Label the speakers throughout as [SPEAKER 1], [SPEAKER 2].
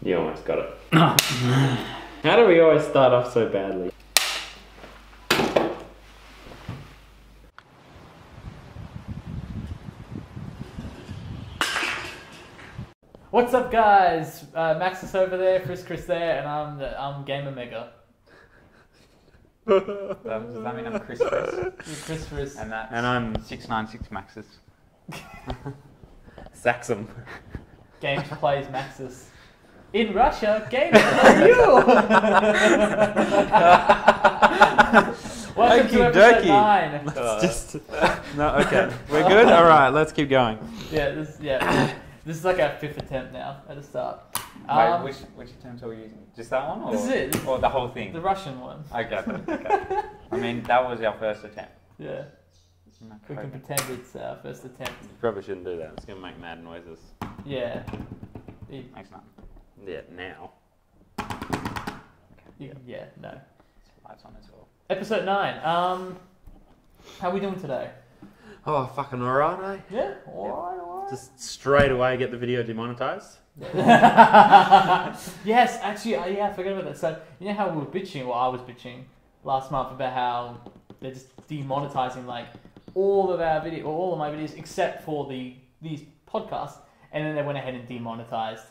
[SPEAKER 1] You almost got it. How do we always start off so badly?
[SPEAKER 2] What's up, guys? Maxus over there, FrisKris there, and I'm Gamer Mega.
[SPEAKER 3] Does that mean I'm Chris Chris?
[SPEAKER 2] You're FrisKris.
[SPEAKER 3] And
[SPEAKER 1] I'm
[SPEAKER 3] 696 Maxus.
[SPEAKER 1] Saxum.
[SPEAKER 2] Games plays Maxus. In Russia, games play you! Welcome to episode 9.
[SPEAKER 1] No, okay. We're good? Alright, let's keep going.
[SPEAKER 2] This is like our 5th attempt now at the start.
[SPEAKER 3] Wait, which attempts are we using? Just that one? Or,
[SPEAKER 2] this is it.
[SPEAKER 3] Or the whole thing?
[SPEAKER 2] The Russian one.
[SPEAKER 3] Okay. I mean, that was our first attempt.
[SPEAKER 2] Yeah. We can pretend it's our first attempt.
[SPEAKER 1] You probably shouldn't do that. It's going to make mad noises.
[SPEAKER 2] Yeah.
[SPEAKER 3] Makes none.
[SPEAKER 1] Yeah, now.
[SPEAKER 2] Yeah, no.
[SPEAKER 3] Lights on as well.
[SPEAKER 2] Episode 9. How are we doing today?
[SPEAKER 1] Oh, fucking alright, eh?
[SPEAKER 2] Yeah, alright.
[SPEAKER 1] Just straight away get the video demonetized?
[SPEAKER 2] Yes, actually, I forgot about that. So, you know how we were bitching, well, I was bitching last month about how they're just demonetizing like all of my videos except for these podcasts, and then they went ahead and demonetized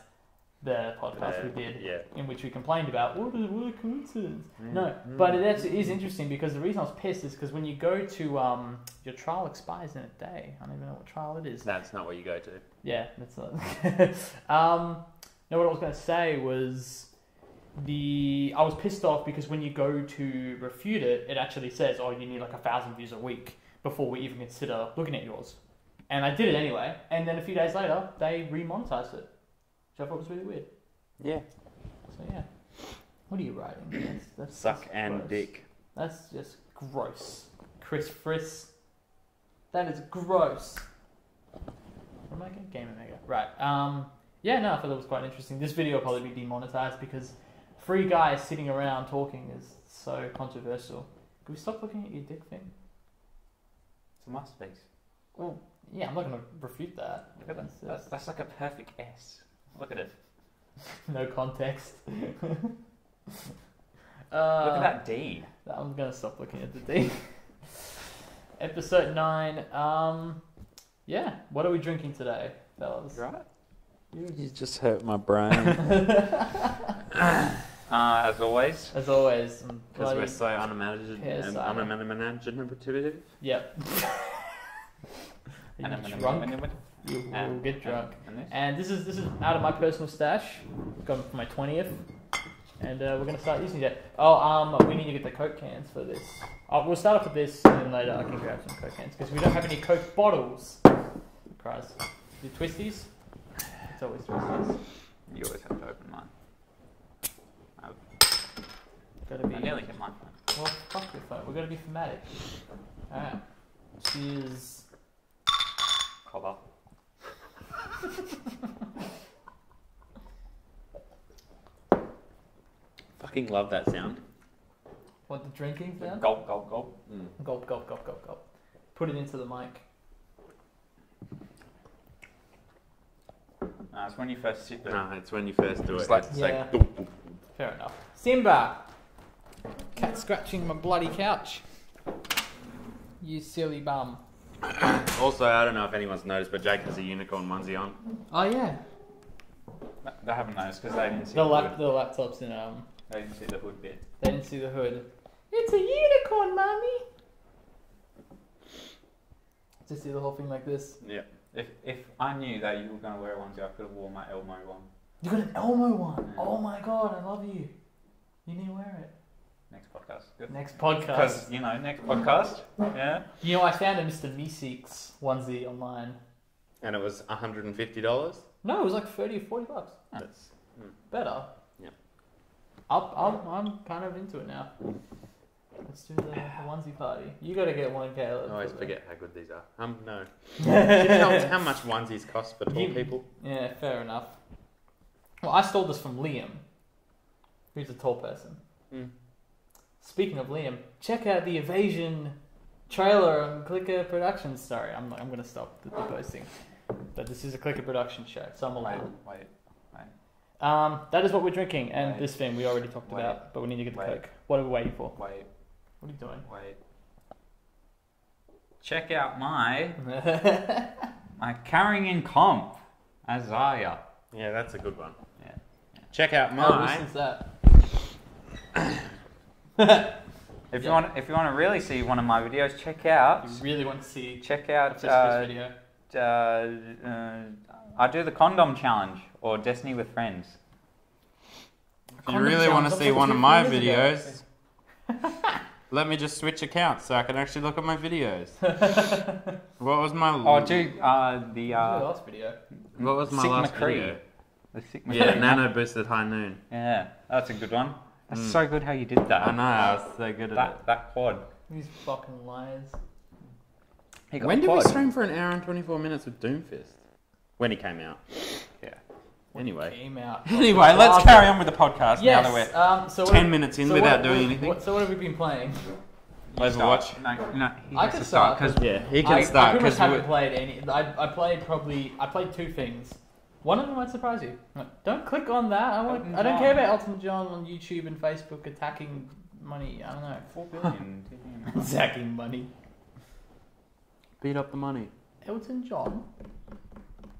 [SPEAKER 2] the podcast we did, in which we complained about what a coincidence. But it actually is interesting because the reason I was pissed is because when you go to your trial expires in a day. I don't even know what trial it is.
[SPEAKER 1] That's not what you go to.
[SPEAKER 2] Yeah, that's not. No, what I was going to say was I was pissed off because when you go to refute it, it actually says, oh, you need like 1,000 views a week before we even consider looking at yours. And I did it anyway, and then a few days later, they remonetized it. Which I thought was really weird.
[SPEAKER 1] Yeah.
[SPEAKER 2] So yeah. What are you writing? That's
[SPEAKER 1] Suck and
[SPEAKER 2] gross.
[SPEAKER 1] dick.
[SPEAKER 2] That's just gross. Chris Friss. That is gross. What am I getting? Gamer Mega. Right. Yeah, no, I thought that was quite interesting. This video will probably be demonetized because 3 guys sitting around talking is so controversial. Can we stop looking at your dick thing?
[SPEAKER 3] It's a masterpiece.
[SPEAKER 2] Well, yeah, I'm not going to refute that.
[SPEAKER 3] Look at that. That's like a perfect S. Look at it.
[SPEAKER 2] No context.
[SPEAKER 3] Look at that D.
[SPEAKER 2] I'm going to stop looking at the D. Episode 9. Yeah, what are we drinking today, fellas?
[SPEAKER 3] Right.
[SPEAKER 1] You just hurt my brain.
[SPEAKER 3] As always.
[SPEAKER 2] As always.
[SPEAKER 1] Because we're so unimaginative.
[SPEAKER 2] Yep. Are you drunk? We'll get drunk. And this is out of my personal stash. Got it for my 20th. And we're going to start using it. Oh, we need to get the Coke cans for this. We'll start off with this, and then later I can grab some Coke cans. Because we don't have any Coke bottles. Surprise. The Twisties? It's always Twisties.
[SPEAKER 3] You always have to open mine.
[SPEAKER 2] Gotta be.
[SPEAKER 3] I nearly hit my phone.
[SPEAKER 2] Well, fuck your phone. We've got to be thematic. Alright. Cheers.
[SPEAKER 3] Cobber.
[SPEAKER 1] Fucking love that sound.
[SPEAKER 2] What, the drinking sound?
[SPEAKER 3] Gulp, gulp, gulp.
[SPEAKER 2] Gulp, gulp, gulp, gulp, gulp. Put it into the mic.
[SPEAKER 3] It's when you first sit there.
[SPEAKER 1] No, it's when you first do it.
[SPEAKER 3] It's like,
[SPEAKER 1] it's
[SPEAKER 2] yeah.
[SPEAKER 1] like
[SPEAKER 2] Fair enough. Simba! Cat scratching my bloody couch. You silly bum.
[SPEAKER 1] Also, I don't know if anyone's noticed, but Jake has a unicorn onesie on.
[SPEAKER 2] Oh yeah.
[SPEAKER 3] They haven't noticed because they didn't see
[SPEAKER 2] The
[SPEAKER 3] the hood.
[SPEAKER 2] laptop's in
[SPEAKER 3] They didn't see the hood bit.
[SPEAKER 2] They didn't see the hood. It's a unicorn, mommy. Just see the whole thing like this.
[SPEAKER 1] Yeah.
[SPEAKER 3] If I knew that you were going to wear a onesie, I could have worn my Elmo one.
[SPEAKER 2] You got an Elmo one.
[SPEAKER 3] Yeah.
[SPEAKER 2] Oh my god, I love you. You need to wear it.
[SPEAKER 3] Next podcast. Good.
[SPEAKER 2] Next podcast.
[SPEAKER 3] Because, next podcast. Yeah.
[SPEAKER 2] You know, I found a Mr. Meeseeks onesie online.
[SPEAKER 1] And it was $150?
[SPEAKER 2] No, it was like 30 or 40 bucks.
[SPEAKER 1] That's
[SPEAKER 2] Better.
[SPEAKER 1] Yeah.
[SPEAKER 2] I'm kind of into it now. Let's do the onesie party. You gotta get one, Caleb.
[SPEAKER 1] I always forget how good these are. No. Do you know how much onesies cost for tall people?
[SPEAKER 2] Yeah, fair enough. Well, I stole this from Liam, who's a tall person. Speaking of Liam, check out the Evasion trailer on Clicker Productions. Sorry, I'm gonna stop the posting. But this is a Clicker Production show, so I'm allowed.
[SPEAKER 3] Wait.
[SPEAKER 2] That is what we're drinking, and
[SPEAKER 3] Wait.
[SPEAKER 2] this thing we already talked
[SPEAKER 3] Wait.
[SPEAKER 2] about, but we need to get the
[SPEAKER 3] Wait.
[SPEAKER 2] Coke. What are we waiting for?
[SPEAKER 3] Wait,
[SPEAKER 2] What are you doing?
[SPEAKER 3] wait. Check out my carrying in comp, Isaiah.
[SPEAKER 1] Yeah, that's a good one.
[SPEAKER 3] Yeah.
[SPEAKER 1] Check out
[SPEAKER 2] Oh,
[SPEAKER 1] mine.
[SPEAKER 2] listen to
[SPEAKER 3] If
[SPEAKER 2] Yeah.
[SPEAKER 3] you want to really see one of my videos, check out.
[SPEAKER 2] that. You really want to see
[SPEAKER 3] Check out.
[SPEAKER 2] this video?
[SPEAKER 3] I do the condom challenge or Destiny with friends.
[SPEAKER 1] If you really want to see one of my videos, let me just switch accounts so I can actually look at my videos. What was my?
[SPEAKER 3] Oh, dude,
[SPEAKER 2] The last video.
[SPEAKER 1] What was my
[SPEAKER 3] Sigma
[SPEAKER 1] last
[SPEAKER 3] Cree.
[SPEAKER 1] video?
[SPEAKER 3] The Sigma
[SPEAKER 1] Yeah,
[SPEAKER 3] Cree.
[SPEAKER 1] nano boosted high noon.
[SPEAKER 3] Yeah, that's a good one. That's
[SPEAKER 1] Mm.
[SPEAKER 3] so good how you did that.
[SPEAKER 1] I know, I was so good at it.
[SPEAKER 3] That quad.
[SPEAKER 2] These fucking liars.
[SPEAKER 3] He got
[SPEAKER 1] When
[SPEAKER 3] a
[SPEAKER 1] did we
[SPEAKER 3] quad.
[SPEAKER 1] stream for an hour and 24 minutes with Doomfist? When he came out.
[SPEAKER 3] Yeah.
[SPEAKER 1] Anyway.
[SPEAKER 2] Came out.
[SPEAKER 3] Anyway, let's carry on with the podcast
[SPEAKER 2] Yes.
[SPEAKER 3] now that
[SPEAKER 2] So
[SPEAKER 1] 10 minutes in without doing anything.
[SPEAKER 2] So what have we been playing?
[SPEAKER 3] we're...
[SPEAKER 1] Overwatch.
[SPEAKER 3] No, he
[SPEAKER 2] I
[SPEAKER 3] has
[SPEAKER 2] could
[SPEAKER 3] to start
[SPEAKER 2] start,
[SPEAKER 3] because
[SPEAKER 1] Yeah, he can
[SPEAKER 2] I
[SPEAKER 1] start
[SPEAKER 2] pretty much
[SPEAKER 1] because
[SPEAKER 2] haven't played any. I played two things. One of them might surprise you. Don't click on that. I don't care about Ultimate John on YouTube and Facebook attacking money. I don't know.
[SPEAKER 3] 4 billion.
[SPEAKER 2] Attacking money.
[SPEAKER 1] beat up the money.
[SPEAKER 2] Elton John.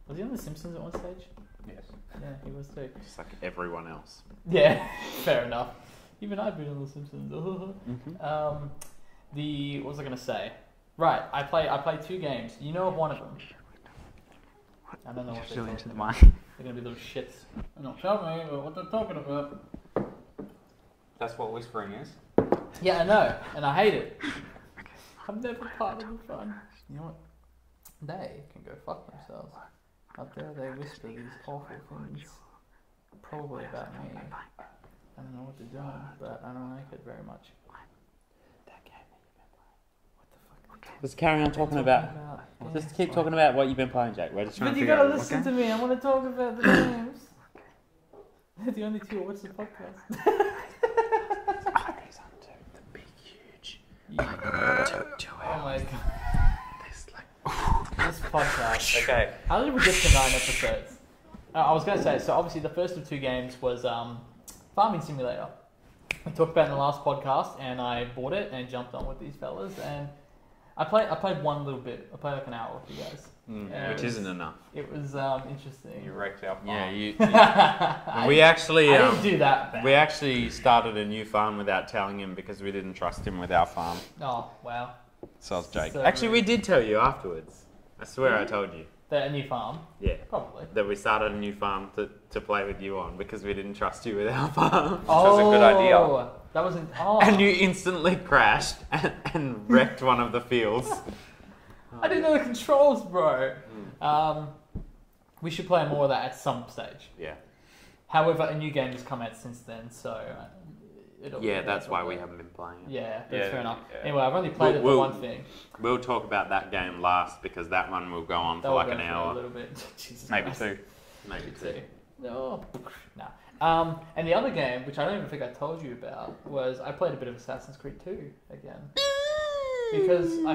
[SPEAKER 2] Was he on The Simpsons at one stage?
[SPEAKER 3] Yes.
[SPEAKER 2] Yeah, he was too.
[SPEAKER 1] Just like everyone else.
[SPEAKER 2] Yeah, fair enough. Even I've been on The Simpsons.
[SPEAKER 1] Mm-hmm.
[SPEAKER 2] What was I gonna say? Right, I play 2 games. You know of one of them. I don't know what they're
[SPEAKER 3] Into
[SPEAKER 2] talking
[SPEAKER 3] the
[SPEAKER 2] about.
[SPEAKER 3] mic.
[SPEAKER 2] They're gonna be little shits. They're not tell me about what they're talking about.
[SPEAKER 3] That's what whispering is.
[SPEAKER 2] Yeah, I know, and I hate it. I'm never part of the fun. You know what? They can go fuck themselves. Out there, they whisper these awful things. Probably about me. I don't know what they're doing, but I don't like it very much.
[SPEAKER 1] Let's carry on talking about. Just keep talking about what you've been playing, Jack. We're just trying
[SPEAKER 2] But
[SPEAKER 1] to
[SPEAKER 2] you
[SPEAKER 1] figure
[SPEAKER 2] gotta
[SPEAKER 1] out.
[SPEAKER 2] listen to me. I want to talk about the games. They're the only 2 who watch the podcast.
[SPEAKER 1] The big, huge.
[SPEAKER 2] Oh my god. This podcast.
[SPEAKER 3] Okay.
[SPEAKER 2] How did we get to 9 episodes? I was going to say, so obviously the first of 2 games was Farming Simulator. We talked about it in the last podcast, and I bought it and jumped on with these fellas, and I played one little bit. I played like an hour with you guys. Yeah,
[SPEAKER 1] Which isn't enough.
[SPEAKER 2] It was interesting.
[SPEAKER 3] You wrecked our farm.
[SPEAKER 1] Yeah, you.
[SPEAKER 2] I
[SPEAKER 1] We actually.
[SPEAKER 2] didn't do that bad.
[SPEAKER 1] We actually started a new farm without telling him because we didn't trust him with our farm.
[SPEAKER 2] Oh, wow.
[SPEAKER 1] So I was joking.
[SPEAKER 2] So
[SPEAKER 1] Actually, we
[SPEAKER 2] rude.
[SPEAKER 1] did tell you afterwards. I swear I told you.
[SPEAKER 2] A new farm?
[SPEAKER 1] Yeah.
[SPEAKER 2] Probably.
[SPEAKER 1] That we started a new farm to play with you on because we didn't trust you with our farm.
[SPEAKER 3] was a good idea.
[SPEAKER 2] That wasn't... Oh.
[SPEAKER 1] And you instantly crashed and wrecked one of the fields.
[SPEAKER 2] I didn't know the controls, bro. We should play more of that at some stage.
[SPEAKER 1] Yeah.
[SPEAKER 2] However, a new game has come out since then, so
[SPEAKER 1] Yeah, that's why we haven't been playing it.
[SPEAKER 2] Yeah, that's
[SPEAKER 3] Yeah,
[SPEAKER 2] fair enough.
[SPEAKER 3] yeah.
[SPEAKER 2] Anyway, I've only played it for
[SPEAKER 1] We'll-
[SPEAKER 2] one thing.
[SPEAKER 1] We'll talk about that game last because that one will go on
[SPEAKER 2] That
[SPEAKER 1] for
[SPEAKER 2] will
[SPEAKER 1] like
[SPEAKER 2] go
[SPEAKER 1] an
[SPEAKER 2] for a
[SPEAKER 1] hour.
[SPEAKER 2] little bit. Jesus
[SPEAKER 3] Maybe
[SPEAKER 2] Christ.
[SPEAKER 3] 2.
[SPEAKER 1] Maybe 2.
[SPEAKER 2] No, nah. And the other game, which I don't even think I told you about, was I played a bit of Assassin's Creed 2 again. Because I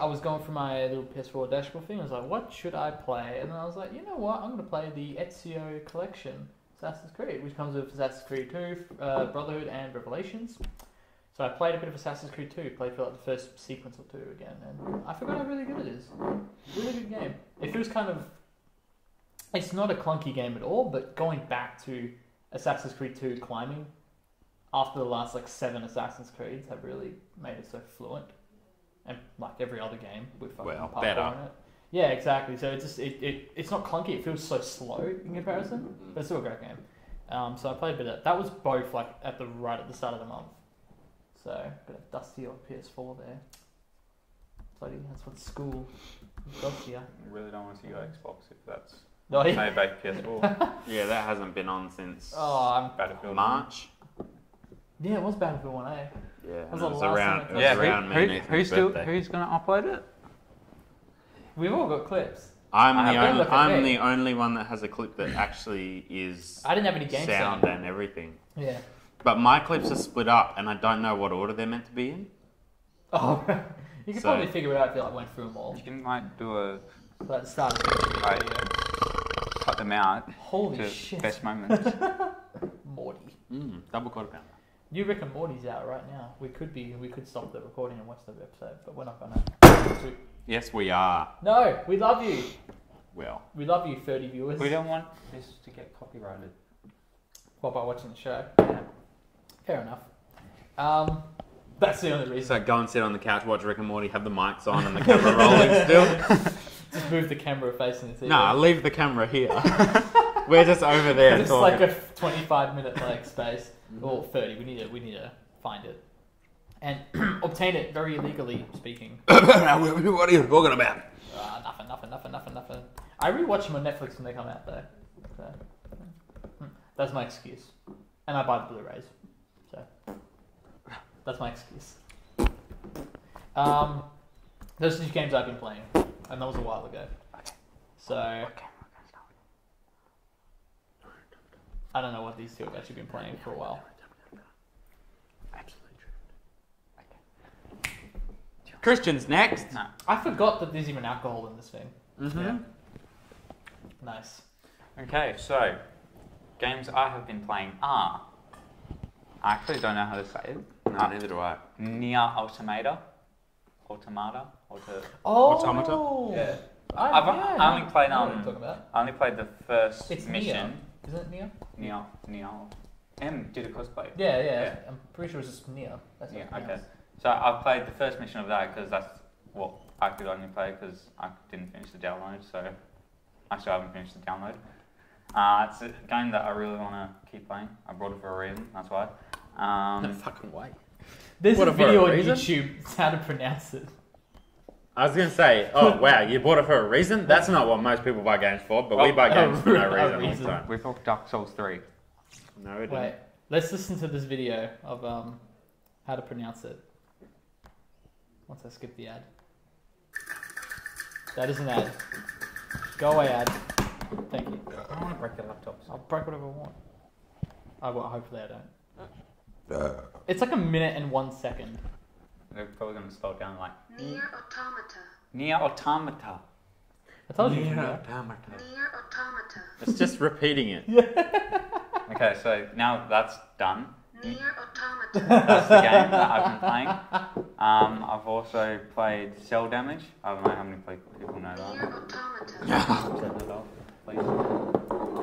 [SPEAKER 2] was going through my little PS4 dashboard thing, I was like, what should I play? And then I was like, you know what, I'm going to play the Ezio Collection Assassin's Creed, which comes with Assassin's Creed 2, Brotherhood and Revelations. So I played a bit of Assassin's Creed 2, played for like the first sequence or 2 again, and I forgot how really good it is. Really good game. It feels kind of... It's not a clunky game at all, but going back to Assassin's Creed 2 climbing, after the last like 7 Assassin's Creeds have really made it so fluent. And like every other game with fucking parkour
[SPEAKER 1] better.
[SPEAKER 2] in it. Yeah, exactly. So it's not clunky, it feels so slow in comparison, but it's still a great game. So I played a bit of that was both like right at the start of the month. So got a dusty old PS4 there. Bloody, that's what school does here.
[SPEAKER 3] I really don't want to see your Xbox if that's
[SPEAKER 2] No, yeah.
[SPEAKER 3] made back PS4.
[SPEAKER 1] Yeah, that hasn't been on since
[SPEAKER 3] Battlefield.
[SPEAKER 1] March.
[SPEAKER 2] Yeah, it was Battlefield 1A.
[SPEAKER 1] Yeah,
[SPEAKER 2] Was
[SPEAKER 1] and
[SPEAKER 2] the
[SPEAKER 1] it was
[SPEAKER 2] last
[SPEAKER 1] around.
[SPEAKER 2] time I
[SPEAKER 1] It was
[SPEAKER 3] Yeah,
[SPEAKER 1] around me and Nathan's birthday.
[SPEAKER 3] who's going to upload it?
[SPEAKER 2] We've all got clips.
[SPEAKER 1] I'm
[SPEAKER 2] Don't look at me.
[SPEAKER 1] the only one that has a clip that actually is
[SPEAKER 2] I didn't have any game
[SPEAKER 1] sound
[SPEAKER 2] sound.
[SPEAKER 1] and everything.
[SPEAKER 2] Yeah.
[SPEAKER 1] But my clips are split up, and I don't know what order they're meant to be in.
[SPEAKER 2] Oh, you can
[SPEAKER 1] So-
[SPEAKER 2] probably figure it out if you like went through them all.
[SPEAKER 3] You can like do a
[SPEAKER 2] But at the start of the
[SPEAKER 3] Right.
[SPEAKER 2] video.
[SPEAKER 3] cut them out
[SPEAKER 2] Holy
[SPEAKER 3] to
[SPEAKER 2] shit.
[SPEAKER 3] best moments.
[SPEAKER 2] Morty.
[SPEAKER 1] Double quarter pounder.
[SPEAKER 2] You reckon Morty's out right now? We could stop the recording and watch the episode, but we're not gonna.
[SPEAKER 1] Yes, we are.
[SPEAKER 2] No, we love you.
[SPEAKER 1] Well,
[SPEAKER 2] We love you, 30 viewers.
[SPEAKER 3] We don't want this to get copyrighted.
[SPEAKER 2] What by watching the show?
[SPEAKER 3] Yeah.
[SPEAKER 2] Fair enough. That's the only reason.
[SPEAKER 1] so go and sit on the couch, watch Rick and Morty, have the mics on and the camera rolling still.
[SPEAKER 2] Just move the camera facing the TV.
[SPEAKER 1] Nah, leave the camera here. We're just over there
[SPEAKER 2] Just
[SPEAKER 1] talking.
[SPEAKER 2] like a 25-minute like space, or 30. We need to find it and obtain it very illegally speaking.
[SPEAKER 1] What are you talking about?
[SPEAKER 2] Nothing. I rewatch them on Netflix when they come out though. So, that's my excuse, and I buy the Blu-rays. So that's my excuse. Those are 2 games I've been playing, and that was a while ago. So I don't know what these 2 have actually been playing for a while.
[SPEAKER 1] Christian's next.
[SPEAKER 3] No.
[SPEAKER 2] I forgot that there's even alcohol in this thing.
[SPEAKER 3] Yeah.
[SPEAKER 2] Nice.
[SPEAKER 3] Okay, so games I have been playing are. I actually don't know how to say it.
[SPEAKER 1] No, neither do I.
[SPEAKER 3] Nier Automata. Automata.
[SPEAKER 2] Oh.
[SPEAKER 1] Automata?
[SPEAKER 3] Yeah.
[SPEAKER 2] I
[SPEAKER 3] only played
[SPEAKER 2] I know what you're talking about.
[SPEAKER 3] I only played the first
[SPEAKER 2] It's
[SPEAKER 3] mission.
[SPEAKER 2] Isn't it Neo?
[SPEAKER 3] Nier. M did a cosplay.
[SPEAKER 2] Yeah.
[SPEAKER 3] Yeah.
[SPEAKER 2] I'm pretty sure it's just Neo. That's what
[SPEAKER 3] Yeah.
[SPEAKER 2] it's
[SPEAKER 3] Okay.
[SPEAKER 2] pronounced.
[SPEAKER 3] So I played the first mission of that because that's what I could only play because I didn't finish the download. So actually, I haven't finished the download. It's a game that I really want to keep playing. I brought it for a reason. That's why.
[SPEAKER 1] No fucking way.
[SPEAKER 2] There's
[SPEAKER 1] What
[SPEAKER 2] a
[SPEAKER 1] a- for a
[SPEAKER 2] video on
[SPEAKER 1] reason?
[SPEAKER 2] YouTube. It's how to pronounce it.
[SPEAKER 1] I was going to say, oh wow, you bought it for a reason? That's not what most people buy games for, but we buy games for no
[SPEAKER 2] a
[SPEAKER 1] reason all the
[SPEAKER 2] reason.
[SPEAKER 1] time.
[SPEAKER 3] We thought Dark Souls 3.
[SPEAKER 1] No, we didn't.
[SPEAKER 2] Wait, let's listen to this video of how to pronounce it. Once I skip the ad. That is an ad. Go away, ad. Thank you.
[SPEAKER 3] I don't want to break your laptops.
[SPEAKER 2] I'll break whatever I want. Hopefully I don't. It's like 1 minute and 1 second.
[SPEAKER 3] They're probably going to slow it down like
[SPEAKER 4] Near Automata.
[SPEAKER 3] Nier Automata.
[SPEAKER 2] I told you.
[SPEAKER 4] Near Automata.
[SPEAKER 1] It's just repeating it.
[SPEAKER 3] Okay, so now that's done.
[SPEAKER 4] Near Automata.
[SPEAKER 3] That's the game that I've been playing. I've also played Cell Damage. I don't know how many people know that.
[SPEAKER 4] Near Automata.
[SPEAKER 3] Turn it off, please.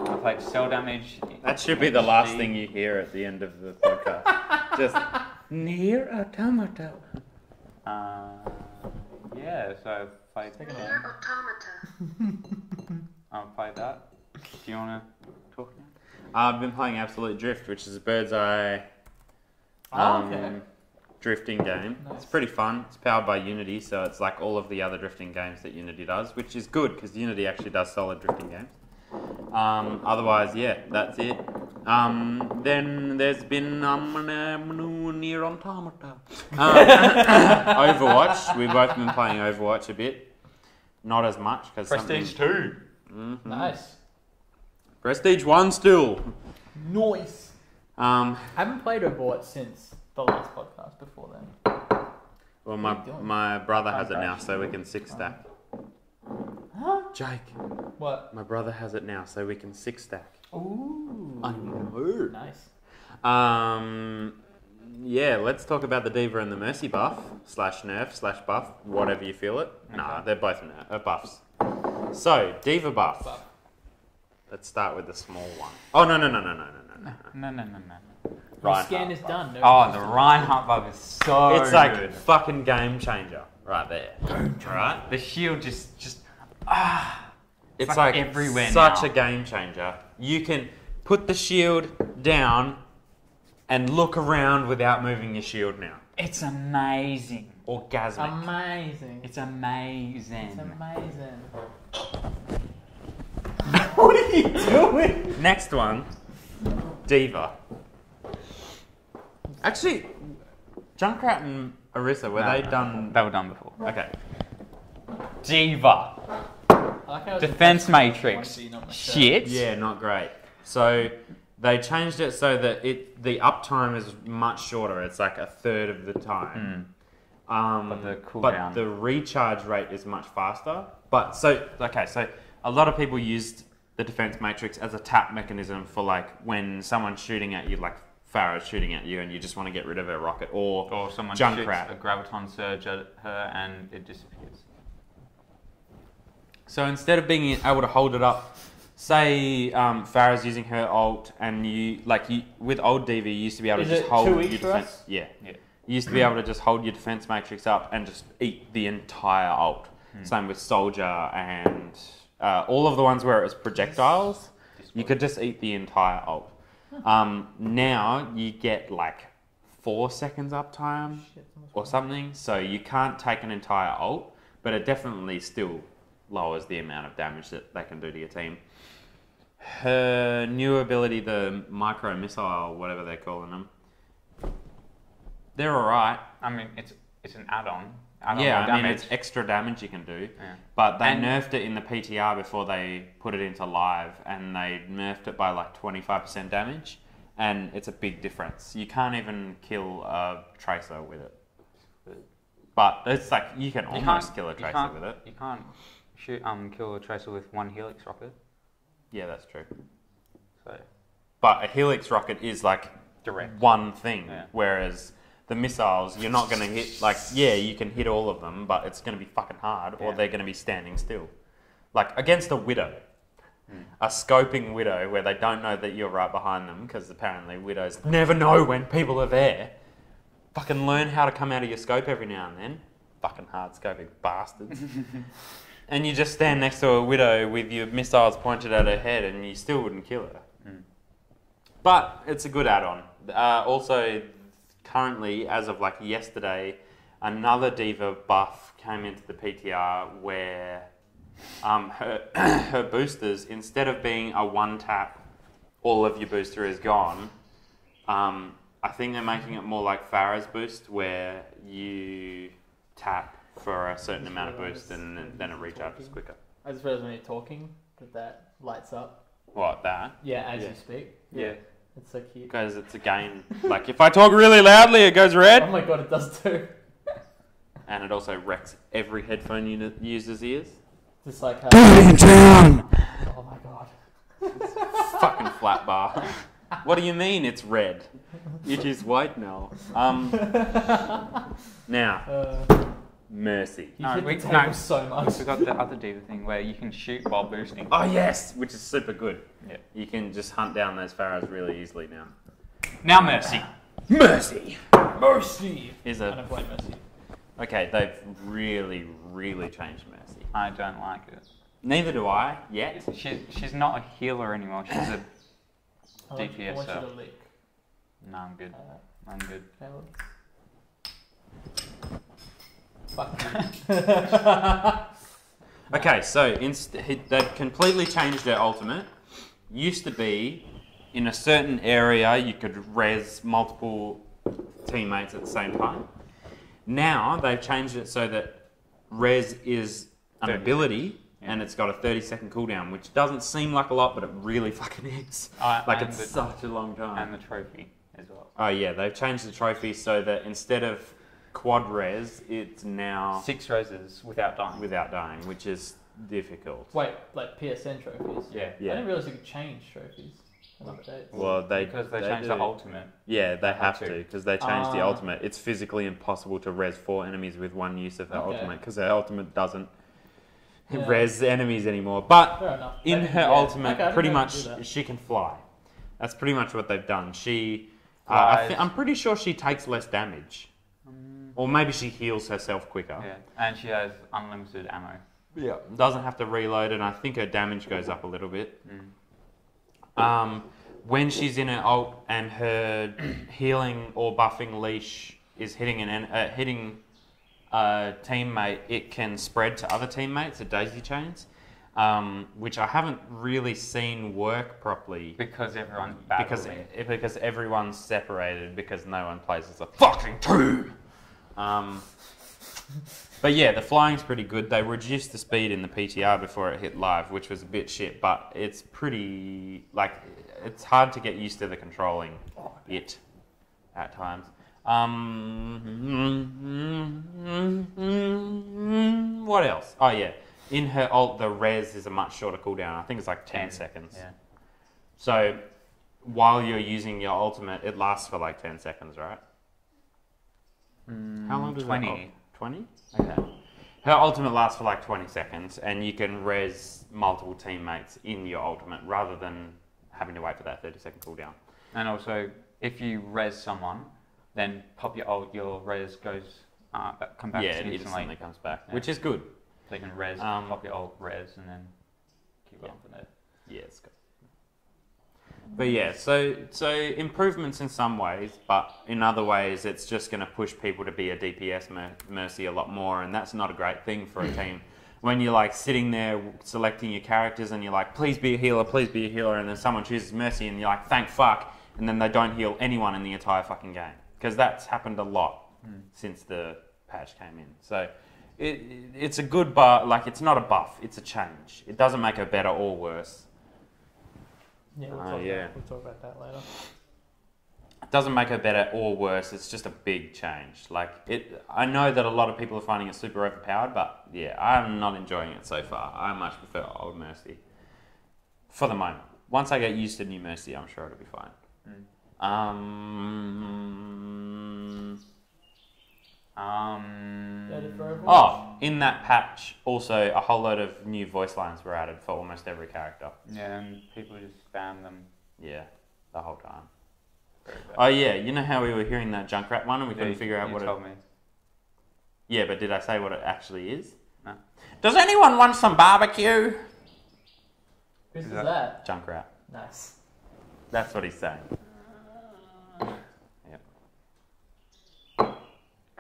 [SPEAKER 3] I played Cell Damage.
[SPEAKER 1] That should be the last thing you hear at the end of the podcast. Just near automata.
[SPEAKER 3] Yeah, so I've played
[SPEAKER 4] Near Automata.
[SPEAKER 3] I've played that. Do you want to talk now?
[SPEAKER 1] I've been playing Absolute Drift, which is a bird's eye drifting game.
[SPEAKER 2] Nice.
[SPEAKER 1] It's pretty fun. It's powered by Unity, so it's like all of the other drifting games that Unity does, which is good because Unity actually does solid drifting games. Otherwise, yeah, that's it. Then there's been Near Automata. Overwatch. We've both been playing Overwatch a bit. Not as much because
[SPEAKER 3] Prestige 2.
[SPEAKER 2] Nice.
[SPEAKER 1] Prestige 1 still.
[SPEAKER 2] Nice. I haven't played Overwatch since the last podcast before then.
[SPEAKER 1] Well,
[SPEAKER 2] What are you doing?
[SPEAKER 1] my brother has it now, so we can 6-stack.
[SPEAKER 2] Huh?
[SPEAKER 1] Jake,
[SPEAKER 2] What?
[SPEAKER 1] my brother has it now, so we can 6-stack.
[SPEAKER 2] Ooh.
[SPEAKER 1] I know.
[SPEAKER 2] Nice.
[SPEAKER 1] Yeah, let's talk about the Diva and the Mercy buff, /nerf, /buff, whatever you feel it. Nah,
[SPEAKER 3] Okay.
[SPEAKER 1] they're both buffs. So, Diva buff.
[SPEAKER 2] Buff.
[SPEAKER 1] Let's start with the small one. Oh, no.
[SPEAKER 3] No.
[SPEAKER 2] The
[SPEAKER 1] Reinhardt
[SPEAKER 2] scan is
[SPEAKER 1] buff.
[SPEAKER 2] done. No
[SPEAKER 3] Oh, the Reinhardt buff is so
[SPEAKER 1] It's like
[SPEAKER 3] good.
[SPEAKER 1] fucking game changer right there. Right?
[SPEAKER 3] The shield just
[SPEAKER 1] It's
[SPEAKER 3] like
[SPEAKER 1] like
[SPEAKER 3] everywhere
[SPEAKER 1] such
[SPEAKER 3] now.
[SPEAKER 1] a game changer. You can put the shield down and look around without moving your shield now.
[SPEAKER 3] it's amazing.
[SPEAKER 1] Orgasmic.
[SPEAKER 2] Amazing.
[SPEAKER 3] It's amazing.
[SPEAKER 2] It's amazing. What are you doing?
[SPEAKER 1] Next one, Diva. Actually, Junkrat and Orisa, were they done?
[SPEAKER 3] They were done before.
[SPEAKER 1] Okay.
[SPEAKER 3] Diva.
[SPEAKER 2] I like how it's
[SPEAKER 3] Defense
[SPEAKER 2] a
[SPEAKER 3] Matrix.
[SPEAKER 2] quantity, not much.
[SPEAKER 3] Shit.
[SPEAKER 1] Yeah, not great. So they changed it so that the uptime is much shorter. It's like a third of the time.
[SPEAKER 3] But the cooldown.
[SPEAKER 1] But the recharge rate is much faster. So a lot of people used the defense matrix as a tap mechanism for like when someone's shooting at you, like Farah's shooting at you, and you just want to get rid of her rocket,
[SPEAKER 3] Or someone shoots a graviton surge at her and it disappears.
[SPEAKER 1] So instead of being able to hold it up, say Farah's using her ult, and with old Diva, you used to be able to just hold your defense. Yeah. You used to be able to just hold your defense matrix up and just eat the entire ult. Same with Soldier and all of the ones where it was projectiles. You could just eat the entire ult. Now you get like 4 seconds uptime or something, so you can't take an entire ult, but it definitely still lowers the amount of damage that they can do to your team. Her new ability, the micro missile, whatever they're calling them, they're alright.
[SPEAKER 3] I mean, it's an add-on.
[SPEAKER 1] Yeah, I mean, it's extra damage you can do.
[SPEAKER 3] Yeah.
[SPEAKER 1] But they nerfed it in the PTR before they put it into live, and they nerfed it by like 25% damage, and it's a big difference. You can't even kill a Tracer with it. But it's like, you can almost kill a Tracer with it.
[SPEAKER 3] You can't kill a Tracer with one Helix rocket.
[SPEAKER 1] Yeah, that's true.
[SPEAKER 3] So,
[SPEAKER 1] but a Helix rocket is like
[SPEAKER 3] direct
[SPEAKER 1] one thing,
[SPEAKER 3] yeah.
[SPEAKER 1] Whereas the missiles, you're not going to hit, like, yeah, you can hit all of them, but it's going to be fucking hard, or they're going to be standing still. Like, against a Widow, a scoping Widow, where they don't know that you're right behind them, because apparently Widows never know when people are there. Fucking learn how to come out of your scope every now and then. Fucking hard scoping bastards. And you just stand next to a Widow with your missiles pointed at her head, and you still wouldn't kill her. But it's a good add-on. Also, currently, as of like yesterday, another Diva buff came into the PTR where her boosters, instead of being a one tap, all of your booster is gone, I think they're making it more like Farah's boost, where you tap for a certain amount of boost and then it recharges quicker.
[SPEAKER 2] I just realized when you're talking that lights up.
[SPEAKER 1] What, that?
[SPEAKER 2] Yeah, as you speak.
[SPEAKER 1] Yeah.
[SPEAKER 2] It's so cute.
[SPEAKER 1] Because it's a game. Like, if I talk really loudly, it goes red.
[SPEAKER 2] Oh my god, it does too.
[SPEAKER 1] And it also wrecks every headphone user's ears.
[SPEAKER 2] Just like how...
[SPEAKER 1] down!
[SPEAKER 2] Oh my god.
[SPEAKER 1] Fucking flat bar. What do you mean it's red? It is white now. Now, Mercy.
[SPEAKER 2] You hit the table so much.
[SPEAKER 3] We forgot the other Diva thing where you can shoot while boosting.
[SPEAKER 1] Oh yes, which is super good.
[SPEAKER 3] Yeah.
[SPEAKER 1] You can just hunt down those Pharaohs really easily now.
[SPEAKER 3] Now Mercy.
[SPEAKER 1] Mercy!
[SPEAKER 2] Mercy!
[SPEAKER 1] Is
[SPEAKER 2] I don't play Mercy.
[SPEAKER 1] Okay, they've really, really changed Mercy.
[SPEAKER 3] I don't like it.
[SPEAKER 1] Neither do I, yet.
[SPEAKER 3] She's not a healer anymore, she's a
[SPEAKER 2] I want you
[SPEAKER 3] DPSer.
[SPEAKER 2] to leak.
[SPEAKER 3] No, I'm good. I'm good.
[SPEAKER 2] Caleb. Fuck you.
[SPEAKER 1] Okay, so they've completely changed their ultimate. Used to be, in a certain area, you could res multiple teammates at the same time. Now, they've changed it so that res is an ability, and it's got a 30-second cooldown, which doesn't seem like a lot, but it really fucking is. Like, it's such a long time.
[SPEAKER 3] And the trophy as well.
[SPEAKER 1] Oh yeah, they've changed the trophy so that instead of quad res, it's now
[SPEAKER 3] 6 roses without dying.
[SPEAKER 1] Without dying, which is difficult.
[SPEAKER 2] Wait, like PSN trophies?
[SPEAKER 3] Yeah.
[SPEAKER 2] I didn't realise you could change trophies and updates.
[SPEAKER 1] Well,
[SPEAKER 3] because they changed the ultimate.
[SPEAKER 1] Yeah, they have to, because they changed the ultimate. It's physically impossible to res 4 enemies with one use of her ultimate, because her ultimate doesn't res enemies anymore. But
[SPEAKER 2] fair enough.
[SPEAKER 1] in her ultimate, pretty much
[SPEAKER 2] that.
[SPEAKER 1] she can fly. That's pretty much what they've done. She,
[SPEAKER 3] Flies.
[SPEAKER 1] I'm pretty sure she takes less damage. Or maybe she heals herself quicker.
[SPEAKER 3] Yeah, and she has unlimited ammo.
[SPEAKER 1] Yeah. Doesn't have to reload, and I think her damage goes up a little bit. When she's in her ult and her healing or buffing leash is hitting a teammate, it can spread to other teammates, it daisy chains, which I haven't really seen work properly.
[SPEAKER 3] Because everyone's battling.
[SPEAKER 1] Because everyone's separated, because no one plays as a fucking team. But yeah, the flying's pretty good. They reduced the speed in the PTR before it hit live, which was a bit shit, but it's pretty, like, it's hard to get used to the controlling it at times. What else? Oh yeah, in her ult, the res is a much shorter cooldown. I think it's like 10 seconds.
[SPEAKER 3] Yeah.
[SPEAKER 1] So while you're using your ultimate, it lasts for like 10 seconds, right? How long does
[SPEAKER 3] 20.
[SPEAKER 1] 20? Okay. Her ultimate lasts for like 20 seconds, and you can res multiple teammates in your ultimate rather than having to wait for that 30-second cooldown.
[SPEAKER 3] And also, if you res someone, then pop your ult, your res goes, come back
[SPEAKER 1] It
[SPEAKER 3] instantly.
[SPEAKER 1] instantly comes back,
[SPEAKER 3] Yeah.
[SPEAKER 1] which is good.
[SPEAKER 3] So you can res, pop your ult, res, and then keep going from there.
[SPEAKER 1] Yeah, it's good. But yeah, so improvements in some ways, but in other ways, it's just going to push people to be a DPS mercy a lot more, and that's not a great thing for a team. When you're like sitting there selecting your characters, and you're like, please be a healer, and then someone chooses mercy, and you're like, thank fuck, and then they don't heal anyone in the entire fucking game, because that's happened a lot since the patch came in. So it's a good bar, like it's not a buff, it's a change. It doesn't make it better or worse.
[SPEAKER 2] Yeah, we'll talk about that later.
[SPEAKER 1] It doesn't make it better or worse. It's just a big change. Like I know that a lot of people are finding it super overpowered, but yeah, I'm not enjoying it so far. I much prefer old Mercy for the moment. Once I get used to new Mercy, I'm sure it'll be fine. In that patch, also a whole load of new voice lines were added for almost every character.
[SPEAKER 3] Yeah, and people just spam them.
[SPEAKER 1] Yeah, the whole time. Oh yeah, you know how we were hearing that Junkrat one and we couldn't figure out what
[SPEAKER 3] told me.
[SPEAKER 1] Yeah, but did I say what it actually is?
[SPEAKER 3] No.
[SPEAKER 1] Does anyone want some barbecue?
[SPEAKER 2] Who's that?
[SPEAKER 1] Junkrat.
[SPEAKER 2] Nice.
[SPEAKER 1] That's what he's saying. Yep.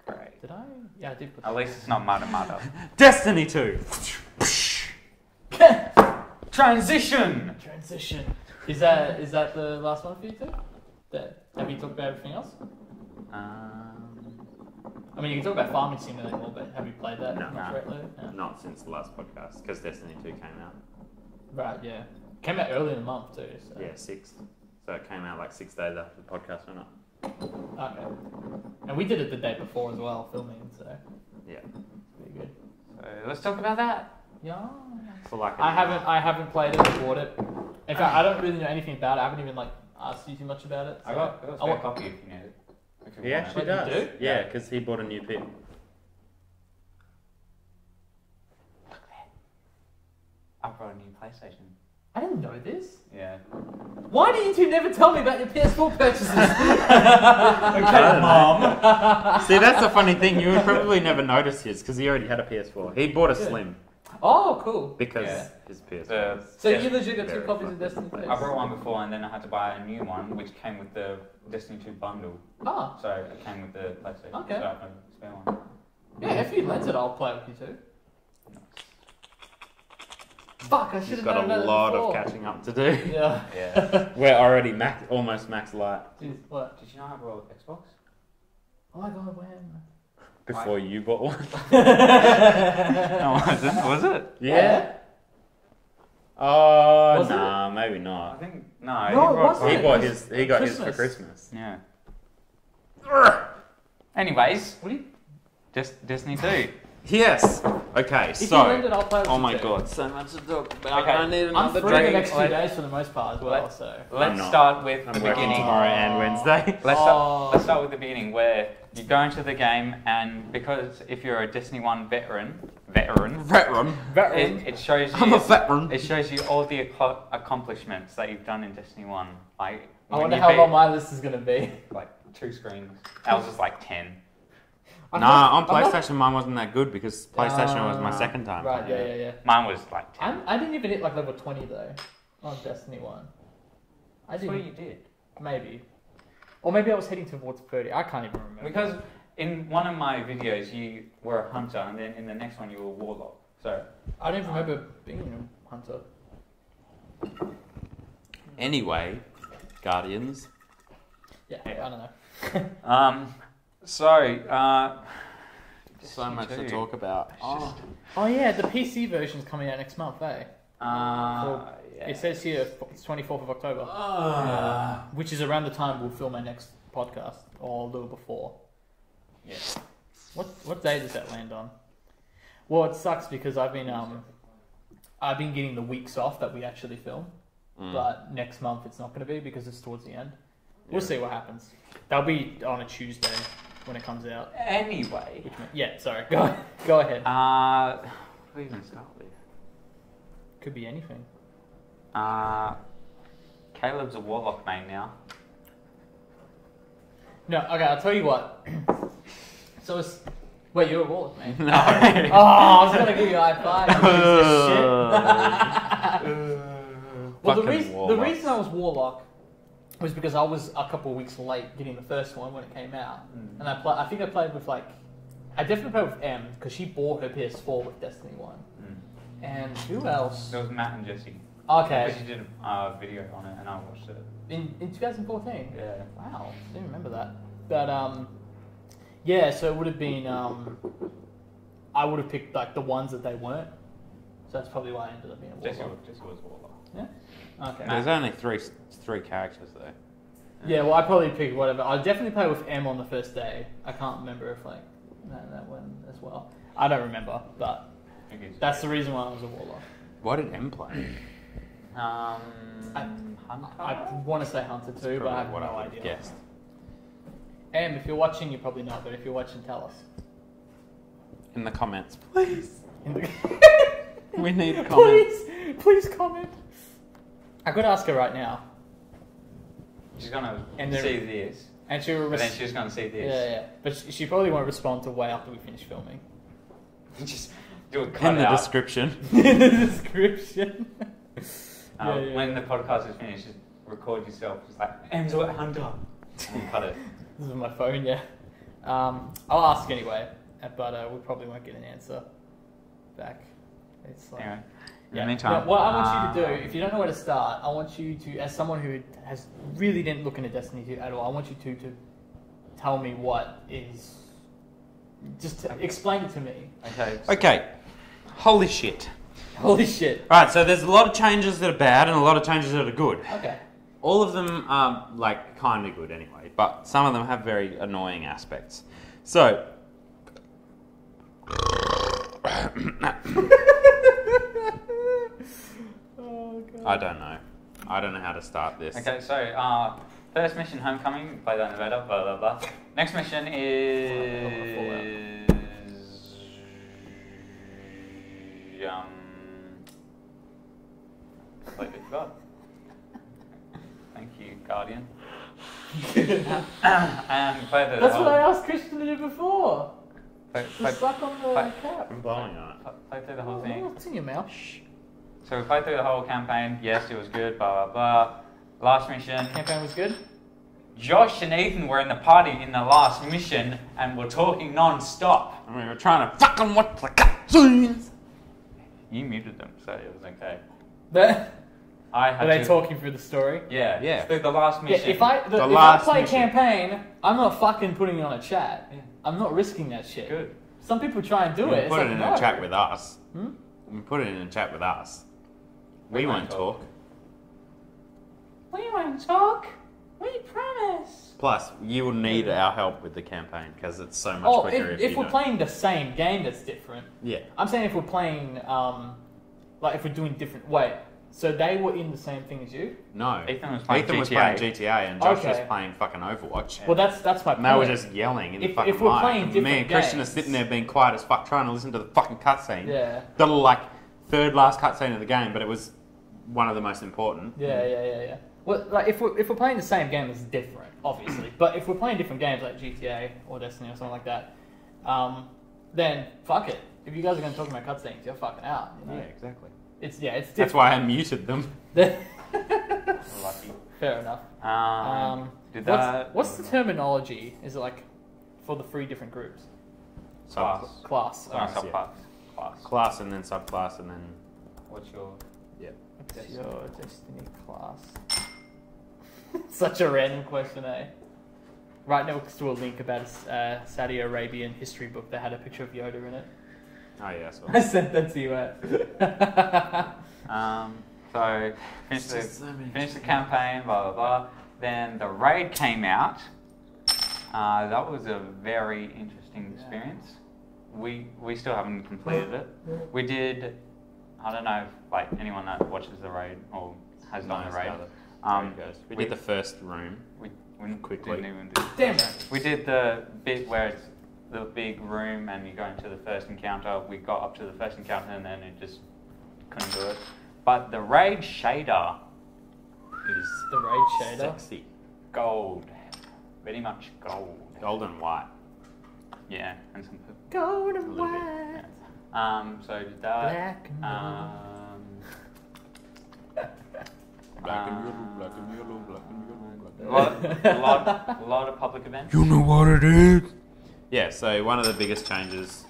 [SPEAKER 3] Great.
[SPEAKER 2] Did I? Yeah, I did put
[SPEAKER 3] At least it's not Mata.
[SPEAKER 1] Destiny 2!
[SPEAKER 3] Transition!
[SPEAKER 2] Transition. Is that the last one for you two? Have you talked about everything else? I mean, you can talk about Farming Simulator more, but have you played that much lately? No.
[SPEAKER 1] Not since the last podcast, because Destiny 2 came out.
[SPEAKER 2] Right, yeah. Came out early in the month too. So.
[SPEAKER 1] Yeah, 6th. So it came out like 6 days after the podcast went up.
[SPEAKER 2] Okay. And we did it the day before as well, filming, so
[SPEAKER 1] Yeah.
[SPEAKER 2] pretty good.
[SPEAKER 3] So let's talk about that.
[SPEAKER 2] Yeah.
[SPEAKER 1] For like
[SPEAKER 2] I haven't played it or bought it. In fact, I don't really know anything about it. I haven't even like asked you too much about it. So.
[SPEAKER 3] I got a spare copy if you need it. If you
[SPEAKER 1] He
[SPEAKER 3] want
[SPEAKER 1] actually
[SPEAKER 3] it.
[SPEAKER 1] does.
[SPEAKER 2] You do?
[SPEAKER 1] Yeah, because he bought a new pit.
[SPEAKER 3] I brought a new PlayStation.
[SPEAKER 2] I didn't know this.
[SPEAKER 3] Yeah.
[SPEAKER 2] Why do you two never tell me about your PS4 purchases?
[SPEAKER 1] Okay, Mom. See, that's the funny thing. You would probably never notice his because he already had a PS4. He bought a
[SPEAKER 2] Good.
[SPEAKER 1] Slim
[SPEAKER 2] Oh, cool.
[SPEAKER 1] because
[SPEAKER 3] Yeah.
[SPEAKER 1] his PS4.
[SPEAKER 3] The-
[SPEAKER 2] So
[SPEAKER 3] Yes.
[SPEAKER 2] you legit got two
[SPEAKER 1] Very
[SPEAKER 2] copies
[SPEAKER 1] fun.
[SPEAKER 2] of Destiny 2?
[SPEAKER 3] I brought one before and then I had to buy a new one which came with the Destiny 2 bundle.
[SPEAKER 2] Ah,
[SPEAKER 3] So it came with the PlayStation.
[SPEAKER 2] Okay.
[SPEAKER 3] So I can spare one.
[SPEAKER 2] yeah, if you lent it, I'll play with you too. Fuck, I should
[SPEAKER 1] He's
[SPEAKER 2] have
[SPEAKER 1] got
[SPEAKER 2] known
[SPEAKER 1] a
[SPEAKER 2] about
[SPEAKER 1] lot
[SPEAKER 2] it
[SPEAKER 1] of
[SPEAKER 2] before.
[SPEAKER 1] catching up to do.
[SPEAKER 2] Yeah.
[SPEAKER 3] Yeah.
[SPEAKER 1] We're already almost max light
[SPEAKER 2] Jeez, what?
[SPEAKER 3] Did you not have a Xbox?
[SPEAKER 2] Oh my god, when?
[SPEAKER 1] before you bought one.
[SPEAKER 3] No, was it?
[SPEAKER 1] Yeah. Oh
[SPEAKER 2] Was
[SPEAKER 1] nah, maybe
[SPEAKER 3] I
[SPEAKER 1] not.
[SPEAKER 3] think
[SPEAKER 2] No, it wasn't.
[SPEAKER 1] He
[SPEAKER 2] It
[SPEAKER 1] got
[SPEAKER 2] was
[SPEAKER 1] his. He got his for
[SPEAKER 2] Christmas.
[SPEAKER 1] Christmas.
[SPEAKER 3] Yeah. Anyways,
[SPEAKER 2] What do you?
[SPEAKER 3] just Destiny 2.
[SPEAKER 1] Yes. Okay.
[SPEAKER 2] If you lend
[SPEAKER 1] So.
[SPEAKER 2] it, I'll play with
[SPEAKER 1] Oh
[SPEAKER 2] you
[SPEAKER 1] my
[SPEAKER 2] too.
[SPEAKER 1] god, so much to talk about.
[SPEAKER 3] Okay.
[SPEAKER 1] I need
[SPEAKER 2] I'm
[SPEAKER 1] another
[SPEAKER 2] free the
[SPEAKER 1] drink.
[SPEAKER 2] next 2
[SPEAKER 3] Like-
[SPEAKER 2] days for the most part as well,
[SPEAKER 3] Like-
[SPEAKER 2] so.
[SPEAKER 3] Let's
[SPEAKER 1] not.
[SPEAKER 3] start with
[SPEAKER 1] I'm
[SPEAKER 3] the
[SPEAKER 1] working
[SPEAKER 3] beginning.
[SPEAKER 1] tomorrow and Wednesday.
[SPEAKER 3] Let's start with the beginning where you go into the game and because if you're a Destiny 1 veteran,
[SPEAKER 1] Veteran.
[SPEAKER 3] it shows
[SPEAKER 1] I'm
[SPEAKER 3] you
[SPEAKER 1] a veteran.
[SPEAKER 3] it shows you all the accomplishments that you've done in Destiny 1. Like
[SPEAKER 2] I
[SPEAKER 3] when
[SPEAKER 2] wonder
[SPEAKER 3] you
[SPEAKER 2] how
[SPEAKER 3] beat,
[SPEAKER 2] long my list is going to be.
[SPEAKER 3] like 2 screens. Ours was like 10.
[SPEAKER 1] Nah, on PlayStation mine wasn't that good because PlayStation was my second time.
[SPEAKER 2] Right, yeah.
[SPEAKER 3] Mine was like 10.
[SPEAKER 2] I didn't even hit like level 20 though on Destiny 1. I
[SPEAKER 3] That's what
[SPEAKER 2] didn't.
[SPEAKER 3] you did.
[SPEAKER 2] Maybe. Or maybe I was heading towards 30. I can't even remember.
[SPEAKER 3] Because in one of my videos you were a hunter and then in the next one you were a warlock. So
[SPEAKER 2] I don't even remember being a hunter.
[SPEAKER 1] Anyway, Guardians.
[SPEAKER 2] Yeah, I don't know.
[SPEAKER 3] so
[SPEAKER 1] So much to
[SPEAKER 3] Destiny 2.
[SPEAKER 1] talk about. Oh.
[SPEAKER 2] Oh yeah, the PC version's coming out next month, eh?
[SPEAKER 3] Yeah.
[SPEAKER 2] It says here it's 24th of October. Which is around the time we'll film our next podcast, or a little before.
[SPEAKER 3] Yeah.
[SPEAKER 2] What day does that land on? Well, it sucks because I've been I've been getting the weeks off that we actually film, but next month it's not going to be because it's towards the end. We'll see what happens. That'll be on a Tuesday when it comes out.
[SPEAKER 3] Anyway.
[SPEAKER 2] Yeah, sorry. Go ahead.
[SPEAKER 3] What are you going to start with?
[SPEAKER 2] Could be anything.
[SPEAKER 3] Caleb's a Warlock main now.
[SPEAKER 2] No, okay, I'll tell you what. So it's... Wait, you're a Warlock, man.
[SPEAKER 1] No.
[SPEAKER 2] I was going to give you a high five. You piece of shit. Well, the reason I was Warlock was because I was a couple of weeks late getting the first one when it came out. And I think I played with I definitely played with M because she bought her PS4 with Destiny 1. And who else?
[SPEAKER 3] There was Matt and Jesse.
[SPEAKER 2] Okay.
[SPEAKER 3] She did a video on it and I watched it.
[SPEAKER 2] In 2014?
[SPEAKER 3] Yeah.
[SPEAKER 2] Wow, didn't remember that. But, yeah, so it would have been, I would have picked, the ones that they weren't. So that's probably why I ended up being a Warlock.
[SPEAKER 3] Jesse was Warlock.
[SPEAKER 2] Yeah? Okay.
[SPEAKER 1] There's only three characters though.
[SPEAKER 2] Yeah, well, I probably picked whatever. I'll definitely play with M on the first day. I can't remember if, that one as well. I don't remember, but that's the reason why I was a Warlock.
[SPEAKER 1] Why did M play?
[SPEAKER 3] Hunter?
[SPEAKER 2] I want to say Hunter too, but I have
[SPEAKER 1] what
[SPEAKER 2] no
[SPEAKER 1] I would
[SPEAKER 2] idea.
[SPEAKER 1] have guessed.
[SPEAKER 2] M, if you're watching, you probably not, but if you're watching, tell us.
[SPEAKER 1] In the comments, please. We need comments.
[SPEAKER 2] Please comment. I could ask her right now.
[SPEAKER 3] She's gonna
[SPEAKER 2] And
[SPEAKER 3] see this,
[SPEAKER 2] And she will
[SPEAKER 3] but then she's gonna see this.
[SPEAKER 2] Yeah. But she probably won't respond till way after we finish filming.
[SPEAKER 3] Just do a
[SPEAKER 1] In
[SPEAKER 3] cut
[SPEAKER 1] the
[SPEAKER 3] out.
[SPEAKER 1] description.
[SPEAKER 2] In the description.
[SPEAKER 3] When the podcast is finished, just record yourself. Just M's what Hunter. And cut it.
[SPEAKER 2] This is my phone, yeah. I'll ask anyway, but we probably won't get an answer back. It's
[SPEAKER 3] Anyway. In
[SPEAKER 2] yeah.
[SPEAKER 3] the meantime,
[SPEAKER 2] Now, what I want you to do, if you don't know where to start, I want you to, as someone who has really didn't look into Destiny 2 at all, I want you to tell me what is. Just explain it to me.
[SPEAKER 1] Okay. Holy shit.
[SPEAKER 2] Holy shit.
[SPEAKER 1] Alright, so there's a lot of changes that are bad and a lot of changes that are good.
[SPEAKER 2] Okay.
[SPEAKER 1] All of them are kind of good anyway, but some of them have very annoying aspects. So,
[SPEAKER 2] Oh, God.
[SPEAKER 1] I don't know. I don't know how to start this.
[SPEAKER 3] Okay, so first mission, Homecoming, play the elevator, blah blah blah. Next mission is completely forgot. Thank you, Guardian. And play the.
[SPEAKER 2] That's what I asked Christian to do before.
[SPEAKER 3] Play,
[SPEAKER 2] Just suck on the cap.
[SPEAKER 1] I'm blowing on it.
[SPEAKER 3] play through the whole
[SPEAKER 2] Oh,
[SPEAKER 3] thing.
[SPEAKER 2] what's in your mouth?
[SPEAKER 3] So we played through the whole campaign. Yes, it was good. Blah blah blah. Last mission.
[SPEAKER 2] Campaign was good.
[SPEAKER 3] Josh and Ethan were in the party in the last mission and were talking non-stop.
[SPEAKER 1] I mean, we're trying to fucking watch the cutscenes.
[SPEAKER 3] You muted them, so it was okay.
[SPEAKER 2] But
[SPEAKER 3] I had
[SPEAKER 2] are they
[SPEAKER 3] to,
[SPEAKER 2] talking through the story?
[SPEAKER 3] Yeah,
[SPEAKER 1] Yeah.
[SPEAKER 3] through the last
[SPEAKER 2] Yeah,
[SPEAKER 3] mission.
[SPEAKER 2] if I
[SPEAKER 1] last
[SPEAKER 2] play
[SPEAKER 1] mission.
[SPEAKER 2] campaign, I'm not fucking putting it on a chat.
[SPEAKER 3] Yeah.
[SPEAKER 2] I'm not risking that shit.
[SPEAKER 3] Good.
[SPEAKER 2] Some people try and do
[SPEAKER 1] You
[SPEAKER 2] it.
[SPEAKER 1] can put
[SPEAKER 2] It's
[SPEAKER 1] it in
[SPEAKER 2] like,
[SPEAKER 1] a chat with us.
[SPEAKER 2] Hmm?
[SPEAKER 1] You can put it in a chat with us. We
[SPEAKER 3] We
[SPEAKER 1] won't
[SPEAKER 3] won't
[SPEAKER 1] talk.
[SPEAKER 2] We won't talk. We promise.
[SPEAKER 1] Plus, you will need our help with the campaign because it's so much
[SPEAKER 2] Oh,
[SPEAKER 1] quicker
[SPEAKER 2] if
[SPEAKER 1] you
[SPEAKER 2] we're
[SPEAKER 1] don't.
[SPEAKER 2] playing the same game, that's different.
[SPEAKER 1] Yeah.
[SPEAKER 2] I'm saying if we're playing, if we're doing different. Wait, so they were in the same thing as you?
[SPEAKER 1] No.
[SPEAKER 3] Ethan was playing
[SPEAKER 1] GTA and Josh was
[SPEAKER 2] Okay.
[SPEAKER 1] playing fucking Overwatch.
[SPEAKER 2] Well, that's my point.
[SPEAKER 1] And they were just yelling in the
[SPEAKER 2] If-
[SPEAKER 1] fucking
[SPEAKER 2] if we're
[SPEAKER 1] mic.
[SPEAKER 2] playing
[SPEAKER 1] And
[SPEAKER 2] different
[SPEAKER 1] me and Christian are
[SPEAKER 2] games-
[SPEAKER 1] sitting there being quiet as fuck trying to listen to the fucking cutscene.
[SPEAKER 2] Yeah.
[SPEAKER 1] The third last cutscene of the game, but it was one of the most important.
[SPEAKER 2] Yeah. Well, if we're playing the same game, it's different, obviously. But if we're playing different games like GTA or Destiny or something like that, then fuck it. If you guys are going to talk about cutscenes, you're fucking out.
[SPEAKER 1] Yeah, exactly.
[SPEAKER 2] It's different.
[SPEAKER 1] That's why I muted them.
[SPEAKER 3] Lucky.
[SPEAKER 2] Fair enough.
[SPEAKER 3] Did that?
[SPEAKER 2] What's the terminology? Is it for the 3 different groups?
[SPEAKER 3] Class.
[SPEAKER 2] Class.
[SPEAKER 3] No,
[SPEAKER 1] Class,
[SPEAKER 3] subclass. Class.
[SPEAKER 1] Class and then subclass and then...
[SPEAKER 3] What's your?
[SPEAKER 2] What's your Destiny class? Such a random question, eh? Right next to a link about a Saudi Arabian history book that had a picture of Yoda in it.
[SPEAKER 1] Oh yeah, so...
[SPEAKER 2] I sent that to you, eh?
[SPEAKER 3] So finished the campaign, blah blah blah. Then the raid came out. That was a very interesting experience. We still haven't completed it. We did I don't know if like anyone that watches the raid or has done the raid.
[SPEAKER 1] We did the first room.
[SPEAKER 3] We
[SPEAKER 1] Quickly.
[SPEAKER 3] didn't even do.
[SPEAKER 2] Damn it.
[SPEAKER 3] We did the bit where it's the big room and you go into the first encounter. We got up to the first encounter and then it just couldn't do it. But the raid shader
[SPEAKER 1] is
[SPEAKER 2] The raid shader.
[SPEAKER 1] sexy.
[SPEAKER 3] gold, very much gold.
[SPEAKER 1] Gold and white.
[SPEAKER 3] Yeah, and some purple.
[SPEAKER 2] Gold
[SPEAKER 1] A
[SPEAKER 2] and
[SPEAKER 1] little bit,
[SPEAKER 2] white.
[SPEAKER 3] So did that.
[SPEAKER 2] Black and
[SPEAKER 1] Black and yellow, black and yellow, black and yellow, black and
[SPEAKER 3] a lot of public events.
[SPEAKER 1] You know what it is? Yeah, so one of the biggest changes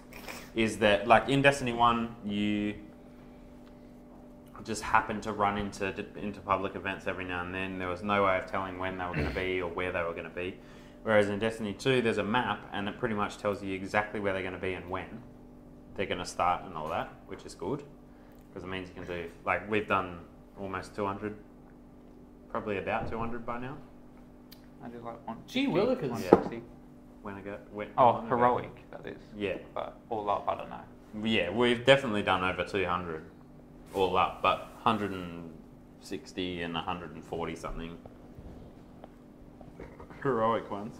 [SPEAKER 1] is that, like in Destiny 1, you just happen to run into public events every now and then. There was no way of telling when they were going to be or where they were going to be. Whereas in Destiny 2, there's a map and it pretty much tells you exactly where they're going to be and when they're going to start and all that, which is good. Because it means you can do, like we've done almost 200, probably about 200 by now.
[SPEAKER 3] I did like 150,
[SPEAKER 2] Gee willikers.
[SPEAKER 3] 160.
[SPEAKER 1] When I go,
[SPEAKER 3] Oh, heroic, that is.
[SPEAKER 1] Yeah.
[SPEAKER 3] But all up, I don't know.
[SPEAKER 1] Yeah, we've definitely done over 200 all up, but 160 and 140 something heroic ones.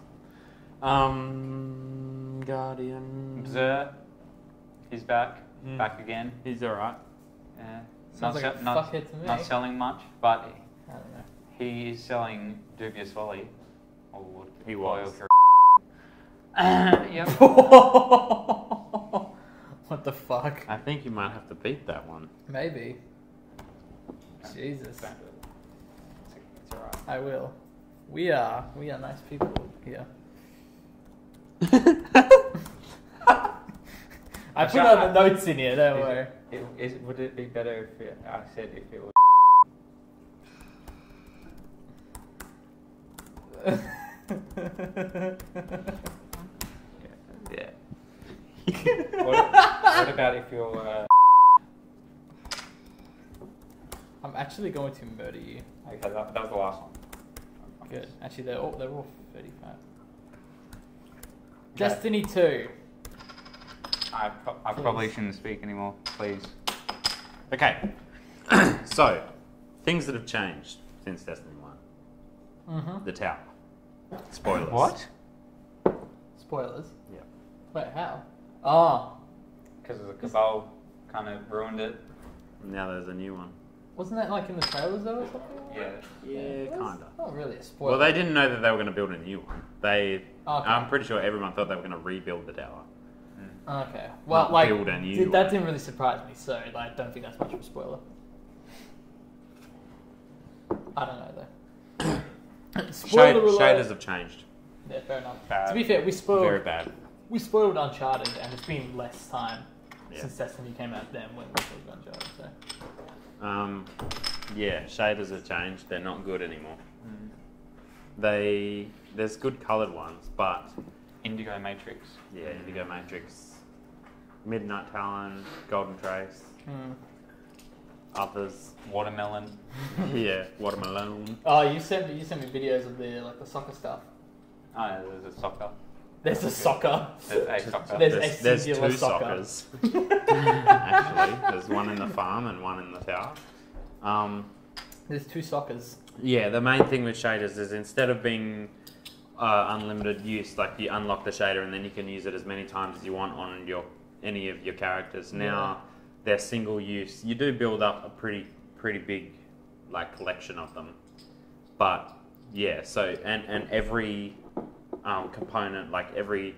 [SPEAKER 1] Guardian.
[SPEAKER 3] Bzzer, he's back.
[SPEAKER 1] Mm.
[SPEAKER 3] Back again.
[SPEAKER 1] He's alright.
[SPEAKER 3] Yeah.
[SPEAKER 2] Sounds like a fuckhead to me.
[SPEAKER 3] Not selling much, but
[SPEAKER 2] I don't know.
[SPEAKER 3] he is selling Dubious Folly. Or
[SPEAKER 1] He was.
[SPEAKER 3] Yep.
[SPEAKER 2] What the fuck?
[SPEAKER 1] I think you might have to beat that one.
[SPEAKER 2] Maybe. Jesus.
[SPEAKER 3] It's alright.
[SPEAKER 2] I will. We are nice people here. I put all the notes in here, don't worry.
[SPEAKER 3] Would it be better if I said if it was? Yeah. What about if you're?
[SPEAKER 2] I'm actually going to murder you.
[SPEAKER 3] Okay, that was the last one.
[SPEAKER 2] Good. Actually, they're all 35. Destiny 2.
[SPEAKER 3] I probably shouldn't speak anymore. Please.
[SPEAKER 1] Okay, so things that have changed since Destiny 1.
[SPEAKER 2] Mm-hmm.
[SPEAKER 1] The tower. Spoilers.
[SPEAKER 3] What?
[SPEAKER 2] Spoilers.
[SPEAKER 1] Yeah.
[SPEAKER 2] Wait, how? Oh,
[SPEAKER 3] Because the Cabal kind of ruined it.
[SPEAKER 1] Now there's a new one.
[SPEAKER 2] wasn't that like in the trailers though or something?
[SPEAKER 3] Yeah.
[SPEAKER 1] Yeah,
[SPEAKER 2] That's
[SPEAKER 1] kinda.
[SPEAKER 2] Not really a spoiler.
[SPEAKER 1] Well, they didn't know that they were going to build a new one.
[SPEAKER 2] Okay.
[SPEAKER 1] I'm pretty sure everyone thought they were going to rebuild the tower.
[SPEAKER 2] Okay. Well,
[SPEAKER 1] Not
[SPEAKER 2] like
[SPEAKER 1] build a new
[SPEAKER 2] that
[SPEAKER 1] one.
[SPEAKER 2] didn't really surprise me, so like, I don't think that's much of a spoiler. I don't know though. Spoiler alert.
[SPEAKER 1] Shaders have changed.
[SPEAKER 2] Yeah, fair enough.
[SPEAKER 3] Bad.
[SPEAKER 2] To be fair,
[SPEAKER 1] Very bad.
[SPEAKER 2] we spoiled Uncharted, and it's been less time
[SPEAKER 1] Yeah.
[SPEAKER 2] since Destiny came out then when we spoiled Uncharted. So
[SPEAKER 1] Yeah, shaders have changed. They're not good anymore.
[SPEAKER 3] Mm.
[SPEAKER 1] There's good coloured ones, but
[SPEAKER 3] Indigo Matrix.
[SPEAKER 1] yeah, Indigo Matrix, Midnight Talon, Golden Trace, others.
[SPEAKER 3] Watermelon.
[SPEAKER 1] Yeah, Watermelon.
[SPEAKER 2] oh, you sent me videos of the soccer stuff.
[SPEAKER 3] Oh, yeah, there's a soccer.
[SPEAKER 2] There's a soccer.
[SPEAKER 3] There's a soccer.
[SPEAKER 2] There's
[SPEAKER 1] There's
[SPEAKER 2] singular
[SPEAKER 1] two
[SPEAKER 2] soccer.
[SPEAKER 1] soccers. Actually, there's one in the farm and one in the tower.
[SPEAKER 2] There's two soccers.
[SPEAKER 1] Yeah, the main thing with shaders is instead of being unlimited use, like you unlock the shader and then you can use it as many times as you want on any of your characters. Now they're single use. You do build up a pretty big like collection of them, but yeah. So and every component, like every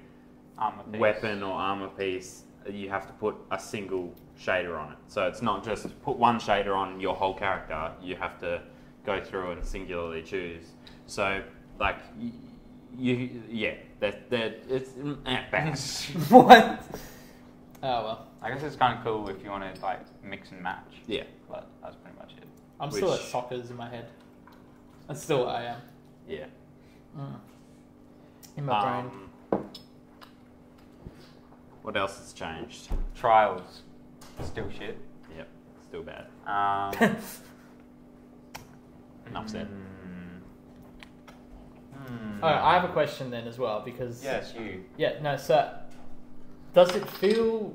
[SPEAKER 3] Armor piece.
[SPEAKER 1] weapon or armor piece, you have to put a single shader on it. So it's not just put one shader on your whole character. You have to go through and singularly choose. So like it's bad.
[SPEAKER 2] What? Oh well.
[SPEAKER 3] I guess it's kind of cool if you want to like mix and match.
[SPEAKER 1] Yeah.
[SPEAKER 3] But that's pretty much it.
[SPEAKER 2] I'm still at soccers in my head. That's still what I am.
[SPEAKER 1] Yeah.
[SPEAKER 2] In my brain.
[SPEAKER 1] What else has changed?
[SPEAKER 3] Trials. Still shit.
[SPEAKER 1] Yep, still bad.
[SPEAKER 2] Enough
[SPEAKER 1] said.
[SPEAKER 2] Alright, I have a question then as well because
[SPEAKER 3] Yes, you.
[SPEAKER 2] yeah, no, so does it feel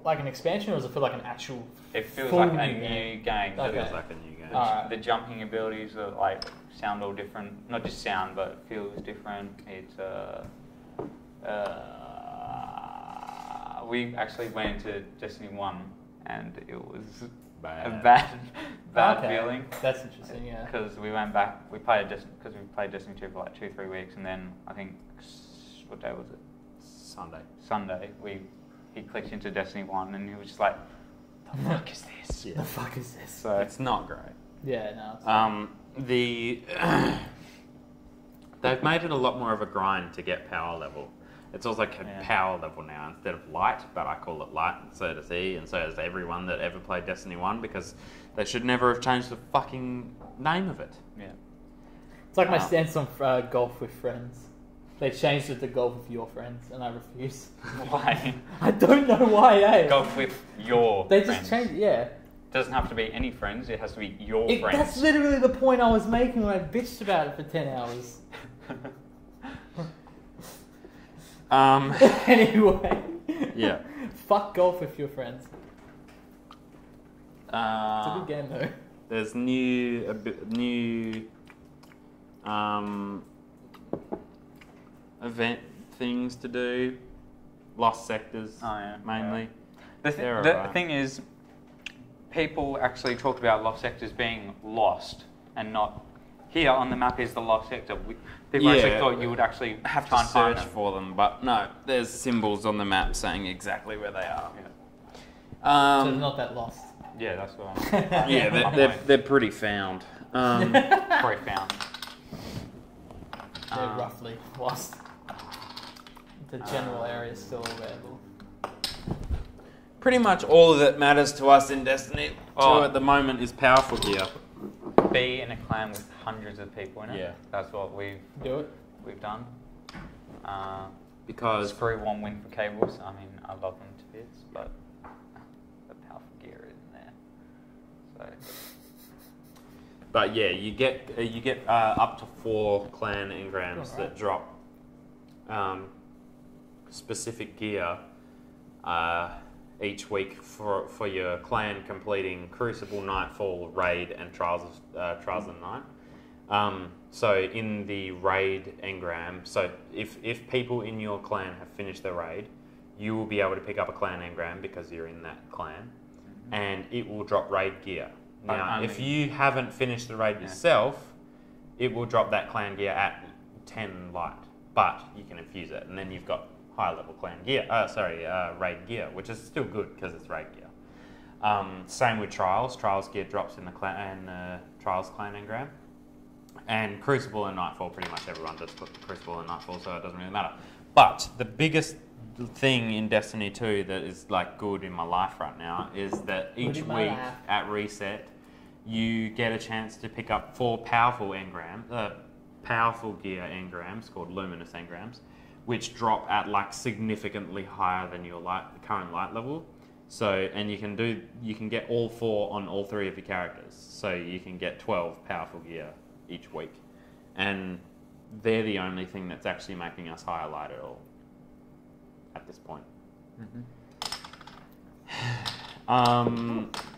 [SPEAKER 2] like an expansion, or does it feel like an actual?
[SPEAKER 3] It feels
[SPEAKER 2] full
[SPEAKER 3] like a
[SPEAKER 2] new
[SPEAKER 3] new
[SPEAKER 2] game?
[SPEAKER 3] game.
[SPEAKER 2] Okay.
[SPEAKER 1] Feels like a new game.
[SPEAKER 2] Alright.
[SPEAKER 3] The jumping abilities are like sound all different. Not just sound, but it feels different. It's we actually went into Destiny 1 and it was a bad
[SPEAKER 2] Okay.
[SPEAKER 3] feeling.
[SPEAKER 2] That's interesting. Yeah.
[SPEAKER 3] Because we went back, we played Destiny 2 for like 2-3 weeks, and then I think what day was it? Sunday. He clicked into Destiny 1 and he was just like, "The fuck is this?"
[SPEAKER 1] Yeah.
[SPEAKER 2] The fuck is this?
[SPEAKER 3] So
[SPEAKER 1] It's not great.
[SPEAKER 2] Yeah. No. It's
[SPEAKER 1] They've made it a lot more of a grind to get power level. It's also power level now instead of light, but I call it light, and so does he, and so does everyone that ever played Destiny 1, because they should never have changed the fucking name of it.
[SPEAKER 3] yeah.
[SPEAKER 2] It's like my stance on golf with friends. They changed it to golf with your friends, and I refuse.
[SPEAKER 3] Why?
[SPEAKER 2] I don't know why. Eh?
[SPEAKER 3] Golf with your
[SPEAKER 2] They
[SPEAKER 3] friends.
[SPEAKER 2] just changed. Yeah.
[SPEAKER 3] Doesn't have to be any friends. It has to be your
[SPEAKER 2] That's
[SPEAKER 3] friends.
[SPEAKER 2] literally the point I was making when I bitched about it for 10 hours. Anyway.
[SPEAKER 1] Yeah.
[SPEAKER 2] Fuck golf with your friends. It's a good game though.
[SPEAKER 1] There's new event things to do. Lost sectors, mainly.
[SPEAKER 3] The
[SPEAKER 1] They're alright.
[SPEAKER 3] thing is, people actually talk about lost sectors being lost and not. Here on the map is the lost sector. People actually thought you would actually
[SPEAKER 1] have
[SPEAKER 3] try
[SPEAKER 1] to
[SPEAKER 3] and find
[SPEAKER 1] search
[SPEAKER 3] them.
[SPEAKER 1] for them, but no, there's symbols on the map saying exactly where they are.
[SPEAKER 2] So it's not that lost.
[SPEAKER 3] Yeah, that's what I'm.
[SPEAKER 1] Yeah, they're pretty found.
[SPEAKER 3] Probably found.
[SPEAKER 2] They're roughly lost. The general area is still available.
[SPEAKER 1] Pretty much all that matters to us in Destiny 2
[SPEAKER 3] Oh.
[SPEAKER 1] at the moment is powerful gear.
[SPEAKER 3] Be in a clan with hundreds of people in it.
[SPEAKER 1] Yeah.
[SPEAKER 3] That's what we've done.
[SPEAKER 1] Because
[SPEAKER 3] Screw one win for cables. I mean, I love them to bits, but the powerful gear isn't there. So.
[SPEAKER 1] But yeah, you get up to 4 clan engrams that drop specific gear each week for your clan completing Crucible, Nightfall, Raid, and Trials of Night. So in the Raid engram, so if people in your clan have finished the Raid, you will be able to pick up a clan engram because you're in that clan, and it will drop Raid gear. Now, if you haven't finished the Raid yourself, it will drop that clan gear at 10 light, but you can infuse it, and then you've got high level clan gear. Raid gear, which is still good because it's Raid gear. Same with Trials. Trials gear drops in the Trials clan engram, and Crucible and Nightfall. Pretty much everyone does Crucible and Nightfall, so it doesn't really matter. But the biggest thing in Destiny 2 that is like good in my life right now is that each week at reset you get a chance to pick up 4 powerful powerful gear engrams called luminous engrams, which drop at like significantly higher than your current light level. So, and you can get all 4 on all 3 of your characters. So you can get 12 powerful gear each week, and they're the only thing that's actually making us higher light at all at this point.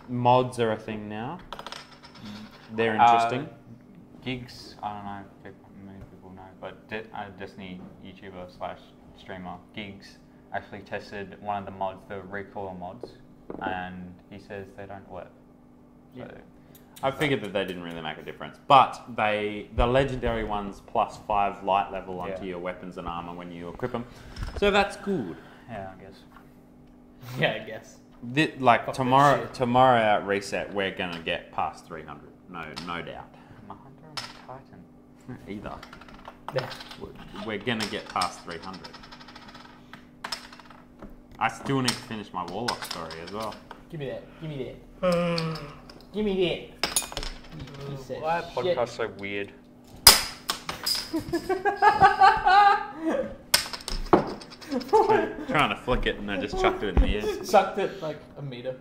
[SPEAKER 1] Mods are a thing now. They're interesting.
[SPEAKER 3] Gigs, I don't know if many people know, but Destiny YouTuber / streamer Gigs actually tested one of the mods, the recoil mods, and he says they don't work. So,
[SPEAKER 1] I figured that they didn't really make a difference, but the legendary ones plus 5 light level onto your weapons and armor when you equip them, so that's good.
[SPEAKER 3] yeah, I guess.
[SPEAKER 2] Yeah, I guess.
[SPEAKER 1] Like tomorrow at reset, we're gonna get past 300, no doubt.
[SPEAKER 3] I'm a hunter and a titan.
[SPEAKER 1] Either.
[SPEAKER 2] Yeah.
[SPEAKER 1] We're gonna get past 300. I still need to finish my Warlock story as well.
[SPEAKER 2] Give me that. Give me that. Give me that. You piece of
[SPEAKER 3] Why are
[SPEAKER 2] shit.
[SPEAKER 3] podcasts so weird?
[SPEAKER 1] Trying to flick it and I just chucked it in the air.
[SPEAKER 2] Sucked it like a meter.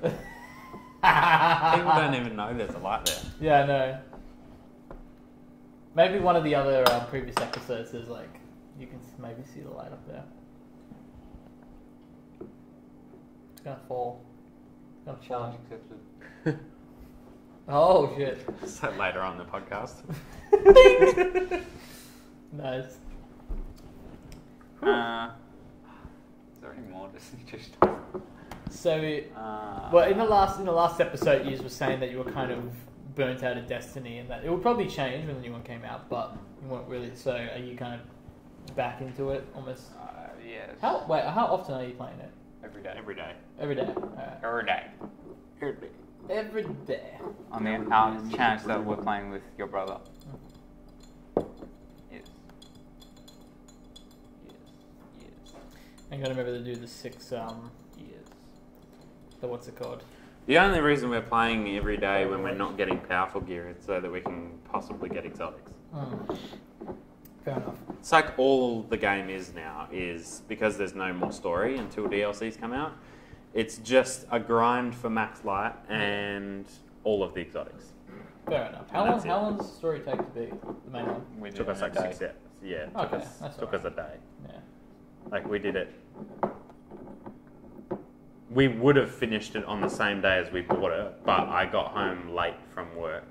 [SPEAKER 1] People don't even know there's a light there.
[SPEAKER 2] Yeah, I know. Maybe one of the other previous episodes is like you can maybe see the light up there. It's gonna fall. It's gonna fall.
[SPEAKER 3] Challenge accepted.
[SPEAKER 2] Oh shit!
[SPEAKER 1] So later on in the podcast.
[SPEAKER 2] Nice.
[SPEAKER 3] Is there any more? Just
[SPEAKER 2] So, well, in the last episode, you were saying that you were kind of burnt out of Destiny, and that it would probably change when the new one came out, but you weren't really. So, are you kind of back into it almost?
[SPEAKER 3] yes.
[SPEAKER 2] How often are you playing it?
[SPEAKER 3] Every day.
[SPEAKER 1] Every day.
[SPEAKER 2] Every day. Alright.
[SPEAKER 3] Every day.
[SPEAKER 1] Every day.
[SPEAKER 2] Every day.
[SPEAKER 3] I mean, chance that we're playing with your brother. Yes. Yes.
[SPEAKER 2] I'm gonna remember to do the 6.
[SPEAKER 3] Yes.
[SPEAKER 2] The what's it called?
[SPEAKER 1] The only reason we're playing every day when we're not getting powerful gear is so that we can possibly get exotics.
[SPEAKER 2] Fair enough.
[SPEAKER 1] It's like all the game is now is because there's no more story until DLCs come out. It's just a grind for max light and all of the exotics.
[SPEAKER 2] Fair enough.
[SPEAKER 1] And that's
[SPEAKER 2] How long does the story take to be the main one?
[SPEAKER 3] We
[SPEAKER 1] It took us like 6 hours. Yeah, it
[SPEAKER 2] Okay,
[SPEAKER 1] took
[SPEAKER 2] that's
[SPEAKER 1] us
[SPEAKER 2] alright.
[SPEAKER 1] a day.
[SPEAKER 2] Yeah.
[SPEAKER 1] Like we did it. We would have finished it on the same day as we bought it, but I got home late from work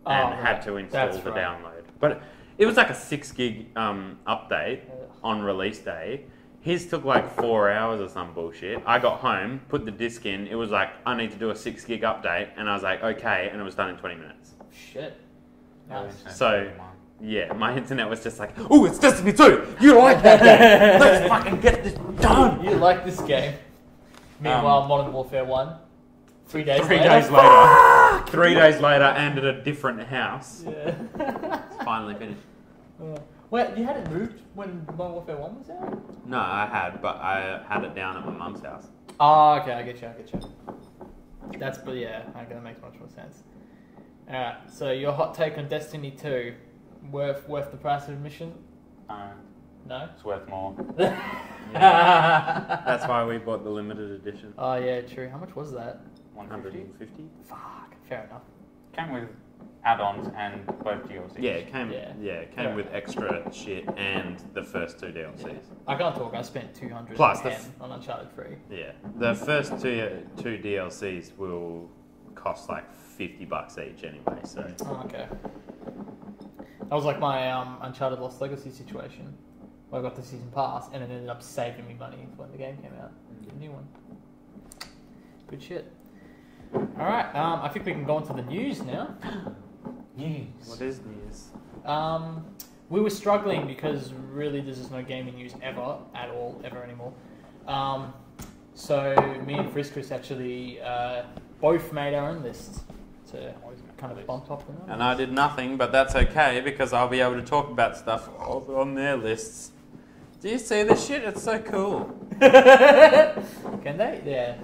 [SPEAKER 1] and had to install
[SPEAKER 2] That's
[SPEAKER 1] the
[SPEAKER 2] right.
[SPEAKER 1] download. But it was like a 6 gig update on release day. His took like 4 hours or some bullshit. I got home, put the disc in. It was like, I need to do a 6 gig update. And I was like, okay. And it was done in 20 minutes.
[SPEAKER 2] Shit. Nice.
[SPEAKER 1] So, yeah, my internet was just like, oh, it's Destiny 2. You like that game. Let's fucking get this done.
[SPEAKER 2] You like this game. Meanwhile, Modern Warfare 1. 3 days
[SPEAKER 1] 3
[SPEAKER 2] later.
[SPEAKER 1] days later. 3 days later and at a different house.
[SPEAKER 2] Yeah.
[SPEAKER 1] It's finally finished.
[SPEAKER 2] Wait, you had it moved when Modern Warfare 1 was out?
[SPEAKER 1] No, I had, but I had it down at my mum's house.
[SPEAKER 2] Oh, okay, I get you. That's, but yeah, okay, that makes much more sense. Alright, so your hot take on Destiny 2, worth the price of admission? No?
[SPEAKER 3] It's worth more.
[SPEAKER 1] That's why we bought the limited edition.
[SPEAKER 2] Oh yeah, true. How much was that?
[SPEAKER 3] 150.
[SPEAKER 1] 150?
[SPEAKER 2] Fuck, fair enough.
[SPEAKER 3] Came with add-ons and both DLCs.
[SPEAKER 1] Yeah, it came.
[SPEAKER 2] Yeah.
[SPEAKER 1] Yeah, it came with extra shit and the first 2 DLCs.
[SPEAKER 2] I can't talk. I spent 210
[SPEAKER 1] Plus
[SPEAKER 2] on Uncharted 3.
[SPEAKER 1] Yeah, the first two DLCs will cost like $50 each anyway. So
[SPEAKER 2] Oh, okay. That was like my Uncharted Lost Legacy situation, where I got the season pass and it ended up saving me money when the game came out, the new one. Good shit. All right, I think we can go on to the news now.
[SPEAKER 3] News.
[SPEAKER 1] what is news?
[SPEAKER 2] We were struggling because really there's just no gaming news ever anymore. So me and FrisKris actually both made our own lists to kind of bump up the numbers.
[SPEAKER 1] And I did nothing, but that's okay because I'll be able to talk about stuff on their lists. Do you see this shit? It's so cool.
[SPEAKER 2] Can they? Yeah.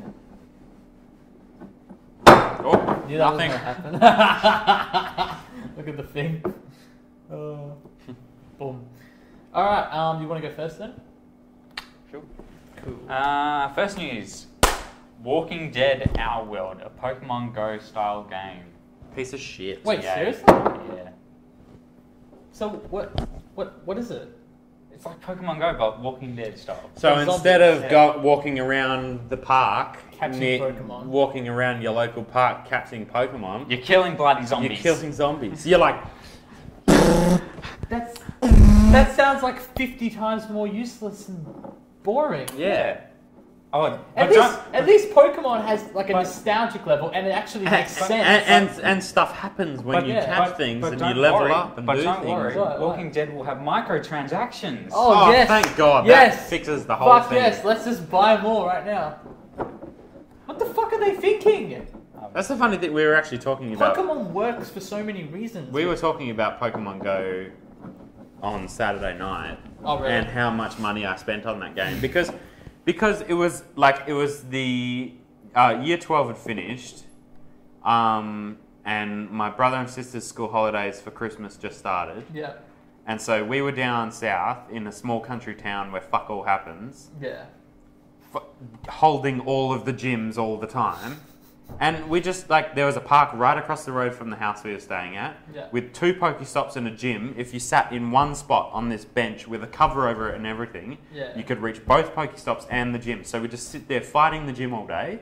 [SPEAKER 1] Oh,
[SPEAKER 2] Knew that
[SPEAKER 1] nothing.
[SPEAKER 2] was gonna happen. Look at the thing. Boom. All right. You want to go first then?
[SPEAKER 3] Sure.
[SPEAKER 2] Cool.
[SPEAKER 3] First news. Walking Dead Our World, a Pokemon Go style game.
[SPEAKER 1] Piece of shit.
[SPEAKER 2] Wait,
[SPEAKER 3] Yeah.
[SPEAKER 2] seriously?
[SPEAKER 3] Yeah.
[SPEAKER 2] So what is it?
[SPEAKER 3] It's like Pokemon Go, but Walking Dead style.
[SPEAKER 1] So
[SPEAKER 2] Zombies,
[SPEAKER 1] instead of
[SPEAKER 2] yeah.
[SPEAKER 1] walking around the park,
[SPEAKER 2] Catching Pokemon.
[SPEAKER 1] walking around your local park catching Pokemon,
[SPEAKER 3] You're killing bloody zombies.
[SPEAKER 1] you're killing zombies. You're like,
[SPEAKER 2] That sounds like 50 times more useless and boring.
[SPEAKER 1] yeah.
[SPEAKER 3] Oh,
[SPEAKER 2] At least Pokemon has like a nostalgic level, and it actually makes sense.
[SPEAKER 1] And stuff happens when
[SPEAKER 3] But
[SPEAKER 1] you
[SPEAKER 3] yeah,
[SPEAKER 1] catch things
[SPEAKER 3] but
[SPEAKER 1] and
[SPEAKER 3] don't
[SPEAKER 1] you level
[SPEAKER 3] worry,
[SPEAKER 1] up and
[SPEAKER 3] but
[SPEAKER 1] do
[SPEAKER 3] don't
[SPEAKER 1] things.
[SPEAKER 3] worry,
[SPEAKER 2] What?
[SPEAKER 3] Walking Dead will have microtransactions.
[SPEAKER 2] Oh, yes.
[SPEAKER 1] Thank God.
[SPEAKER 2] Yes.
[SPEAKER 1] That fixes the whole
[SPEAKER 2] Fuck
[SPEAKER 1] thing.
[SPEAKER 2] yes, let's just buy more right now. What the fuck are they thinking?
[SPEAKER 1] That's the funny thing. We were actually talking about.
[SPEAKER 2] Pokemon works for so many reasons.
[SPEAKER 1] We were talking about Pokemon Go on Saturday night.
[SPEAKER 2] Oh, really?
[SPEAKER 1] And how much money I spent on that game because it was the year 12 had finished, and my brother and sister's school holidays for Christmas just started,
[SPEAKER 2] Yeah.
[SPEAKER 1] and so we were down south in a small country town where fuck all happens,
[SPEAKER 2] Yeah.
[SPEAKER 1] holding all of the gyms all the time, And we just, like, there was a park right across the road from the house we were staying at,
[SPEAKER 2] Yeah.
[SPEAKER 1] with 2 Pokestops and a gym. If you sat in one spot on this bench with a cover over it and everything,
[SPEAKER 2] Yeah.
[SPEAKER 1] you could reach both Pokestops and the gym. So we just sit there fighting the gym all day,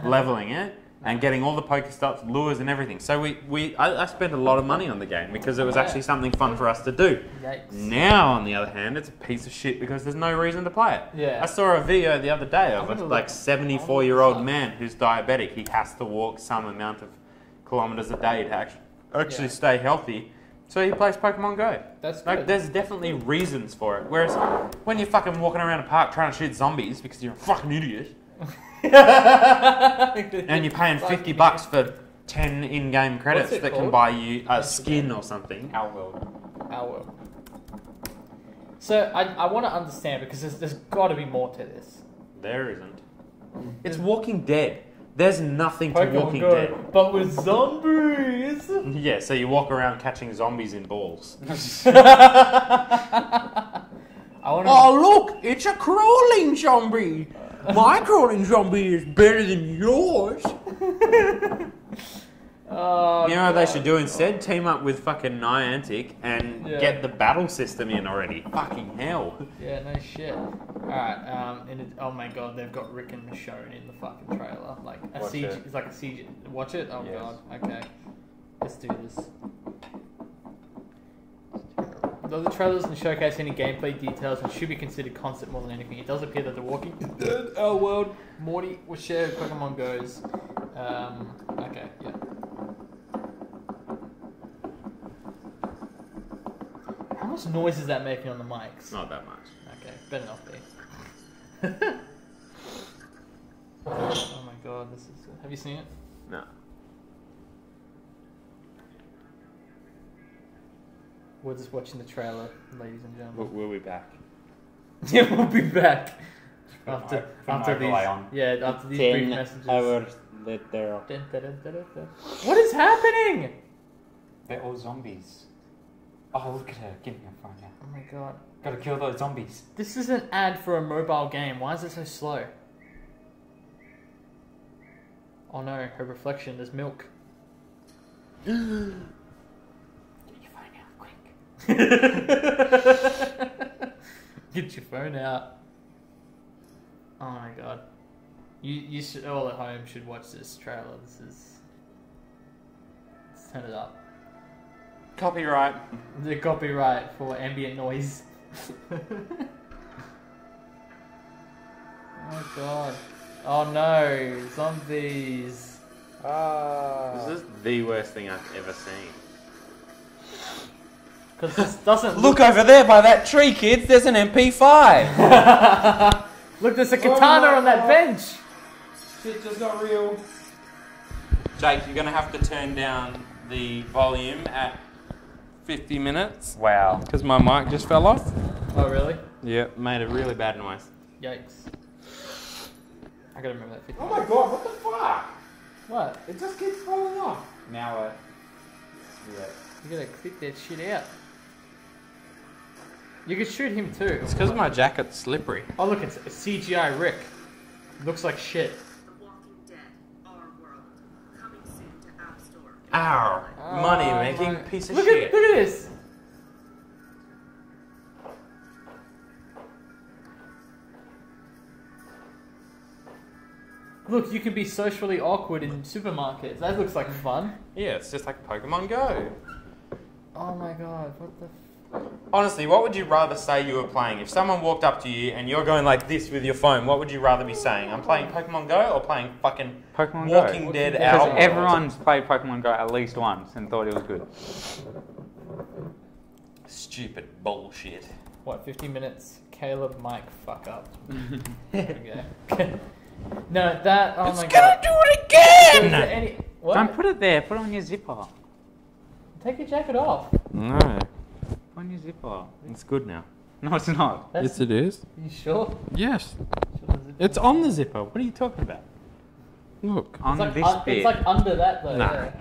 [SPEAKER 1] leveling it, and getting all the Pokestops, lures and everything. So I spent a lot of money on the game because it was actually something fun for us to do.
[SPEAKER 2] Yikes.
[SPEAKER 1] Now, on the other hand, it's a piece of shit because there's no reason to play it.
[SPEAKER 2] Yeah.
[SPEAKER 1] I saw a video the other day of
[SPEAKER 2] I'm
[SPEAKER 1] a
[SPEAKER 2] gonna
[SPEAKER 1] like
[SPEAKER 2] look-
[SPEAKER 1] 74-year-old
[SPEAKER 2] I'm gonna
[SPEAKER 1] man who's diabetic. He has to walk some amount of kilometers a day to actually
[SPEAKER 2] Yeah.
[SPEAKER 1] stay healthy. So he plays Pokemon Go.
[SPEAKER 2] That's
[SPEAKER 1] Like,
[SPEAKER 2] good.
[SPEAKER 1] there's definitely reasons for it. Whereas when you're fucking walking around a park trying to shoot zombies because you're a fucking idiot, and you're paying $50 for 10 in-game credits
[SPEAKER 2] it
[SPEAKER 1] that can
[SPEAKER 2] called?
[SPEAKER 1] buy you a skin or something.
[SPEAKER 3] Our world.
[SPEAKER 2] Our world. So I want to understand because there's got to be more to this.
[SPEAKER 1] There isn't. It's Walking Dead. There's nothing to Walking
[SPEAKER 2] Go,
[SPEAKER 1] Dead.
[SPEAKER 2] but with zombies.
[SPEAKER 1] Yeah, so you walk around catching zombies in balls.
[SPEAKER 2] I want to.
[SPEAKER 1] Oh, look! It's a crawling zombie! My crawling zombie is better than yours!
[SPEAKER 2] Oh,
[SPEAKER 1] You know what they should do instead? Team up with fucking Niantic and
[SPEAKER 2] Yeah.
[SPEAKER 1] get the battle system in already. Fucking hell.
[SPEAKER 2] Yeah, no shit. Alright, oh my god, they've got Rick and Michonne in the fucking trailer. Like a
[SPEAKER 3] Watch
[SPEAKER 2] CG,
[SPEAKER 3] it.
[SPEAKER 2] it's like a CG. Watch it? Oh
[SPEAKER 3] Yes.
[SPEAKER 2] god, okay. Let's do this. Though the trailer doesn't showcase any gameplay details and should be considered concept more than anything, it does appear that the Walking Dead, our world, Morty will share Pokemon Go's. Okay, yeah. How much noise is that making on the mics?
[SPEAKER 1] Not that much.
[SPEAKER 2] Okay, better not be. Oh my god, this is. Have you seen it?
[SPEAKER 1] No.
[SPEAKER 2] We're just watching the trailer, ladies and gentlemen.
[SPEAKER 1] We'll be back.
[SPEAKER 2] Yeah, we'll be back after
[SPEAKER 3] Put an
[SPEAKER 2] after these.
[SPEAKER 3] overlay on.
[SPEAKER 2] Yeah, after these brief messages.
[SPEAKER 1] later.
[SPEAKER 2] Dun, dun, dun, dun, dun. What is happening?
[SPEAKER 3] They're all zombies. Oh, look at her. Give me a phone now.
[SPEAKER 2] Oh my god.
[SPEAKER 3] Gotta kill those zombies.
[SPEAKER 2] This is an ad for a mobile game. Why is it so slow? Oh no, her reflection, there's milk.
[SPEAKER 3] Get your phone out, quick.
[SPEAKER 2] Get your phone out. Oh my god. You should all at home should watch this trailer. Let's turn it up.
[SPEAKER 1] Copyright.
[SPEAKER 2] The copyright for ambient noise. Oh god. Oh no, zombies.
[SPEAKER 1] This is the worst thing I've ever seen.
[SPEAKER 2] Because this doesn't
[SPEAKER 1] Look over there by that tree, kids. There's an MP5.
[SPEAKER 2] Look, there's a katana on that bench.
[SPEAKER 1] Shit just got real. Jake, you're gonna have to turn down the volume at 50 minutes
[SPEAKER 3] Wow.
[SPEAKER 1] because my mic just fell off.
[SPEAKER 2] Oh really?
[SPEAKER 1] Yeah, made a really bad noise.
[SPEAKER 2] Yikes. I gotta remember that 50.
[SPEAKER 1] Oh my god, what the fuck?
[SPEAKER 2] What?
[SPEAKER 1] It just keeps falling off.
[SPEAKER 3] Now what? Yeah.
[SPEAKER 2] You gotta click that shit out. You could shoot him too.
[SPEAKER 1] It's because my jacket's slippery.
[SPEAKER 2] Oh look, it's a CGI Rick. Looks like shit.
[SPEAKER 4] The Walking Dead, Our World. Coming soon to App Store.
[SPEAKER 1] Ow.
[SPEAKER 2] Oh
[SPEAKER 1] Money making
[SPEAKER 2] my-
[SPEAKER 1] piece of
[SPEAKER 2] look
[SPEAKER 1] shit.
[SPEAKER 2] At, look at this. Look, you can be socially awkward in supermarkets. That looks like fun.
[SPEAKER 1] Yeah, it's just like Pokemon Go.
[SPEAKER 2] Oh my god, what the
[SPEAKER 1] Honestly, what would you rather say you were playing? If someone walked up to you and you're going like this with your phone, what would you rather be saying? I'm playing Pokemon Go or playing fucking
[SPEAKER 3] Pokemon
[SPEAKER 1] Walking
[SPEAKER 3] Go.
[SPEAKER 1] Dead
[SPEAKER 2] Because
[SPEAKER 1] Our
[SPEAKER 3] Because
[SPEAKER 1] World?
[SPEAKER 3] everyone's played Pokemon Go at least once and thought it was good.
[SPEAKER 1] Stupid bullshit.
[SPEAKER 2] What, 50 minutes? Caleb, Mike, fuck up. Okay. No, that, oh
[SPEAKER 1] It's
[SPEAKER 2] my
[SPEAKER 1] gonna
[SPEAKER 2] god.
[SPEAKER 1] do it
[SPEAKER 2] Is there
[SPEAKER 1] again!
[SPEAKER 2] any, what?
[SPEAKER 3] Don't put it there. Put it on your zipper.
[SPEAKER 2] Take your jacket off.
[SPEAKER 1] No,
[SPEAKER 3] Put on your zipper.
[SPEAKER 1] it's good now.
[SPEAKER 3] No, it's not.
[SPEAKER 2] That's,
[SPEAKER 1] it is.
[SPEAKER 2] you sure?
[SPEAKER 1] Yes.
[SPEAKER 2] Sure is it-
[SPEAKER 1] It's on the zipper. What are you talking about? Look.
[SPEAKER 3] On
[SPEAKER 2] It's like,
[SPEAKER 3] this bit.
[SPEAKER 2] it's like under that though.
[SPEAKER 1] Nah.
[SPEAKER 2] Yeah.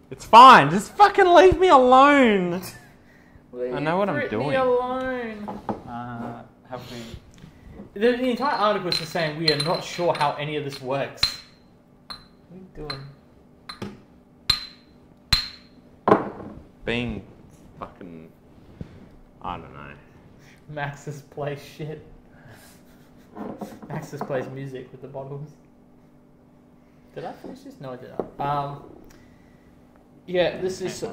[SPEAKER 1] It's fine. Just fucking leave me alone. I know what I'm
[SPEAKER 2] Leave
[SPEAKER 1] doing.
[SPEAKER 2] me alone.
[SPEAKER 3] Have we...
[SPEAKER 2] The entire article is just saying we are not sure how any of this works. you doing?
[SPEAKER 1] Being fucking... I don't know.
[SPEAKER 2] Maxus plays shit. Maxus plays music with the bottles. Did I finish this? No, I did not. Yeah, this is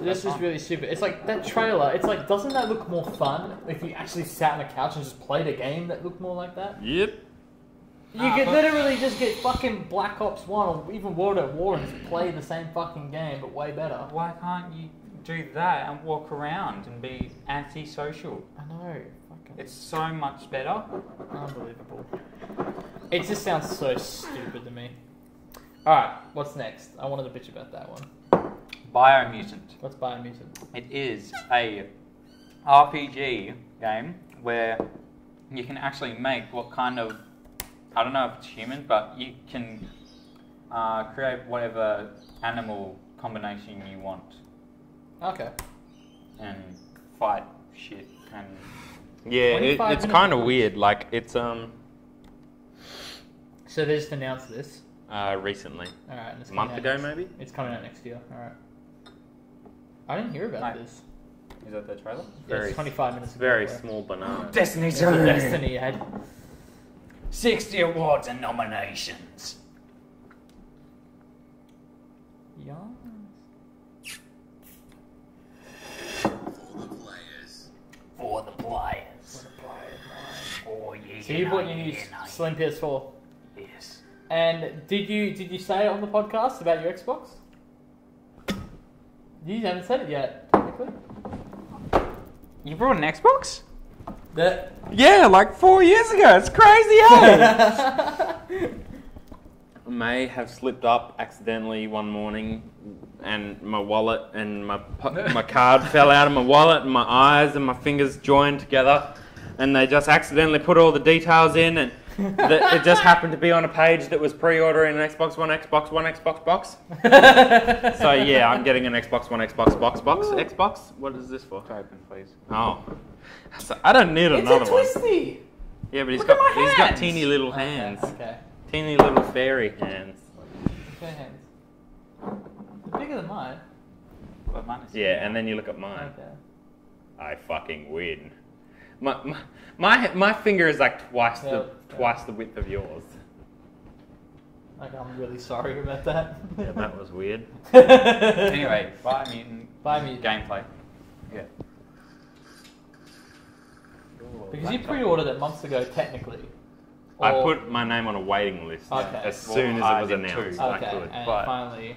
[SPEAKER 2] really stupid. It's like that trailer. It's like, doesn't that look more fun if you actually sat on the couch and just played a game that looked more like that?
[SPEAKER 1] Yep.
[SPEAKER 2] You could literally just get fucking Black Ops 1 or even World at War and just play the same fucking game, but way better.
[SPEAKER 3] Why can't you do that and walk around and be antisocial?
[SPEAKER 2] I know. Fucking
[SPEAKER 3] It's so much better.
[SPEAKER 2] unbelievable. It just sounds so stupid to me. Alright, what's next? I wanted to bitch about that one.
[SPEAKER 3] Biomutant.
[SPEAKER 2] What's Biomutant?
[SPEAKER 3] It is a RPG game where you can actually make what kind of, I don't know if it's human, but you can create whatever animal combination you want
[SPEAKER 2] Okay.
[SPEAKER 3] and fight shit and
[SPEAKER 1] Yeah,
[SPEAKER 2] 25
[SPEAKER 1] it's
[SPEAKER 2] minutes
[SPEAKER 1] kind of
[SPEAKER 2] of
[SPEAKER 1] weird. Like, it's
[SPEAKER 2] So they just announced this.
[SPEAKER 1] recently.
[SPEAKER 2] Alright, and it's
[SPEAKER 1] A month
[SPEAKER 2] coming out
[SPEAKER 1] ago,
[SPEAKER 2] next-
[SPEAKER 1] maybe?
[SPEAKER 2] It's coming out next year. Alright. I didn't hear about
[SPEAKER 3] No.
[SPEAKER 2] this.
[SPEAKER 3] is that the trailer?
[SPEAKER 2] Yeah, it's 25 minutes ago.
[SPEAKER 1] Very
[SPEAKER 2] where-
[SPEAKER 1] small banana.
[SPEAKER 3] Destiny
[SPEAKER 2] It's a Destiny ad.
[SPEAKER 3] 60 awards and nominations.
[SPEAKER 2] Yeah.
[SPEAKER 3] For the players. Oh yeah.
[SPEAKER 2] So you bought your new Slim PS4.
[SPEAKER 3] Yes.
[SPEAKER 2] And did you say it on the podcast about your Xbox? You haven't said it yet, technically.
[SPEAKER 3] You brought an Xbox?
[SPEAKER 2] That.
[SPEAKER 1] Yeah, like 4 years ago. It's crazy, eh? I may have slipped up accidentally one morning, and my wallet and my card fell out of my wallet, and my eyes and my fingers joined together, and they just accidentally put all the details in, and it just happened to be on a page that was pre-ordering an Xbox One box. So yeah, I'm getting an Xbox One box. Xbox? What is this for?
[SPEAKER 3] Open, please.
[SPEAKER 1] Oh, so I don't need
[SPEAKER 2] It's
[SPEAKER 1] another
[SPEAKER 2] a
[SPEAKER 1] one.
[SPEAKER 2] twisty.
[SPEAKER 1] Yeah, but he's
[SPEAKER 3] Look at
[SPEAKER 1] got
[SPEAKER 3] my
[SPEAKER 1] he's got
[SPEAKER 3] hands.
[SPEAKER 1] teeny little hands,
[SPEAKER 2] Okay.
[SPEAKER 1] teeny little fairy hands.
[SPEAKER 2] Okay, hands. They're bigger than mine.
[SPEAKER 3] Well, mine is
[SPEAKER 1] Yeah, and then you look at mine.
[SPEAKER 2] Okay.
[SPEAKER 1] I fucking win. My finger is like twice
[SPEAKER 2] Yeah.
[SPEAKER 1] the width of yours.
[SPEAKER 2] Like, I'm really sorry about that.
[SPEAKER 1] Yeah, that was weird.
[SPEAKER 3] Anyway, Biomutant
[SPEAKER 2] Biomutant.
[SPEAKER 3] gameplay. Yeah.
[SPEAKER 2] Because you pre-ordered it months ago, technically.
[SPEAKER 1] I
[SPEAKER 2] Or-
[SPEAKER 1] put my name on a waiting list
[SPEAKER 2] Okay.
[SPEAKER 1] as soon
[SPEAKER 3] Well, I
[SPEAKER 1] as it was
[SPEAKER 3] did too.
[SPEAKER 1] announced.
[SPEAKER 2] Okay,
[SPEAKER 1] I could.
[SPEAKER 2] and
[SPEAKER 3] but-
[SPEAKER 2] finally,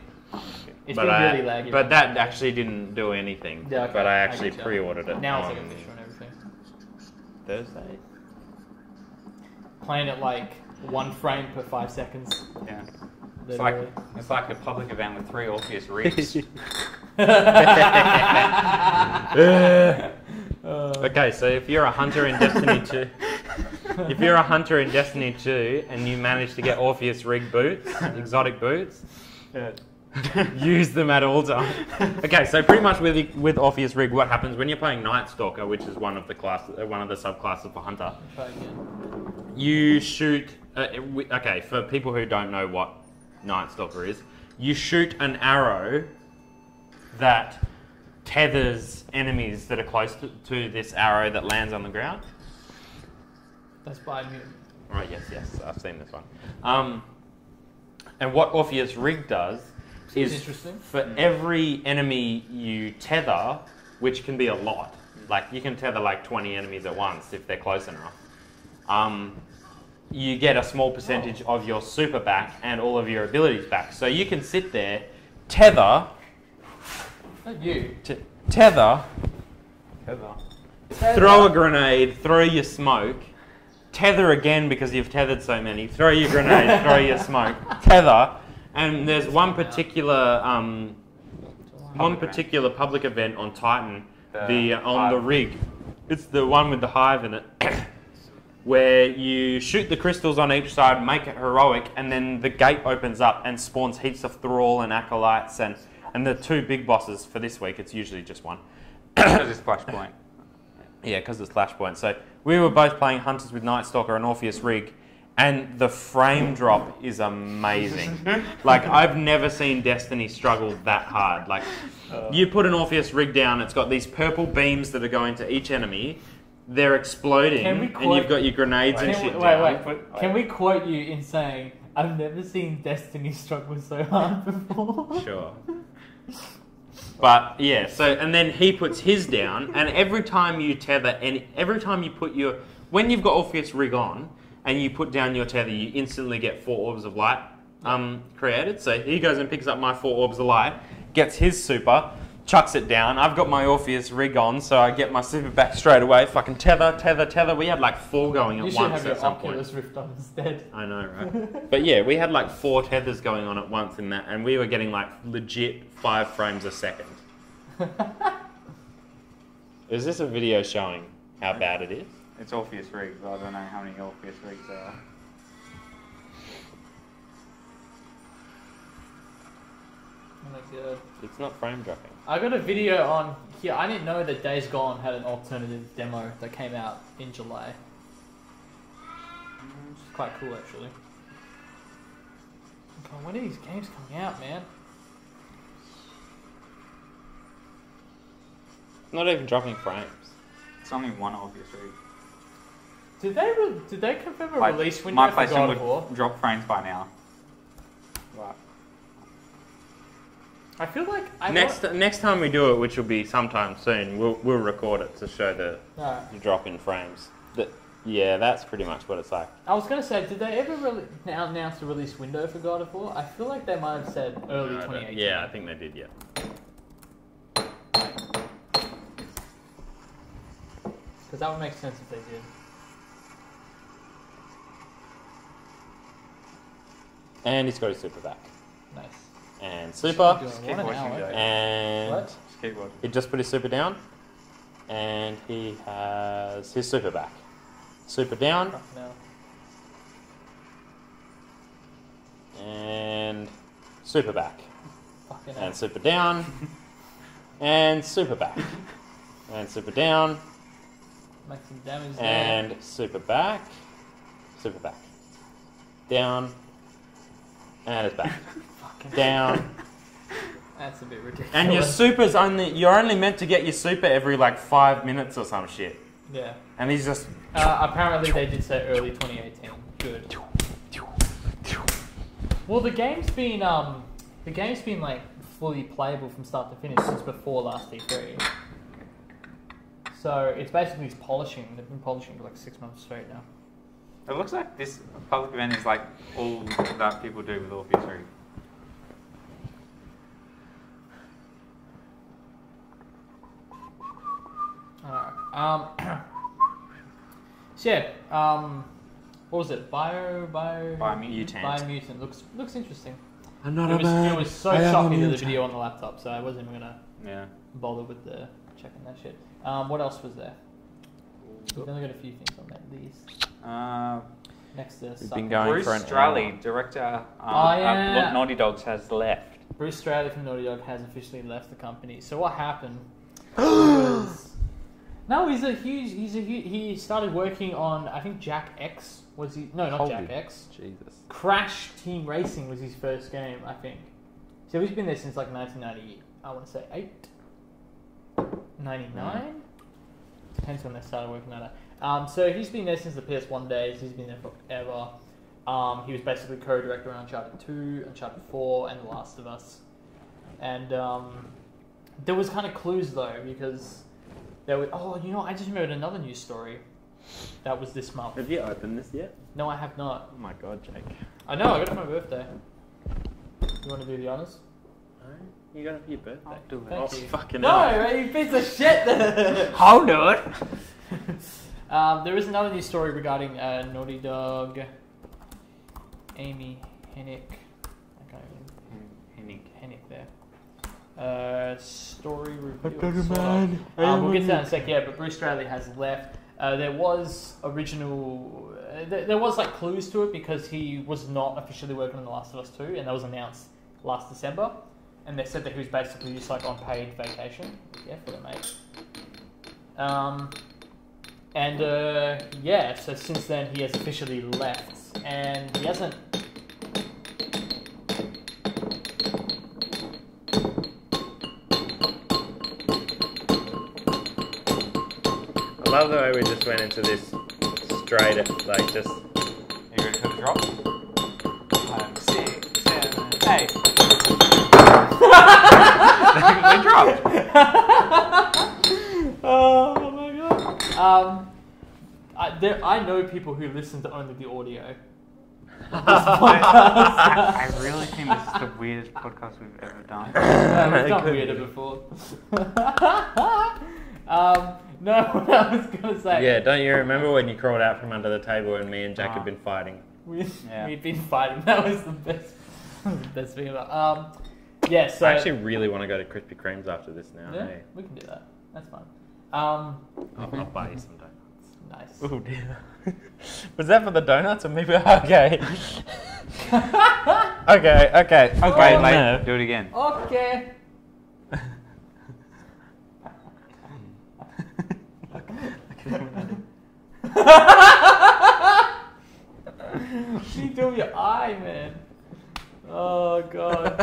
[SPEAKER 2] it's
[SPEAKER 1] but
[SPEAKER 2] been really laggy.
[SPEAKER 1] But that actually didn't do anything.
[SPEAKER 2] Yeah, okay,
[SPEAKER 1] But I
[SPEAKER 2] I
[SPEAKER 1] actually
[SPEAKER 2] get you.
[SPEAKER 1] pre-ordered it
[SPEAKER 2] Now it's
[SPEAKER 1] on
[SPEAKER 2] like official and everything.
[SPEAKER 1] Thursday.
[SPEAKER 2] Playing it like 1 frame per 5 seconds.
[SPEAKER 3] Yeah.
[SPEAKER 2] Literally.
[SPEAKER 3] It's like a public event with 3 Orpheus rigs.
[SPEAKER 1] Okay, so if you're a hunter in Destiny 2, if you're a hunter in Destiny 2 and you manage to get Orpheus rig boots, exotic boots, use them at all times. Okay, so pretty much with Orpheus rig, what happens when you're playing Night Stalker, which is one of the subclasses for hunter,
[SPEAKER 2] Try again.
[SPEAKER 1] you shoot. Okay, for people who don't know what Night Stalker is, you shoot an arrow that tethers enemies that are close to this arrow that lands on the ground.
[SPEAKER 2] That's Biomutant.
[SPEAKER 1] Right, yes, I've seen this one. And what Orpheus rig does
[SPEAKER 2] Seems
[SPEAKER 1] is
[SPEAKER 2] interesting.
[SPEAKER 1] for every enemy you tether, which can be a lot, like you can tether like 20 enemies at once if they're close enough, you get a small percentage of your super back and all of your abilities back. So you can sit there, tether,
[SPEAKER 2] Not you.
[SPEAKER 1] tether, throw a grenade, throw your smoke, tether again because you've tethered so many, throw your grenade, throw your smoke, tether, and there's one particular public event on Titan, on the
[SPEAKER 3] Hive.
[SPEAKER 1] rig. It's the one with the hive in it, where you shoot the crystals on each side, make it heroic, and then the gate opens up and spawns heaps of thrall and acolytes and the 2 big bosses for this week. It's usually just one.
[SPEAKER 3] Because it's Flashpoint.
[SPEAKER 1] Yeah, because it's Flashpoint. So we were both playing Hunters with Night Stalker and Orpheus rig, and the frame drop is amazing. Like, I've never seen Destiny struggle that hard. Like, you put an Orpheus rig down, it's got these purple beams that are going to each enemy. They're exploding, and you've got your grenades and shit down.
[SPEAKER 2] Can we quote you in saying, I've never seen Destiny struggle so hard before?
[SPEAKER 1] Sure. But, yeah, so, and then he puts his down, and every time you tether, and every time you put your, when you've got Orpheus rig on, and you put down your tether, you instantly get 4 orbs of light created. So he goes and picks up my 4 orbs of light, gets his super, chucks it down. I've got my Orpheus rig on, so I get my super back straight away. Fucking tether. We had like 4 going at once at some point.
[SPEAKER 2] You should have your Oculus Rift on instead.
[SPEAKER 1] I know, right? But yeah, we had like 4 tethers going on at once in that, and we were getting like legit 5 frames a second. Is this a video showing how bad it is?
[SPEAKER 3] It's Orpheus rigs, but I don't know how many Orpheus rigs there are.
[SPEAKER 2] Oh my god.
[SPEAKER 1] It's not frame dropping.
[SPEAKER 2] I got a video on here. I didn't know that Days Gone had an alternative demo that came out in July. Which is quite cool, actually. God, when are these games coming out, man?
[SPEAKER 1] Not even dropping frames.
[SPEAKER 3] It's only one Orpheus rig.
[SPEAKER 2] Did they confirm a
[SPEAKER 3] Like,
[SPEAKER 2] release window
[SPEAKER 3] my
[SPEAKER 2] for
[SPEAKER 3] PlayStation
[SPEAKER 2] God
[SPEAKER 3] would
[SPEAKER 2] of War?
[SPEAKER 3] drop frames by now. Right.
[SPEAKER 2] I feel like
[SPEAKER 1] Next time we do it, which will be sometime soon, we'll record it to show the drop in frames. Yeah, that's pretty much what it's like.
[SPEAKER 2] I was going to say, did they ever announce a release window for God of War? I feel like they might have said early 2018.
[SPEAKER 1] Yeah, I think they did, yeah.
[SPEAKER 2] Because that would make sense if they did.
[SPEAKER 1] And he's got his super back.
[SPEAKER 2] Nice.
[SPEAKER 1] And super.
[SPEAKER 3] Just keep watching, Joe.
[SPEAKER 1] And
[SPEAKER 2] What?
[SPEAKER 3] Just keep watching.
[SPEAKER 1] he just put his super down. And he has his super back. Super down.
[SPEAKER 2] No.
[SPEAKER 1] And super back.
[SPEAKER 2] Fucking hell.
[SPEAKER 1] And super down. And super back. And super down.
[SPEAKER 2] Make some damage there.
[SPEAKER 1] And super back. Super back. Down. And it's back.
[SPEAKER 2] Fucking
[SPEAKER 1] Down.
[SPEAKER 2] That's a bit ridiculous.
[SPEAKER 1] And your super's you're only meant to get your super every like 5 minutes or some shit.
[SPEAKER 2] Yeah.
[SPEAKER 1] And he's just...
[SPEAKER 2] Apparently they did say early 2018. Good. Well, the game's been like fully playable from start to finish since before last E3. So it's basically polishing. They've been polishing for like 6 months straight now.
[SPEAKER 3] It looks like this public event is like all that people do with Orpheus rig.
[SPEAKER 2] Alright. So yeah, what was it? Biomutant. Looks interesting.
[SPEAKER 1] I'm not
[SPEAKER 2] It was so shocking to the video on the laptop, so I wasn't even gonna bother with checking that shit. What else was there? We've only got a few things on that list. Next to
[SPEAKER 1] We've been going
[SPEAKER 3] Bruce
[SPEAKER 1] for an
[SPEAKER 3] Straley,
[SPEAKER 1] hour.
[SPEAKER 3] director
[SPEAKER 2] yeah.
[SPEAKER 3] Naughty Dogs, has left.
[SPEAKER 2] Bruce Straley from Naughty Dog has officially left the company. So what happened was... No, he started working on, I think Jack X was he... No, not Jack X.
[SPEAKER 1] Jesus.
[SPEAKER 2] Crash Team Racing was his first game, I think. So he's been there since like 1990, I want to say 99? Depends when they started working on it. So he's been there since the PS1 days. He's been there forever. He was basically co-director on Uncharted 2, Uncharted 4, and The Last of Us. And there was kind of clues though, because there were... Oh, you know, I just remembered another news story. That was this month.
[SPEAKER 1] Have you opened this yet?
[SPEAKER 2] No, I have not.
[SPEAKER 1] Oh my god, Jake.
[SPEAKER 2] I know, I got it for my birthday. You want to do the honours?
[SPEAKER 1] No, you got it for your birthday.
[SPEAKER 3] I'll do it.
[SPEAKER 2] Thank you.
[SPEAKER 1] Fucking
[SPEAKER 2] No,
[SPEAKER 1] hell.
[SPEAKER 2] right, you piece of shit!
[SPEAKER 1] I'll do it.
[SPEAKER 2] There is another news story regarding Naughty Dog. Amy Hennig. I can't even... Hennig there. Story reveal. We'll get to that in a sec, yeah, but Bruce Straley has left. There was original... there was like clues to it because he was not officially working on The Last of Us 2, and that was announced last December. And they said that he was basically just like on paid vacation. Yeah, for the mate. Yeah, so since then he has officially left, and he hasn't.
[SPEAKER 1] I love the way we just went into this straight at, like, just...
[SPEAKER 3] You ready for the drop? 5, 6, 7, 8. They dropped.
[SPEAKER 2] Oh my god. I know people who listen to only the audio.
[SPEAKER 3] I really think this is the weirdest podcast we've ever done.
[SPEAKER 2] We've done weirder before. No, what I was gonna say.
[SPEAKER 1] Yeah, don't you remember when you crawled out from under the table and me and Jack had been fighting?
[SPEAKER 2] We'd been fighting. That was the best thing about. Yeah, so
[SPEAKER 1] I actually really want to go to Krispy Kreme's after this now.
[SPEAKER 2] yeah,
[SPEAKER 1] Hey.
[SPEAKER 2] we can do that. That's fine.
[SPEAKER 1] I'll buy you some donuts.
[SPEAKER 2] Nice.
[SPEAKER 1] Oh dear. Was that for the donuts or maybe? Okay. Okay,
[SPEAKER 2] Oh,
[SPEAKER 3] mate,
[SPEAKER 1] no.
[SPEAKER 3] do it again.
[SPEAKER 2] Okay. You do your eye, man. Oh god.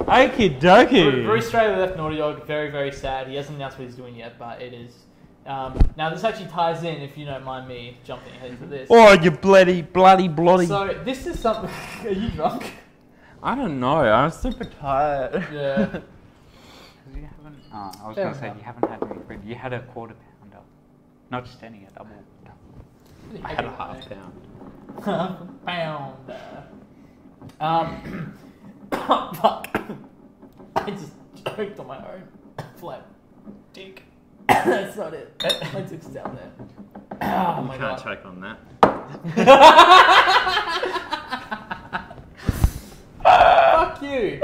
[SPEAKER 1] Okie dokie.
[SPEAKER 2] Bruce Straley left Naughty Dog. Very, very sad. He hasn't announced what he's doing yet, but it is. Now this actually ties in, if you don't mind me jumping ahead to this.
[SPEAKER 1] Oh, you bloody.
[SPEAKER 2] So this is something. Are you drunk?
[SPEAKER 1] I don't know. I'm super tired.
[SPEAKER 2] Yeah.
[SPEAKER 3] You haven't, I was going to say, you haven't had any food. You had a quarter pounder. Not just any, a double.
[SPEAKER 1] I had a half pound.
[SPEAKER 2] Pound. Oh, fuck. I just choked on my own flat dick. That's not it. My dick's down there. Oh my
[SPEAKER 1] You
[SPEAKER 2] god.
[SPEAKER 1] can't choke on that.
[SPEAKER 2] Fuck you.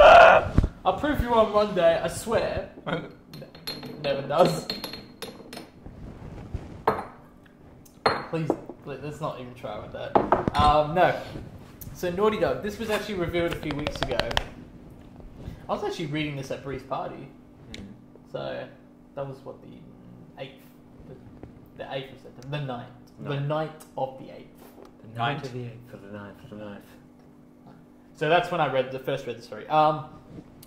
[SPEAKER 2] I'll prove you wrong one day, I swear. Never does. Please, let's not even try with that. No. So Naughty Dog, this was actually revealed a few weeks ago. I was actually reading this at Bree's party. So that was what, the 8th? The 8th of September. The 9th. The night of the 8th.
[SPEAKER 1] The night of the 8th for the 9th for the 9th.
[SPEAKER 2] So that's when I first read the story.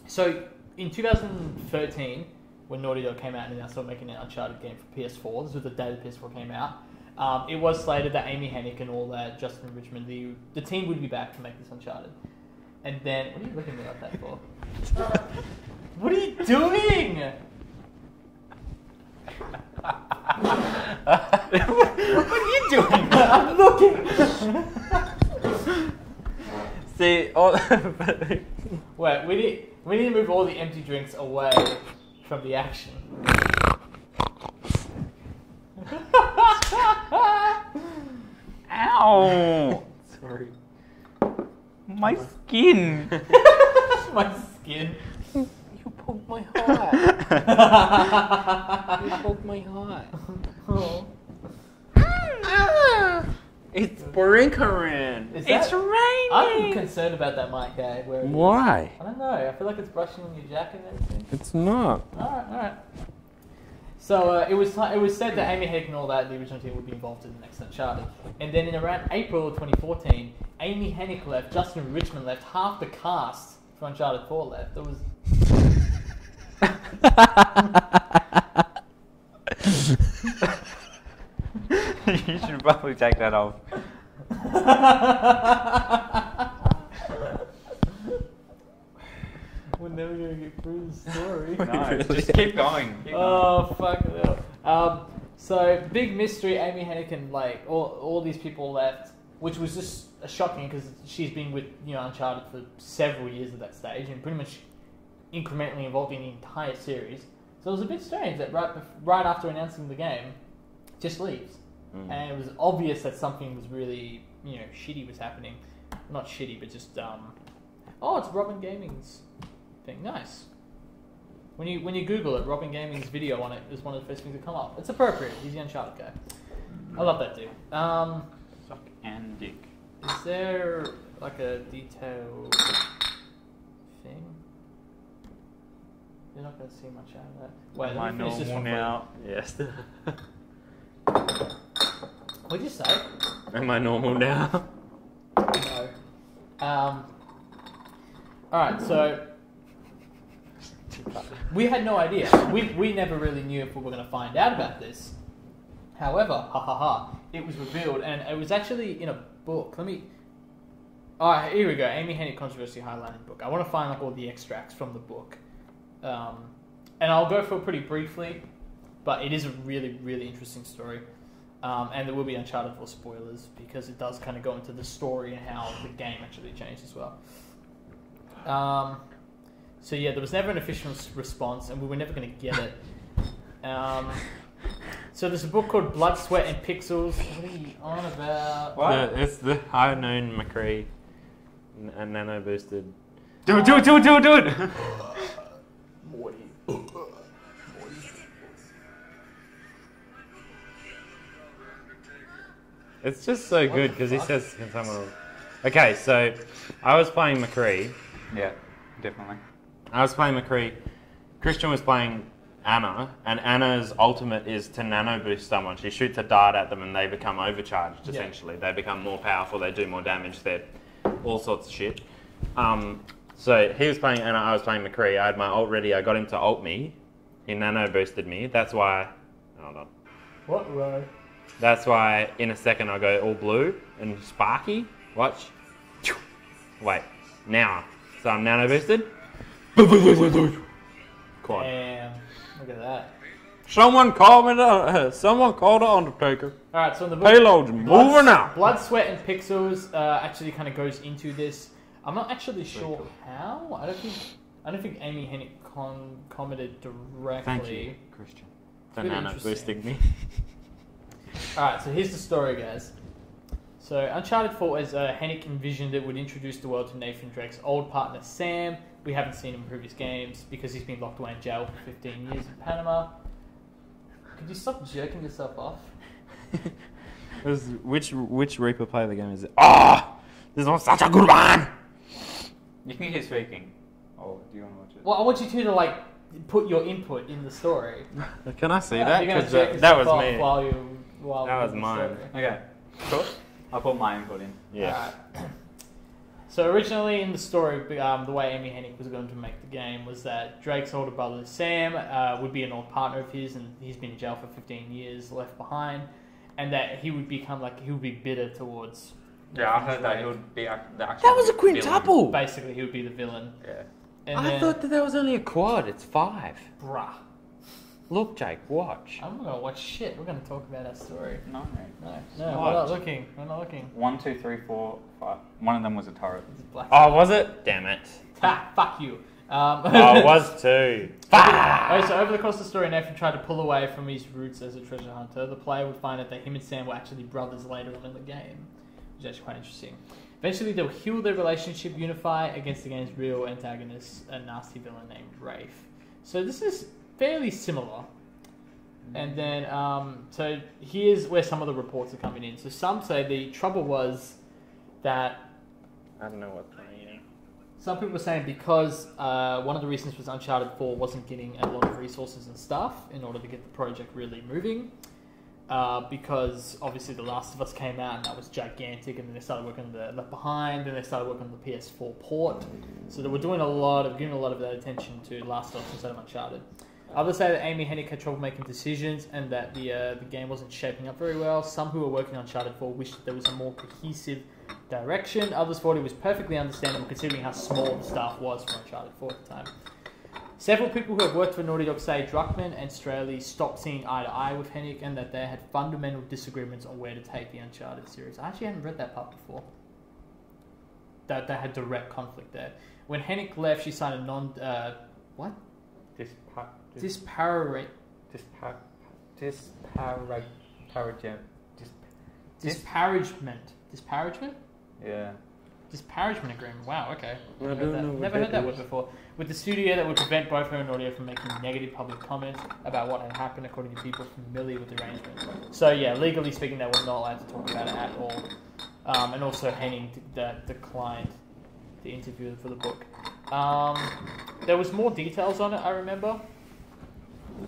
[SPEAKER 2] So in 2013, when Naughty Dog came out and announced they were making an Uncharted game for PS4, this was the day the PS4 came out. It was slated that Amy Hennig and all that, Justin Richmond, the team would be back to make this Uncharted. And then, what are you looking at me like that for? What are you doing? What are you doing? I'm looking.
[SPEAKER 1] See, all
[SPEAKER 2] Wait, we need to move all the empty drinks away from the action.
[SPEAKER 3] Ow!
[SPEAKER 1] Sorry.
[SPEAKER 3] My skin!
[SPEAKER 2] My skin.
[SPEAKER 1] You poked my heart. You poked my heart.
[SPEAKER 2] Oh.
[SPEAKER 1] It's sprinkling.
[SPEAKER 3] It's raining!
[SPEAKER 2] I'm concerned about that mic, eh? Where it is.
[SPEAKER 1] Why?
[SPEAKER 2] I don't know. I feel like it's brushing on your jacket and everything.
[SPEAKER 1] It's not.
[SPEAKER 2] Alright. So it was said that Amy Hennig and all that, the original team, would be involved in the next Uncharted. And then in around April of 2014, Amy Hennig left, Justin Richmond left, half the cast for Uncharted 4 left. There was...
[SPEAKER 3] You should probably take that off.
[SPEAKER 2] We're never going to get through the story.
[SPEAKER 3] No, just keep going.
[SPEAKER 2] Oh, fuck it up. So, big mystery, Amy Hennig and all these people left, which was just shocking because she's been with Uncharted for several years at that stage and pretty much incrementally involved in the entire series. So it was a bit strange that right after announcing the game, just leaves. And it was obvious that something was really, shitty was happening. Not shitty, but just, it's Robin Gaming's thing. Nice. When you Google it, Robin Gaming's video on it is one of the first things that come up. It's appropriate. He's the Uncharted guy. I love that dude.
[SPEAKER 3] Suck and dick.
[SPEAKER 2] Is there like a detailed thing? You're not going to see much out of that. Wait,
[SPEAKER 3] Am I
[SPEAKER 2] let me finish this
[SPEAKER 3] normal
[SPEAKER 2] one
[SPEAKER 3] now?
[SPEAKER 1] Yes.
[SPEAKER 2] What'd you say?
[SPEAKER 1] Am I normal now?
[SPEAKER 2] Alright, so we had no idea. We never really knew if we were going to find out about this. However, it was revealed, and it was actually in a book. Alright, here we go. Amy Hennig Controversy Highlighting Book. I want to find all the extracts from the book. And I'll go through it pretty briefly, but it is a really, really interesting story. And there will be Uncharted 4 spoilers, because it does kind of go into the story and how the game actually changed as well. So yeah, there was never an official response, and we were never going to get it. So there's a book called Blood, Sweat and Pixels. What are you on about?
[SPEAKER 1] What? It's the High Noon McCree and Nano Boosted.
[SPEAKER 3] Do it!
[SPEAKER 2] Morty.
[SPEAKER 1] It's just so good because he says, "Can someone?" Okay, so I was playing McCree.
[SPEAKER 3] Yeah, definitely.
[SPEAKER 1] I was playing McCree. Christian was playing Anna, and Anna's ultimate is to nano boost someone. She shoots a dart at them and they become overcharged, essentially. They become more powerful, they do more damage, they're all sorts of shit. So he was playing Anna, I was playing McCree. I had my ult ready, I got him to ult me. He nano boosted me. That's why... Hold on.
[SPEAKER 2] What, right?
[SPEAKER 1] That's why in a second I go all blue and sparky. Watch. Wait. Now. So I'm nano boosted. Quad.
[SPEAKER 2] Damn. Look at that.
[SPEAKER 1] Someone called the Undertaker.
[SPEAKER 2] Alright, so in the book,
[SPEAKER 1] Payload's moving out.
[SPEAKER 2] Blood, Sweat and Pixels actually kind of goes into this. I'm not actually sure how. I don't think Amy Hennig commented directly.
[SPEAKER 1] Thank you, Christian. For
[SPEAKER 2] Really
[SPEAKER 1] nano boosting me.
[SPEAKER 2] Alright, so here's the story, guys. So Uncharted 4, as Hennig envisioned it, would introduce the world to Nathan Drake's old partner Sam. We haven't seen him in previous games because he's been locked away in jail for 15 years in Panama. Could you stop jerking yourself off?
[SPEAKER 1] Which Reaper play of the game is it? Oh! This was such a good one!
[SPEAKER 3] You can keep speaking. Oh, do you want to watch it?
[SPEAKER 2] Well, I want you to like put your input in the story.
[SPEAKER 1] Can I see that?
[SPEAKER 2] You're gonna
[SPEAKER 1] Because
[SPEAKER 2] jerk
[SPEAKER 1] that
[SPEAKER 2] yourself
[SPEAKER 1] was
[SPEAKER 2] off
[SPEAKER 1] me.
[SPEAKER 2] while
[SPEAKER 1] That was
[SPEAKER 2] in the
[SPEAKER 1] mine.
[SPEAKER 2] story.
[SPEAKER 3] Okay, cool. I'll put my input in.
[SPEAKER 1] Yeah.
[SPEAKER 2] Alright. So originally in the story, the way Amy Hennig was going to make the game was that Drake's older brother Sam would be an old partner of his, and he's been in jail for 15 years, left behind, and that he would become he would be bitter towards.
[SPEAKER 3] Yeah, I heard that he would be the actual.
[SPEAKER 1] That was a quintuple!
[SPEAKER 2] Basically, he would be the villain.
[SPEAKER 3] Yeah.
[SPEAKER 2] And
[SPEAKER 1] I
[SPEAKER 2] then,
[SPEAKER 1] thought that was only a quad. It's 5.
[SPEAKER 2] bruh,
[SPEAKER 1] Look, Jake, watch.
[SPEAKER 2] I'm not gonna watch shit. We're gonna talk about our story.
[SPEAKER 3] No.
[SPEAKER 2] No,
[SPEAKER 1] What?
[SPEAKER 2] we're not looking. We're not looking.
[SPEAKER 3] 1, 2, 3, 4, 5. One of them was a turret.
[SPEAKER 2] It's black.
[SPEAKER 1] Oh, was it? Damn it.
[SPEAKER 2] Ha, fuck you.
[SPEAKER 1] Oh, it was 2.
[SPEAKER 2] Okay, so over the course of the story, Nathan tried to pull away from his roots as a treasure hunter. The player would find out that him and Sam were actually brothers later on in the game, which is actually quite interesting. Eventually, they'll heal their relationship, unify against the game's real antagonist, a nasty villain named Rafe. So this is fairly similar. And then, so here's where some of the reports are coming in. So some say the trouble was that
[SPEAKER 1] I don't know what's playing.
[SPEAKER 2] some people are saying because one of the reasons was Uncharted 4 wasn't getting a lot of resources and stuff in order to get the project really moving. Because obviously The Last of Us came out and that was gigantic, and then they started working on the Left Behind, and they started working on the PS4 port. So they were doing giving a lot of that attention to Last of Us instead of Uncharted. Others say that Amy Hennig had trouble making decisions and that the game wasn't shaping up very well. Some who were working on Uncharted 4 wished that there was a more cohesive direction. Others thought it was perfectly understandable considering how small the staff was for Uncharted 4 at the time. Several people who have worked for Naughty Dog say Druckmann and Straley stopped seeing eye to eye with Hennig and that they had fundamental disagreements on where to take the Uncharted series. I actually hadn't read that part before. That they had direct conflict there. When Hennig left, she signed a disparagement
[SPEAKER 3] Yeah.
[SPEAKER 2] Disparagement agreement. Wow, okay.
[SPEAKER 1] I don't know what
[SPEAKER 2] Never heard
[SPEAKER 1] that
[SPEAKER 2] that word
[SPEAKER 1] is.
[SPEAKER 2] before. With the studio that would prevent both her and Audio from making negative public comments about what had happened, according to people familiar with the arrangement. So yeah, legally speaking, they were not allowed to talk about it at all. And also Hennig declined the interview for the book. There was more details on it, I remember.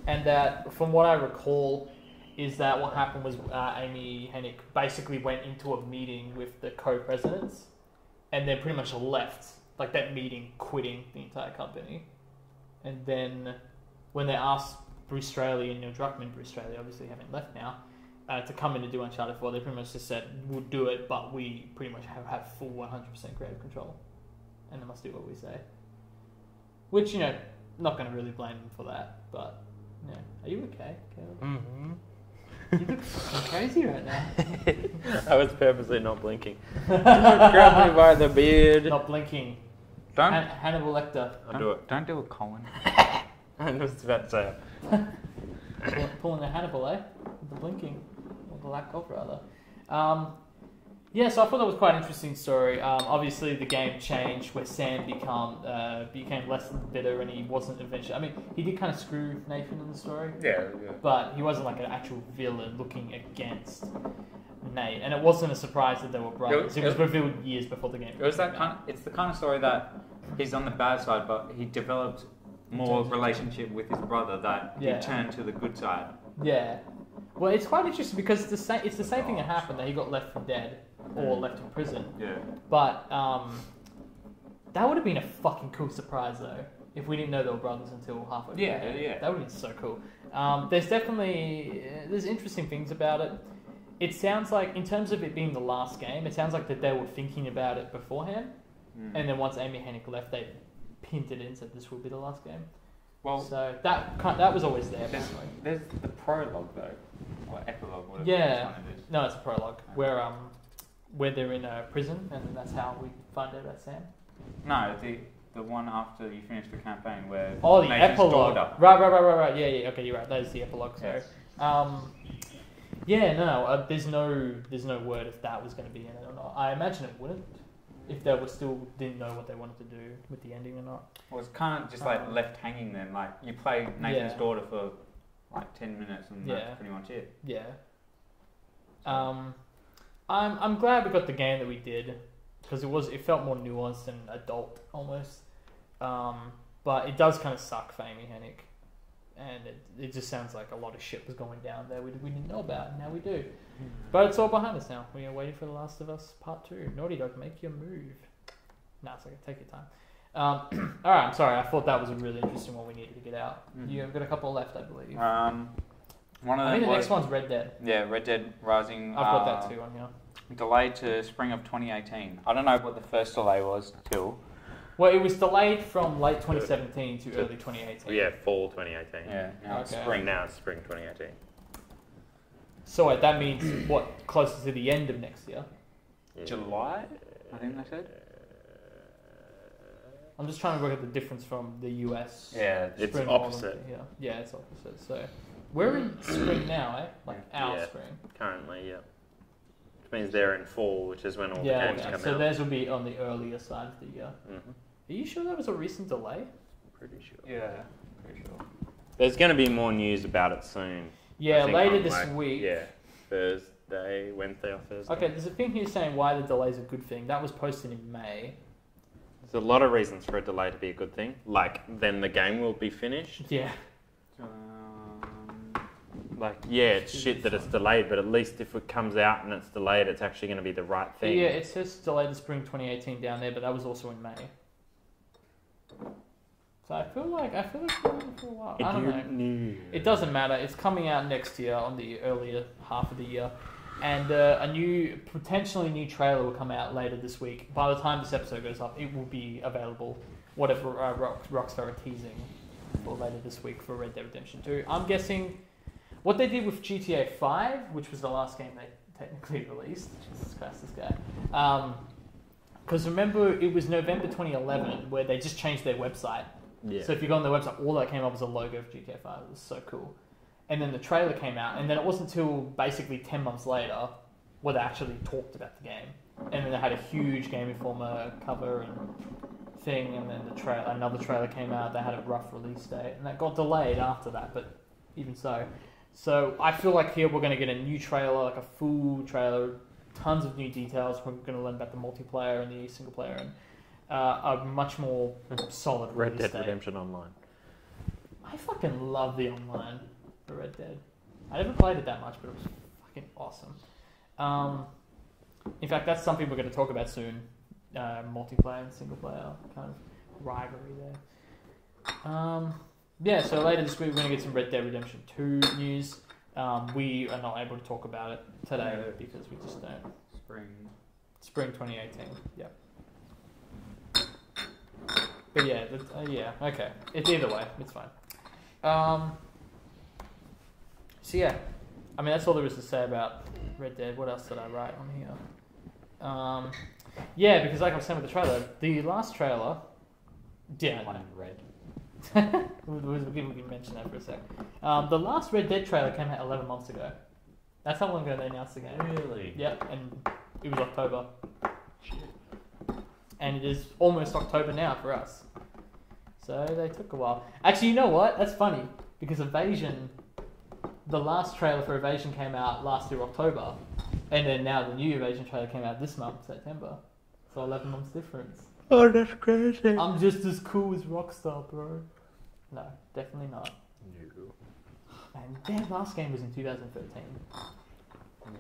[SPEAKER 2] And that, from what I recall, is that what happened was Amy Hennig basically went into a meeting with the co-presidents and then pretty much left, like that meeting, quitting the entire company. And then when they asked Bruce Straley and Neil Druckmann, Bruce Straley obviously having left now, to come in and do Uncharted 4, they pretty much just said, we'll do it, but we pretty much have full 100% creative control. And they must do what we say. Which, you know, not going to really blame them for that, but, yeah. Are you okay, Caleb?
[SPEAKER 5] Mm-hmm.
[SPEAKER 2] You look fucking crazy right now.
[SPEAKER 5] I was purposely not blinking. Grab me by the beard.
[SPEAKER 2] Not blinking.
[SPEAKER 3] Don't
[SPEAKER 2] Hannibal Lecter.
[SPEAKER 5] I'll do it.
[SPEAKER 3] Don't do it, Colin.
[SPEAKER 5] I was about to say it.
[SPEAKER 2] Pulling the Hannibal, eh? With the blinking. Or the lack of, rather. Yeah, so I thought that was quite an interesting story. Obviously, the game changed where Sam became less bitter and he wasn't eventually... I mean, he did kind of screw Nathan in the story.
[SPEAKER 5] Yeah.
[SPEAKER 2] But he wasn't like an actual villain looking against Nate. And it wasn't a surprise that they were brothers. It was revealed years before the game.
[SPEAKER 3] It was that kind of, it's the kind of story that he's on the bad side, but he developed more relationship with his brother that he turned to the good side.
[SPEAKER 2] Yeah. Well, it's quite interesting because it's the same thing that happened, that he got left for dead or left in prison.
[SPEAKER 3] Yeah.
[SPEAKER 2] But that would have been a fucking cool surprise though, if we didn't know they were brothers until halfway through.
[SPEAKER 3] Yeah.
[SPEAKER 2] That would have been so cool. There's interesting things about it. It sounds like, in terms of it being the last game, it sounds like that they were thinking about it beforehand, and then once Amy Hennig left, they pinned it in and said this will be the last game.
[SPEAKER 3] Well,
[SPEAKER 2] so that was always there.
[SPEAKER 3] There's the prologue though, or epilogue, whatever.
[SPEAKER 2] Yeah. No, it's a prologue where they're in a prison, and that's how we find out about Sam.
[SPEAKER 3] No, the one after you finish the campaign where
[SPEAKER 2] the
[SPEAKER 3] Nathan's
[SPEAKER 2] epilogue.
[SPEAKER 3] daughter.
[SPEAKER 2] Right. Yeah. Okay, you're right. That is the epilogue. Sorry.
[SPEAKER 3] Yes.
[SPEAKER 2] There's no word if that was going to be in it or not. I imagine it wouldn't, if they were still didn't know what they wanted to do with the ending or not.
[SPEAKER 3] Well, it's kind of just like left hanging then. Like you play Nathan's daughter for like 10 minutes, and that's pretty much it.
[SPEAKER 2] Yeah. I'm glad we got the game that we did, because it felt more nuanced and adult almost. But it does kind of suck for Amy Hennig, and it just sounds like a lot of shit was going down there we didn't know about, and now we do. But it's all behind us now. We are waiting for The Last of Us Part 2. Naughty Dog, make your move. Nah, it's okay. Take your time. Alright, I'm sorry. I thought that was a really interesting one we needed to get out. You've got a couple left, I believe.
[SPEAKER 3] One of
[SPEAKER 2] I think the next one's Red Dead.
[SPEAKER 3] Yeah, Red Dead Rising.
[SPEAKER 2] I've got that too on here.
[SPEAKER 3] Delayed to spring of 2018. I don't know what the first delay was till.
[SPEAKER 2] Well, it was delayed from late 2017 to early 2018.
[SPEAKER 5] Yeah, fall 2018.
[SPEAKER 3] Yeah, now it's
[SPEAKER 2] Okay.
[SPEAKER 3] spring.
[SPEAKER 5] Now it's spring 2018.
[SPEAKER 2] So wait, that means what? Closer to the end of next year?
[SPEAKER 3] July, I think they said.
[SPEAKER 2] I'm just trying to work out the difference from the US.
[SPEAKER 3] Yeah,
[SPEAKER 5] it's
[SPEAKER 2] spring
[SPEAKER 5] opposite.
[SPEAKER 2] Yeah, it's opposite. So we're in spring now, eh? Like our
[SPEAKER 5] Yeah.
[SPEAKER 2] spring.
[SPEAKER 5] Currently, yeah. Which means they're in fall, which is when all the games
[SPEAKER 2] Okay.
[SPEAKER 5] come
[SPEAKER 2] So
[SPEAKER 5] out.
[SPEAKER 2] theirs will be on the earlier side of the year.
[SPEAKER 5] Mm-hmm.
[SPEAKER 2] Are you sure that was a recent delay?
[SPEAKER 5] Pretty sure.
[SPEAKER 3] Yeah, pretty sure.
[SPEAKER 5] There's going to be more news about it soon.
[SPEAKER 2] Yeah,
[SPEAKER 5] I think
[SPEAKER 2] later
[SPEAKER 5] on,
[SPEAKER 2] this
[SPEAKER 5] like,
[SPEAKER 2] week.
[SPEAKER 5] Yeah, Wednesday or Thursday.
[SPEAKER 2] Okay, there's a thing here saying why the delay is a good thing. That was posted in May.
[SPEAKER 5] There's a lot of reasons for a delay to be a good thing. Like, then the game will be finished.
[SPEAKER 2] Yeah.
[SPEAKER 5] Like, yeah, it's shit that it's delayed, but at least if it comes out and it's delayed, it's actually going to be the right thing.
[SPEAKER 2] Yeah, it says delayed to spring 2018 down there, but that was also in May. So I feel like we're in for a while. I don't know. It doesn't matter. It's coming out next year on the earlier half of the year, and a potentially new trailer will come out later this week. By the time this episode goes up, it will be available. Whatever Rockstar are teasing for later this week for Red Dead Redemption 2. I'm guessing what they did with GTA 5, which was the last game they technically released. Jesus Christ, this guy. Because remember, it was November 2011 where they just changed their website.
[SPEAKER 5] Yeah.
[SPEAKER 2] So if you go on their website, all that came up was a logo for GTA 5. It was so cool. And then the trailer came out, and then it wasn't until basically 10 months later where they actually talked about the game. And then they had a huge Game Informer cover and thing, and then another trailer came out. They had a rough release date, and that got delayed after that, but even so. So I feel like here we're going to get a new trailer, like a full trailer, tons of new details. We're going to learn about the multiplayer and the single player, and a much more solid
[SPEAKER 5] Red
[SPEAKER 2] release
[SPEAKER 5] Dead
[SPEAKER 2] date.
[SPEAKER 5] Redemption Online.
[SPEAKER 2] I fucking love the online for Red Dead. I never played it that much, but it was fucking awesome. In fact, that's something we're going to talk about soon. multiplayer and single player kind of rivalry there. Yeah, so later this week we're going to get some Red Dead Redemption 2 news. We are not able to talk about it today because we just don't. Spring 2018. Yep. But yeah, okay. It's either way. It's fine. So yeah, I mean that's all there is to say about Red Dead. What else did I write on here? Yeah, because like I was saying with the trailer, the last trailer. Yeah.
[SPEAKER 3] One in red.
[SPEAKER 2] we can mention that for a sec. The last Red Dead trailer came out 11 months ago. That's how long ago they announced the game.
[SPEAKER 5] Really?
[SPEAKER 2] Yep, and it was October. And it is almost October now for us. So they took a while. Actually, you know what? That's funny. Because Evasion, the last trailer for Evasion came out last year, October. And then now the new Evasion trailer came out this month, September. So 11 months difference.
[SPEAKER 5] Oh, that's crazy.
[SPEAKER 2] I'm just as cool as Rockstar, bro. No, definitely not. Man, their last game was in 2013.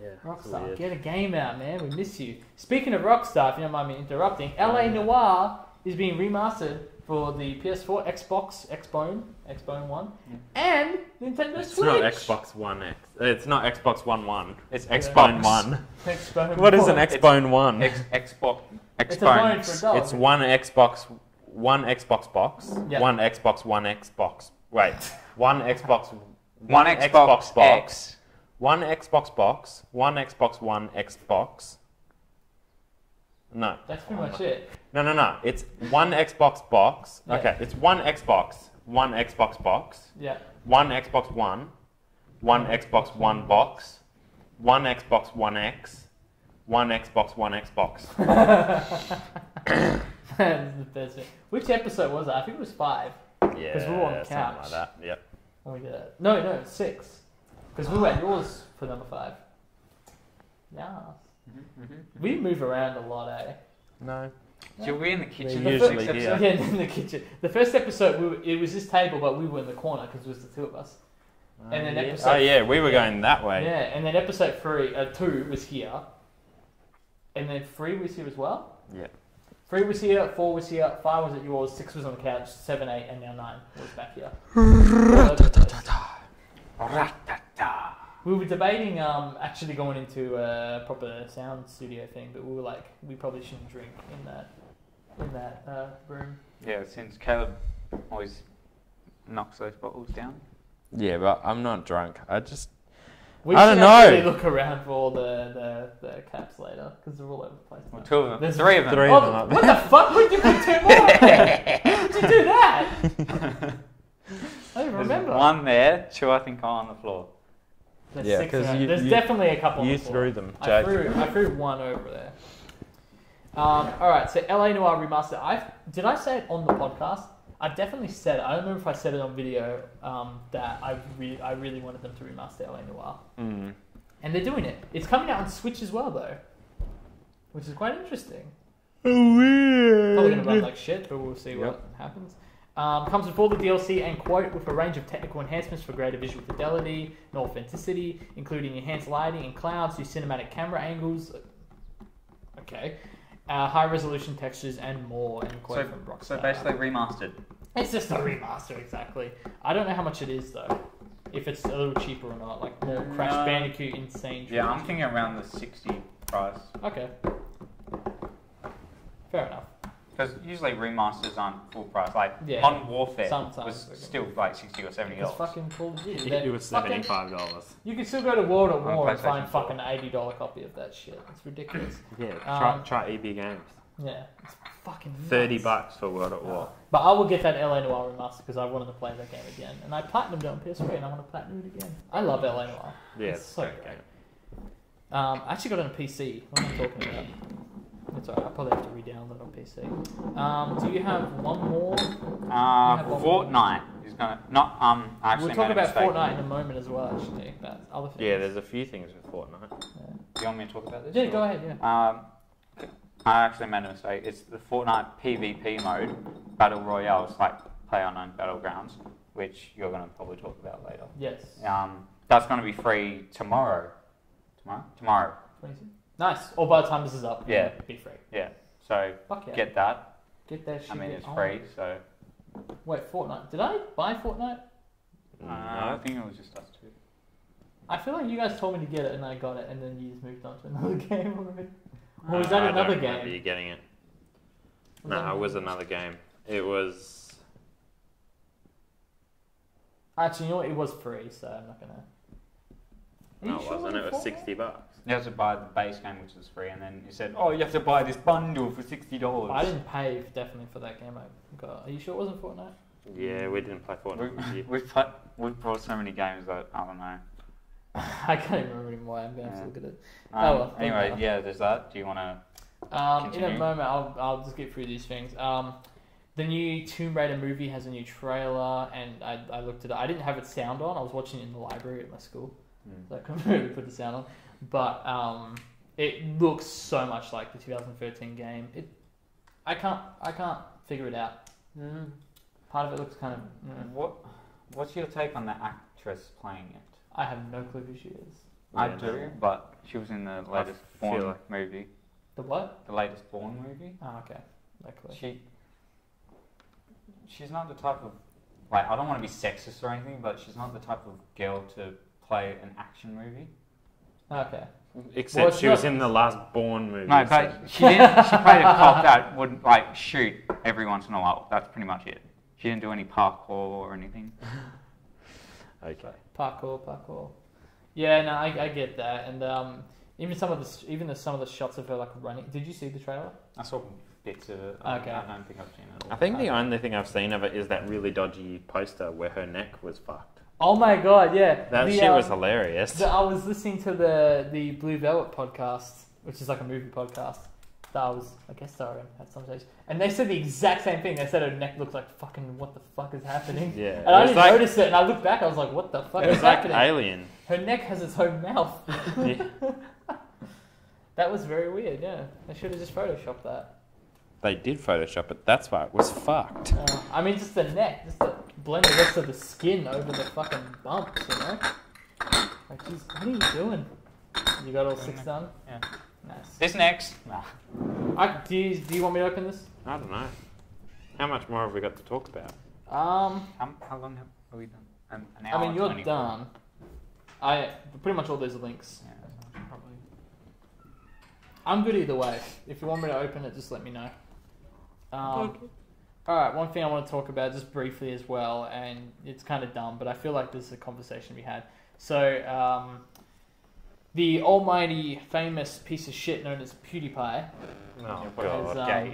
[SPEAKER 5] Yeah.
[SPEAKER 2] Rockstar, get a game out, man. We miss you. Speaking of Rockstar, if you don't mind me interrupting, LA Noire is being remastered for the PS4, Xbox, Xbone One, and Nintendo
[SPEAKER 5] It's
[SPEAKER 2] Switch.
[SPEAKER 5] not Xbox One X. It's not Xbox One. It's
[SPEAKER 3] Xbox.
[SPEAKER 5] Xbone One.
[SPEAKER 2] Xbone
[SPEAKER 5] What is an
[SPEAKER 2] One.
[SPEAKER 5] Xbone One?
[SPEAKER 3] Xbox.
[SPEAKER 2] It's a bone for a dog.
[SPEAKER 5] It's one Xbox box.
[SPEAKER 2] Yeah.
[SPEAKER 5] One Xbox. Wait. One Xbox.
[SPEAKER 3] One Xbox
[SPEAKER 5] box. One Xbox box. One Xbox One Xbox. No.
[SPEAKER 2] That's pretty much it.
[SPEAKER 5] No. It's one Xbox box.
[SPEAKER 2] Yeah.
[SPEAKER 5] Okay. It's one Xbox. One Xbox box.
[SPEAKER 2] Yeah.
[SPEAKER 5] One Xbox One. One Xbox One box. One Xbox One X. One Xbox One Xbox.
[SPEAKER 2] That is the best bit. Which episode was it? I think it was 5.
[SPEAKER 5] Yeah.
[SPEAKER 2] 'Cause we were on the
[SPEAKER 5] something
[SPEAKER 2] couch.
[SPEAKER 5] like that. Yep.
[SPEAKER 2] When we did it. No, 6. Because we were at yours for number 5. Yeah. We move around a lot, eh?
[SPEAKER 5] No.
[SPEAKER 3] So we're in the kitchen.
[SPEAKER 5] We're
[SPEAKER 3] the
[SPEAKER 5] usually
[SPEAKER 3] first
[SPEAKER 5] here.
[SPEAKER 3] episode?
[SPEAKER 2] Yeah, in the kitchen. The first episode, it was this table, but we were in the corner because it was the two of us. And then episode-
[SPEAKER 5] Oh yeah, we were going that way.
[SPEAKER 2] Yeah, and then episode 2 was here. And then 3 was here as well?
[SPEAKER 5] Yeah.
[SPEAKER 2] 3 was here, 4 was here, 5 was at yours, 6 was on the couch, 7, 8, and now 9 was back here. We were debating actually going into a proper sound studio thing, but we were like, we probably shouldn't drink in that room.
[SPEAKER 3] Yeah, since Caleb always knocks those bottles down.
[SPEAKER 5] Yeah, but I'm not drunk. I just.
[SPEAKER 2] We
[SPEAKER 5] I
[SPEAKER 2] should
[SPEAKER 5] don't know.
[SPEAKER 2] actually look around for all the caps later, because they're all over the place.
[SPEAKER 3] Well,
[SPEAKER 2] now.
[SPEAKER 3] 2 of them.
[SPEAKER 2] There's
[SPEAKER 3] 3 of them.
[SPEAKER 5] 3
[SPEAKER 2] Oh,
[SPEAKER 5] of them up
[SPEAKER 2] what the fuck? Would you put 2 more up there? How'd you do that? I don't
[SPEAKER 3] There's
[SPEAKER 2] remember.
[SPEAKER 3] 1 there, 2 I think are on the floor.
[SPEAKER 2] There's
[SPEAKER 5] Yeah,
[SPEAKER 2] 6
[SPEAKER 5] 'cause
[SPEAKER 2] around.
[SPEAKER 5] you-
[SPEAKER 2] There's
[SPEAKER 5] you-
[SPEAKER 2] definitely a couple on
[SPEAKER 5] You
[SPEAKER 2] the floor.
[SPEAKER 5] threw them,
[SPEAKER 2] I
[SPEAKER 5] Jake.
[SPEAKER 2] threw 1 over there. Alright, so LA Noire Remastered. Did I say it on the podcast? I definitely said it. I don't remember if I said it on video that I really wanted them to remaster LA Noire.
[SPEAKER 5] Mm.
[SPEAKER 2] And they're doing it. It's coming out on Switch as well, though. Which is quite interesting.
[SPEAKER 5] Weird.
[SPEAKER 2] Probably going to run like shit, but we'll see what happens. Comes with all the DLC and quote with a range of technical enhancements for greater visual fidelity and authenticity, including enhanced lighting and clouds, new cinematic camera angles, high resolution textures and more. And quote from Rockstar.
[SPEAKER 3] So basically remastered.
[SPEAKER 2] It's just a remaster, exactly. I don't know how much it is though. If it's a little cheaper or not, like more Crash
[SPEAKER 3] No.
[SPEAKER 2] Bandicoot insane.
[SPEAKER 3] Yeah, I'm
[SPEAKER 2] treatment.
[SPEAKER 3] thinking around the 60 price.
[SPEAKER 2] Okay. Fair enough.
[SPEAKER 3] Because usually remasters aren't full price. Like
[SPEAKER 2] Yeah.
[SPEAKER 3] Modern Warfare
[SPEAKER 2] Sometimes
[SPEAKER 3] was
[SPEAKER 2] they're
[SPEAKER 3] still like 60 or 70
[SPEAKER 2] It's
[SPEAKER 3] dollars.
[SPEAKER 2] fucking Call of Duty.
[SPEAKER 5] It was
[SPEAKER 2] Fucking-
[SPEAKER 5] $75.
[SPEAKER 2] You can still go to World at
[SPEAKER 3] On
[SPEAKER 2] War and find
[SPEAKER 3] PlayStation 4.
[SPEAKER 2] fucking $80 copy of that shit. It's ridiculous.
[SPEAKER 5] Yeah, try EB Games.
[SPEAKER 2] Yeah, it's fucking nuts.
[SPEAKER 5] $30 for World at War.
[SPEAKER 2] But I will get that LA Noire remaster because I wanted to play that game again. And I platinumed it on PS3 and I want to platinum it again. I love LA Noire.
[SPEAKER 5] Yeah,
[SPEAKER 2] It's so
[SPEAKER 5] great
[SPEAKER 2] great. I actually got it on PC. What am I talking about? It's alright, I'll probably have to re-download it on PC. Do you have one more?
[SPEAKER 3] Fortnite is gonna not actually
[SPEAKER 2] We'll talk
[SPEAKER 3] made a
[SPEAKER 2] about
[SPEAKER 3] mistake.
[SPEAKER 2] Fortnite in a moment as well, actually. But other things.
[SPEAKER 5] Yeah, there's a few things with Fortnite.
[SPEAKER 3] Do you want me to talk about this?
[SPEAKER 2] Yeah,
[SPEAKER 3] or-
[SPEAKER 2] go ahead, yeah.
[SPEAKER 3] I actually made a mistake. It's the Fortnite PvP mode, Battle Royale. It's like PlayerUnknown Battlegrounds, which you're going to probably talk about later.
[SPEAKER 2] Yes.
[SPEAKER 3] That's going to be free tomorrow. Tomorrow?
[SPEAKER 2] 26? Nice. Or by the time this is up,
[SPEAKER 3] Yeah.
[SPEAKER 2] it'll be free.
[SPEAKER 3] Yeah. So
[SPEAKER 2] Fuck yeah.
[SPEAKER 3] get that.
[SPEAKER 2] Get that shit.
[SPEAKER 3] I mean, it's
[SPEAKER 2] on.
[SPEAKER 3] free, so
[SPEAKER 2] Wait, Fortnite. Did I buy Fortnite?
[SPEAKER 3] I think it was just us two.
[SPEAKER 2] I feel like you guys told me to get it and I got it, and then you just moved on to another game already. Or was that
[SPEAKER 5] I
[SPEAKER 2] another
[SPEAKER 5] don't remember
[SPEAKER 2] game?
[SPEAKER 5] you getting it.
[SPEAKER 2] Was
[SPEAKER 5] No,
[SPEAKER 2] that-
[SPEAKER 5] it was another game. It was.
[SPEAKER 2] Actually, you know what? It was free, so I'm not gonna. Are you
[SPEAKER 5] No, it
[SPEAKER 2] sure
[SPEAKER 5] wasn't. It was
[SPEAKER 2] Fortnite?
[SPEAKER 5] $60.
[SPEAKER 3] You have to buy the base game, which was free, and then you said, "Oh, you have to buy this bundle for $60."
[SPEAKER 2] I didn't pay definitely for that game I got. Are you sure it wasn't Fortnite?
[SPEAKER 5] Yeah, we didn't play Fortnite this year.
[SPEAKER 3] We've brought so many games that I don't know.
[SPEAKER 2] I can't even remember anymore. I'm gonna have to
[SPEAKER 3] Yeah.
[SPEAKER 2] look at it.
[SPEAKER 3] Well,
[SPEAKER 2] doesn't
[SPEAKER 3] anyway,
[SPEAKER 2] matter.
[SPEAKER 3] yeah, there's that. Do you want to?
[SPEAKER 2] In a
[SPEAKER 3] Continue.
[SPEAKER 2] moment, I'll just get through these things. The new Tomb Raider movie has a new trailer, and I looked at it. I didn't have it sound on. I was watching it in the library at my school, so I couldn't really put the sound on. But it looks so much like the 2013 game. I can't figure it out. Part of it looks kind of.
[SPEAKER 3] What's your take on the actress playing it?
[SPEAKER 2] I have no clue who she is.
[SPEAKER 3] I
[SPEAKER 5] Yeah,
[SPEAKER 3] do,
[SPEAKER 5] no.
[SPEAKER 3] but she was in the latest
[SPEAKER 5] feel
[SPEAKER 3] Bourne
[SPEAKER 5] like-
[SPEAKER 3] movie.
[SPEAKER 2] The what?
[SPEAKER 3] The latest Bourne movie.
[SPEAKER 2] Oh, okay. No clue.
[SPEAKER 3] She's not the type of, like, I don't want to be sexist or anything, but she's not the type of girl to play an action movie.
[SPEAKER 2] Okay.
[SPEAKER 5] Except
[SPEAKER 2] Well, it's
[SPEAKER 5] she was
[SPEAKER 2] not-
[SPEAKER 5] in the last Bourne movie.
[SPEAKER 3] No,
[SPEAKER 5] so-
[SPEAKER 3] but she didn't. She played a cop that would like shoot every once in a while. That's pretty much it. She didn't do any parkour or anything.
[SPEAKER 5] Okay.
[SPEAKER 2] Parkour. Yeah, no, I get that, and even some of the shots of her like running. Did you see the trailer?
[SPEAKER 3] I saw bits of it.
[SPEAKER 2] Okay.
[SPEAKER 3] I don't think I've seen it all.
[SPEAKER 5] I think the only thing I've seen of it is that really dodgy poster where her neck was fucked.
[SPEAKER 2] Oh my god, yeah.
[SPEAKER 5] That
[SPEAKER 2] The,
[SPEAKER 5] shit was hilarious.
[SPEAKER 2] I was listening to the Blue Velvet podcast, which is like a movie podcast. That I was, I guess, starring at some stage, and they said the exact same thing. They said her neck looked like fucking. What the fuck is happening?
[SPEAKER 5] Yeah.
[SPEAKER 2] And I
[SPEAKER 5] It was
[SPEAKER 2] didn't
[SPEAKER 5] like-
[SPEAKER 2] notice it, and I looked back. I was like, "What the fuck
[SPEAKER 5] It
[SPEAKER 2] is
[SPEAKER 5] was like
[SPEAKER 2] happening?"
[SPEAKER 5] Alien.
[SPEAKER 2] Her neck has its own mouth.
[SPEAKER 5] Yeah.
[SPEAKER 2] That was very weird. Yeah, they should have just photoshopped that.
[SPEAKER 5] They did Photoshop it. That's why it was fucked.
[SPEAKER 2] I mean, just the neck, just to blend the rest of the skin over the fucking bumps, you know? Like, geez, what are you doing? You got all 6 done?
[SPEAKER 3] Yeah.
[SPEAKER 2] Nice.
[SPEAKER 3] This next. Nah.
[SPEAKER 2] Do you want me to open this?
[SPEAKER 5] I don't know. How much more have we got to talk about?
[SPEAKER 3] How long have we done? An hour.
[SPEAKER 2] I mean, you're
[SPEAKER 3] 24.
[SPEAKER 2] done. Pretty much all those are links.
[SPEAKER 3] Yeah, that's
[SPEAKER 2] Probably. I'm good either way. If you want me to open it, just let me know. Alright, one thing I want to talk about just briefly as well, and it's kind of dumb, but I feel like this is a conversation we had. So, the almighty famous piece of shit known as PewDiePie,
[SPEAKER 5] Oh,
[SPEAKER 2] God.
[SPEAKER 5] God.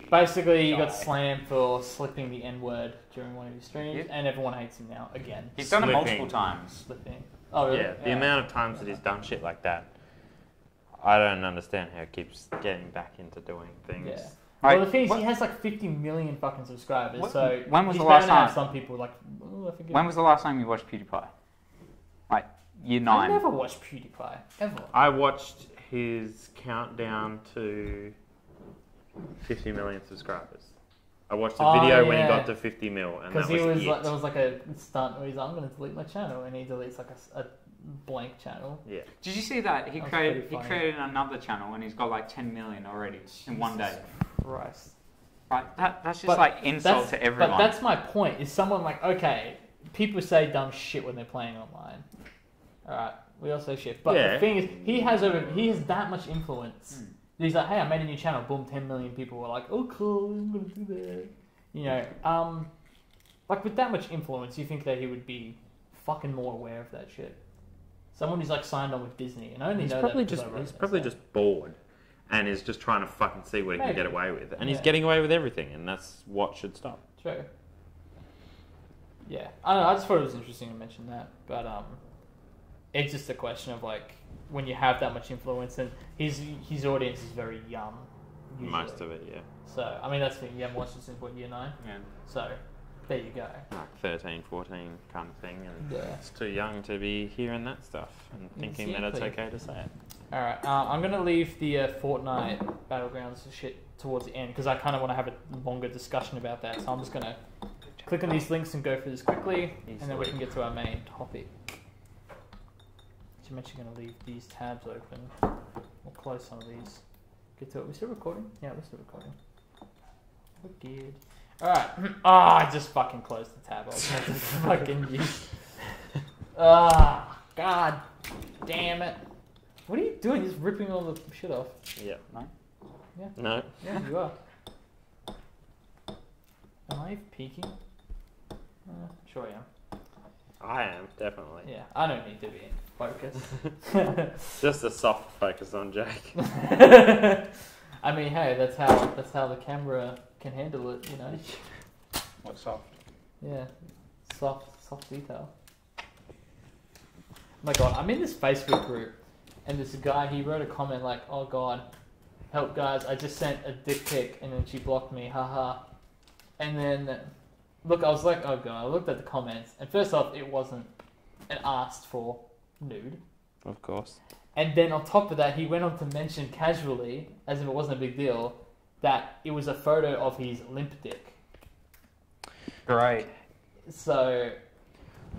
[SPEAKER 2] basically he got
[SPEAKER 3] God.
[SPEAKER 2] slammed for slipping the N-word during one of his streams,
[SPEAKER 3] Yeah.
[SPEAKER 2] and everyone hates him now, again.
[SPEAKER 3] He's done it
[SPEAKER 5] Slipping.
[SPEAKER 3] multiple times.
[SPEAKER 2] Slipping. Oh, really?
[SPEAKER 5] Yeah, the amount of times that he's done shit like that, I don't understand how he keeps getting back into doing things.
[SPEAKER 2] Yeah.
[SPEAKER 3] Right,
[SPEAKER 2] Well, the thing is,
[SPEAKER 3] what-
[SPEAKER 2] he has like 50 million fucking subscribers,
[SPEAKER 3] What-
[SPEAKER 2] so
[SPEAKER 3] when was
[SPEAKER 2] he's
[SPEAKER 3] the last
[SPEAKER 2] bound to have
[SPEAKER 3] time?
[SPEAKER 2] some people like, oh, I forget.
[SPEAKER 3] When was the last time you watched PewDiePie? Like year
[SPEAKER 2] I
[SPEAKER 3] 9.
[SPEAKER 2] never watched PewDiePie, ever.
[SPEAKER 5] I watched his countdown to 50 million subscribers. I watched a
[SPEAKER 2] Oh,
[SPEAKER 5] video when he
[SPEAKER 2] yeah.
[SPEAKER 5] got to 50 mil, and
[SPEAKER 2] Because
[SPEAKER 5] that
[SPEAKER 2] he
[SPEAKER 5] was,
[SPEAKER 2] was
[SPEAKER 5] it.
[SPEAKER 2] like, there was like a stunt where he's like, I'm going to delete my channel, and he deletes like a blank channel.
[SPEAKER 5] Yeah.
[SPEAKER 3] Did you see that? He
[SPEAKER 2] That was
[SPEAKER 3] created
[SPEAKER 2] pretty funny.
[SPEAKER 3] another channel and he's got like 10 million already in one day.
[SPEAKER 2] Jesus Christ.
[SPEAKER 3] Right, that's just
[SPEAKER 2] But
[SPEAKER 3] like insult
[SPEAKER 2] That's-
[SPEAKER 3] to everyone.
[SPEAKER 2] But that's my point. Is someone like, okay, people say dumb shit when they're playing online. Alright, we all say shit. But
[SPEAKER 5] Yeah.
[SPEAKER 2] the thing is, he has that much influence. He's like, hey, I made a new channel. Boom, 10 million people were like, oh, cool, I'm going to do that. You know, like with that much influence, you think that he would be fucking more aware of that shit. Someone who's like signed on with Disney, and I only
[SPEAKER 5] He's
[SPEAKER 2] know
[SPEAKER 5] probably
[SPEAKER 2] that because
[SPEAKER 5] just
[SPEAKER 2] I wrote
[SPEAKER 5] he's
[SPEAKER 2] that
[SPEAKER 5] probably
[SPEAKER 2] stuff.
[SPEAKER 5] just bored, and is just trying to fucking see what he can
[SPEAKER 2] Maybe.
[SPEAKER 5] get away with, and he's
[SPEAKER 2] Yeah.
[SPEAKER 5] getting away with everything, and that's what should stop.
[SPEAKER 2] True. Yeah, I don't know. I just thought it was interesting to mention that, but it's just a question of like when you have that much influence, and his audience is very young. Usually.
[SPEAKER 5] Most of it, yeah.
[SPEAKER 2] So I mean, that's the thing. You haven't watched it since what, year 9?
[SPEAKER 3] Yeah.
[SPEAKER 2] So there you go.
[SPEAKER 5] Like 13, 14 kind of thing, and
[SPEAKER 2] Yeah.
[SPEAKER 5] it's too young to be hearing that stuff and thinking that it's
[SPEAKER 2] Exactly.
[SPEAKER 5] okay to say it.
[SPEAKER 2] All right, I'm gonna leave the Fortnite battlegrounds shit towards the end because I kind of want to have a longer discussion about that. So I'm just gonna click on these links and go through this quickly, and then we can get to our main topic. So I'm actually gonna leave these tabs open. We'll close some of these get to it. We're still recording? Yeah, we're still recording. We're good. Alright. I just fucking closed the tab. I was meant to fucking use. God damn it. What are you doing? Just ripping all the shit off.
[SPEAKER 5] Yeah.
[SPEAKER 3] No?
[SPEAKER 2] Yeah.
[SPEAKER 5] No.
[SPEAKER 2] Yeah, you are. Am I peeking? Sure I am.
[SPEAKER 5] I am, definitely.
[SPEAKER 2] Yeah, I don't need to be in focus.
[SPEAKER 5] Just a soft focus on Jake.
[SPEAKER 2] I mean, hey, that's how the camera can handle it, you know.
[SPEAKER 3] What's soft?
[SPEAKER 2] Yeah, soft detail. Oh my God, I'm in this Facebook group, and this guy, he wrote a comment like, "Oh God, help guys! I just sent a dick pic, and then she blocked me, haha." And then, look, I was like, "Oh God!" I looked at the comments, and first off, it wasn't an asked for nude.
[SPEAKER 5] Of course.
[SPEAKER 2] And then on top of that, he went on to mention casually, as if it wasn't a big deal, that it was a photo of his limp dick.
[SPEAKER 3] Great.
[SPEAKER 2] So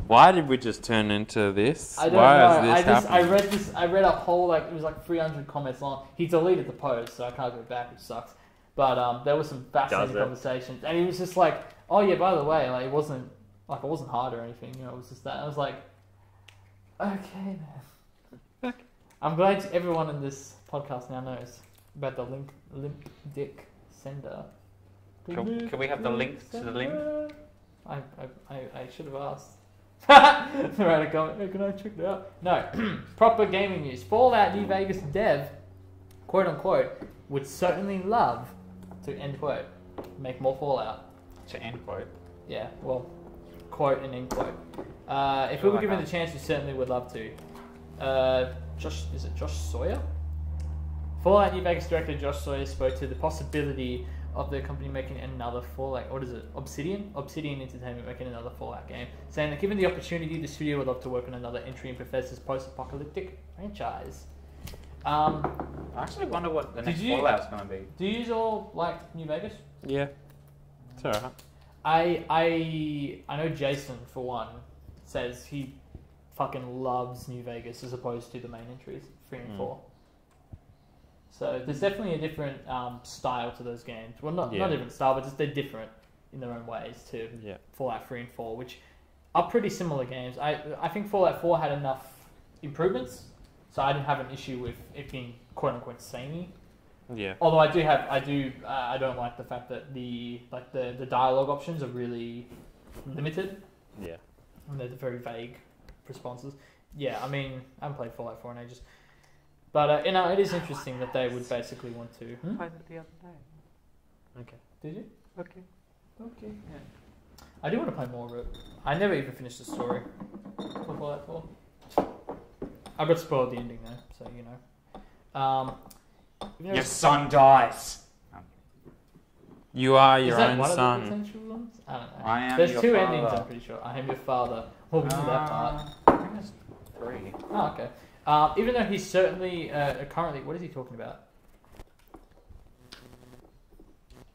[SPEAKER 5] Why did we just turn into this?
[SPEAKER 2] I don't
[SPEAKER 5] Why
[SPEAKER 2] know.
[SPEAKER 5] is this happening?
[SPEAKER 2] I read a whole it was like 300 comments long. He deleted the post, so I can't go back, which sucks. But there was some fascinating conversations, and he was just like, "Oh yeah, by the way, like it wasn't hard or anything. You know, it was just that." I was like, "Okay, man." I'm glad everyone in this podcast now knows about the limp dick sender.
[SPEAKER 3] Can we have the link to the limp?
[SPEAKER 2] I should have asked. Right, can I check it out? No. Proper gaming news. Fallout New Vegas dev, quote unquote, would certainly love to, end quote, make more Fallout.
[SPEAKER 3] To end quote.
[SPEAKER 2] Yeah, well, quote and end quote. If we were given the chance, we certainly would love to. Is it Josh Sawyer? Fallout New Vegas director Josh Sawyer spoke to the possibility of the company making another Fallout. What is it? Obsidian Entertainment making another Fallout game, saying that given the opportunity, the studio would love to work on another entry in Bethesda's post-apocalyptic franchise.
[SPEAKER 3] I actually wonder what the next Fallout's going to be.
[SPEAKER 2] Do you all like New Vegas?
[SPEAKER 5] Yeah. It's alright.
[SPEAKER 2] I know Jason, for one, says he fucking loves New Vegas as opposed to the main entries, 3 and 4. So there's definitely a different style to those games. Well, not different style, but just they're different in their own ways to Fallout 3 and 4, which are pretty similar games. I think Fallout 4 had enough improvements, so I didn't have an issue with it being quote unquote samey.
[SPEAKER 5] Yeah.
[SPEAKER 2] Although I don't like the fact that the dialogue options are really limited.
[SPEAKER 5] Yeah.
[SPEAKER 2] And they're very vague responses. Yeah, I mean, I haven't played Fallout 4 in ages. But, it is interesting that they would basically want to...
[SPEAKER 3] I played it the other day.
[SPEAKER 5] Okay.
[SPEAKER 2] Did you?
[SPEAKER 3] Okay.
[SPEAKER 2] Yeah. I do want to play more of it. I never even finished the story for Fallout 4. I got spoiled the ending, though, so you know.
[SPEAKER 3] Your son dies.
[SPEAKER 5] You are your own
[SPEAKER 2] one
[SPEAKER 5] son.
[SPEAKER 2] Of the potential ones? I don't know.
[SPEAKER 3] I am
[SPEAKER 2] There's
[SPEAKER 3] your
[SPEAKER 2] 2
[SPEAKER 3] father.
[SPEAKER 2] endings, I'm pretty sure. I am your father. We'll do that part.
[SPEAKER 3] I think there's 3.
[SPEAKER 2] Oh, okay. Even though he's certainly currently... What is he talking about?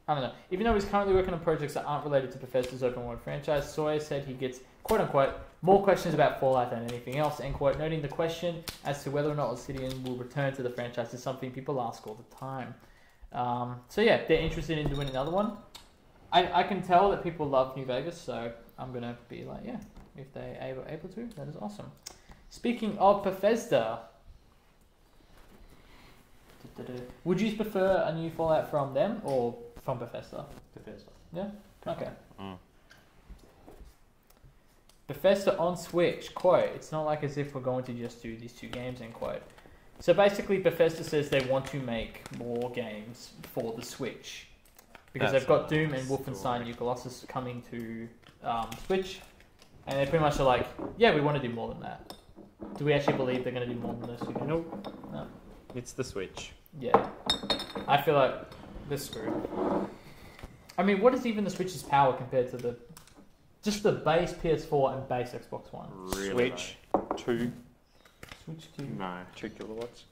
[SPEAKER 2] I don't know. Even though he's currently working on projects that aren't related to Bethesda's open world franchise, Sawyer said he gets, quote unquote, more questions about Fallout than anything else, end quote, noting the question as to whether or not Obsidian will return to the franchise is something people ask all the time. So yeah, they're interested in doing another one. I can tell that people love New Vegas, so I'm going to be like, yeah, if they're able to, that is awesome. Speaking of Bethesda, would you prefer a new Fallout from them or from Bethesda?
[SPEAKER 3] Bethesda.
[SPEAKER 2] Yeah? Okay.
[SPEAKER 5] Mm.
[SPEAKER 2] Bethesda on Switch, quote, it's not like as if we're going to just do these 2 games, end quote. So basically Bethesda says they want to make more games for the Switch. Because they've got Doom and Wolfenstein New Colossus coming to Switch. And they pretty much are like, yeah, we want to do more than that. Do we actually believe they're going to do more than those 2 games?
[SPEAKER 5] Nope.
[SPEAKER 2] No.
[SPEAKER 5] It's the Switch.
[SPEAKER 2] Yeah. I feel like they're screwed. I mean, what is even the Switch's power compared to just the base PS4 and base Xbox One?
[SPEAKER 5] Really
[SPEAKER 3] Switch 2.
[SPEAKER 2] Switch 2.
[SPEAKER 5] No.
[SPEAKER 3] 2 kilowatts.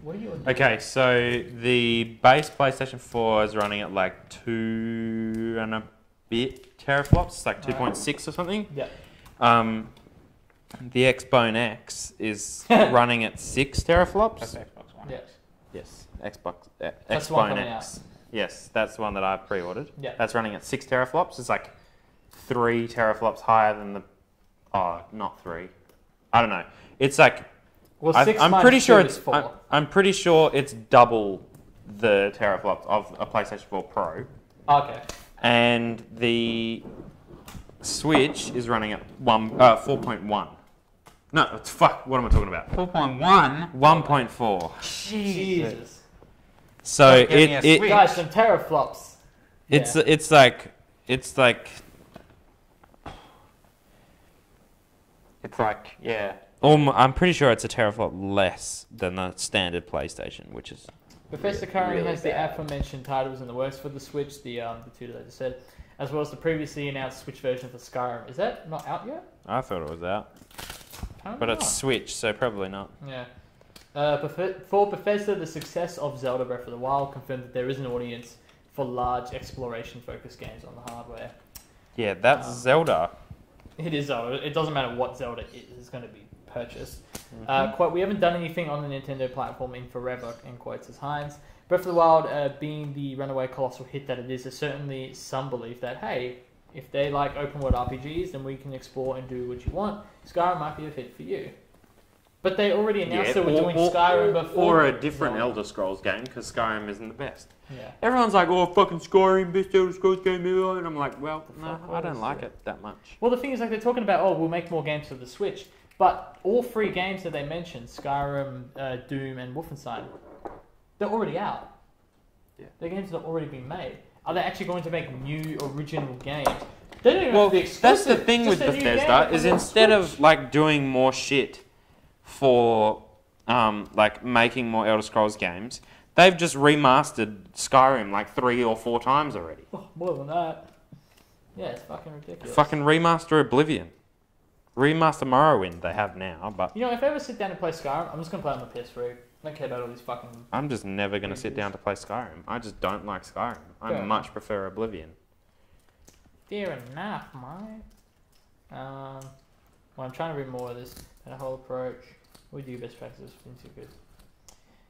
[SPEAKER 2] What are you
[SPEAKER 5] Okay, so the base PlayStation 4 is running at like 2 and a bit teraflops, like 2.6 or something.
[SPEAKER 2] Yeah.
[SPEAKER 5] The Xbone X is running at 6 teraflops.
[SPEAKER 3] That's Xbox One.
[SPEAKER 2] Yeah.
[SPEAKER 5] Yes, Xbox
[SPEAKER 2] That's the one
[SPEAKER 5] Xbone
[SPEAKER 2] coming
[SPEAKER 5] X. Yes, that's the one that I pre-ordered.
[SPEAKER 2] Yeah.
[SPEAKER 5] That's running at 6 teraflops. It's like 3 teraflops higher than the. Oh, not 3. I don't know. It's like.
[SPEAKER 2] Well,
[SPEAKER 5] I'm
[SPEAKER 2] minus
[SPEAKER 5] pretty sure
[SPEAKER 2] 2
[SPEAKER 5] it's.
[SPEAKER 2] is 4.
[SPEAKER 5] I'm pretty sure it's double the teraflops of a PlayStation 4 Pro,
[SPEAKER 2] Okay.
[SPEAKER 5] and the Switch is running at 4.1. No, it's fuck. What am I talking about?
[SPEAKER 3] 4.1.
[SPEAKER 5] 1.4.
[SPEAKER 2] Jesus.
[SPEAKER 5] So
[SPEAKER 3] Not getting a
[SPEAKER 5] it
[SPEAKER 3] Switch.
[SPEAKER 2] Guys, some teraflops.
[SPEAKER 5] it's
[SPEAKER 2] Yeah.
[SPEAKER 5] it's like
[SPEAKER 3] It's like, yeah.
[SPEAKER 5] I'm pretty sure it's a teraflop less than the standard PlayStation, which is
[SPEAKER 2] Bethesda currently
[SPEAKER 5] really
[SPEAKER 2] has the
[SPEAKER 5] bad.
[SPEAKER 2] aforementioned titles in the works for the Switch, the two that I just said, as well as the previously announced Switch version for Skyrim. Is that not out yet?
[SPEAKER 5] I thought it was out,
[SPEAKER 2] Apparently
[SPEAKER 5] but it's
[SPEAKER 2] not.
[SPEAKER 5] Switch, so probably not.
[SPEAKER 2] Yeah. For Bethesda, the success of Zelda Breath of the Wild confirmed that there is an audience for large exploration-focused games on the hardware.
[SPEAKER 5] Yeah, that's Zelda.
[SPEAKER 2] It is Zelda. It doesn't matter what Zelda is going to be purchased. Quote, we haven't done anything on the Nintendo platform in forever, end quotes, as Hines. Breath of the Wild being the runaway colossal hit that it is, there's certainly some belief that, hey, if they like open world RPGs, then we can explore and do what you want. Skyrim might be a fit for you. But they already announced they were doing Skyrim before.
[SPEAKER 5] Or a different Elder Scrolls game, because Skyrim isn't the best.
[SPEAKER 2] Yeah.
[SPEAKER 5] Everyone's like, oh, fucking Skyrim, best Elder Scrolls game ever. And I'm like, well, no, I don't like it that much.
[SPEAKER 2] Well, the thing is, like, they're talking about, oh, we'll make more games for the Switch. But all 3 games that they mentioned, Skyrim, Doom, and Wolfenstein, they're already out.
[SPEAKER 5] Yeah.
[SPEAKER 2] They're games that have already been made. Are they actually going to make new original games? They don't even
[SPEAKER 5] Well,
[SPEAKER 2] have to be exclusive.
[SPEAKER 5] that's the thing with
[SPEAKER 2] Just a new game
[SPEAKER 5] Bethesda,
[SPEAKER 2] that
[SPEAKER 5] is
[SPEAKER 2] comes on
[SPEAKER 5] instead
[SPEAKER 2] Switch.
[SPEAKER 5] of, like, doing more shit for, like, making more Elder Scrolls games, they've just remastered Skyrim, like, 3 or 4 times already.
[SPEAKER 2] Oh, more than that. Yeah, it's fucking ridiculous.
[SPEAKER 5] Fucking remaster Oblivion. Remaster Morrowind they have now, but
[SPEAKER 2] You know, if I ever sit down and play Skyrim, I'm just going to play on my PS3. I don't care about all these fucking...
[SPEAKER 5] I'm just never going to sit down to play Skyrim. I just don't like Skyrim. I
[SPEAKER 2] Fair
[SPEAKER 5] much prefer Oblivion.
[SPEAKER 2] Fair enough, mate. Well, I'm trying to read more of this. That whole approach. We do best practices. Things are good.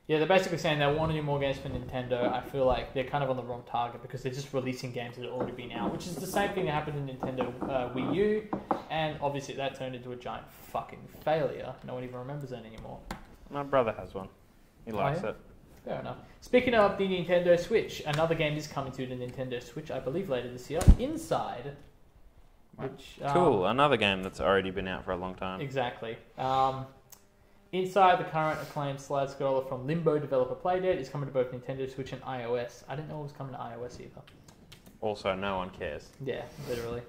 [SPEAKER 2] Yeah, they're basically saying they want to do more games for Nintendo. I feel like they're kind of on the wrong target because they're just releasing games that have already been out, which is the same thing that happened in Nintendo Wii U, and obviously that turned into a giant fucking failure. No one even remembers that anymore.
[SPEAKER 5] My brother has one. He likes
[SPEAKER 2] yeah?
[SPEAKER 5] it.
[SPEAKER 2] Fair enough. Speaking of the Nintendo Switch, another game is coming to the Nintendo Switch, I believe, later this year. Inside. Which,
[SPEAKER 5] Cool. Another game that's already been out for a long time.
[SPEAKER 2] Exactly. Inside, the current acclaimed slide scroller from Limbo developer Playdate is coming to both Nintendo Switch and iOS. I didn't know it was coming to iOS either.
[SPEAKER 5] Also, no one cares.
[SPEAKER 2] Yeah, literally.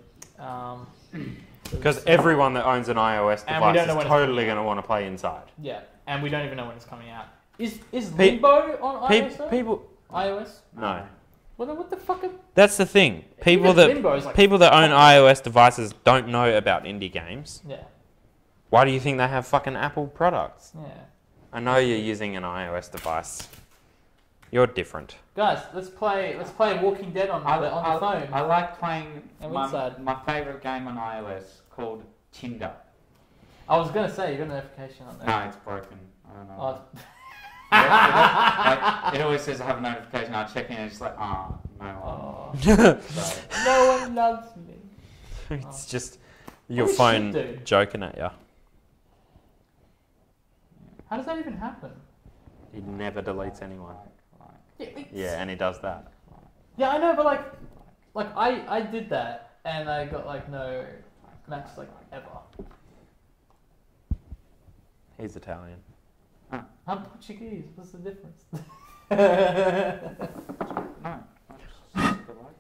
[SPEAKER 5] Because everyone that owns an iOS
[SPEAKER 2] And we
[SPEAKER 5] device
[SPEAKER 2] don't know
[SPEAKER 5] is
[SPEAKER 2] when it's
[SPEAKER 5] totally
[SPEAKER 2] coming
[SPEAKER 5] going to want to play Inside.
[SPEAKER 2] Yeah, and we don't even know when it's coming out. Is
[SPEAKER 5] Pe-
[SPEAKER 2] Limbo on iOS? though?
[SPEAKER 5] People...
[SPEAKER 2] iOS?
[SPEAKER 5] No.
[SPEAKER 2] Well, then what the fuck?
[SPEAKER 5] That's the thing. People
[SPEAKER 2] Even
[SPEAKER 5] that
[SPEAKER 2] Limbo is like
[SPEAKER 5] people that own iOS devices don't know about indie games.
[SPEAKER 2] Yeah,
[SPEAKER 5] Why do you think they have fucking Apple products?
[SPEAKER 2] yeah.
[SPEAKER 5] I know you're using an iOS device. You're different.
[SPEAKER 2] Guys, let's play Walking Dead on the phone.
[SPEAKER 3] I like playing
[SPEAKER 2] And Inside.
[SPEAKER 3] my favourite game on iOS called Tinder.
[SPEAKER 2] I was gonna say you got a notification on there.
[SPEAKER 3] No, it's broken. I don't know.
[SPEAKER 2] Oh,
[SPEAKER 3] It always says I have a notification. I check in and it's like, no
[SPEAKER 2] oh.
[SPEAKER 3] one. So,
[SPEAKER 2] No one loves me.
[SPEAKER 5] It's just your
[SPEAKER 2] Holy
[SPEAKER 5] phone
[SPEAKER 2] shit, dude.
[SPEAKER 5] joking at you.
[SPEAKER 2] How does that even happen?
[SPEAKER 5] He never deletes anyone.
[SPEAKER 2] Yeah,
[SPEAKER 5] Yeah, and he does that.
[SPEAKER 2] yeah, I know, but like I did that and I got like no match like ever.
[SPEAKER 5] He's Italian.
[SPEAKER 2] I'm Portuguese. What's the difference?
[SPEAKER 3] no. Just relax.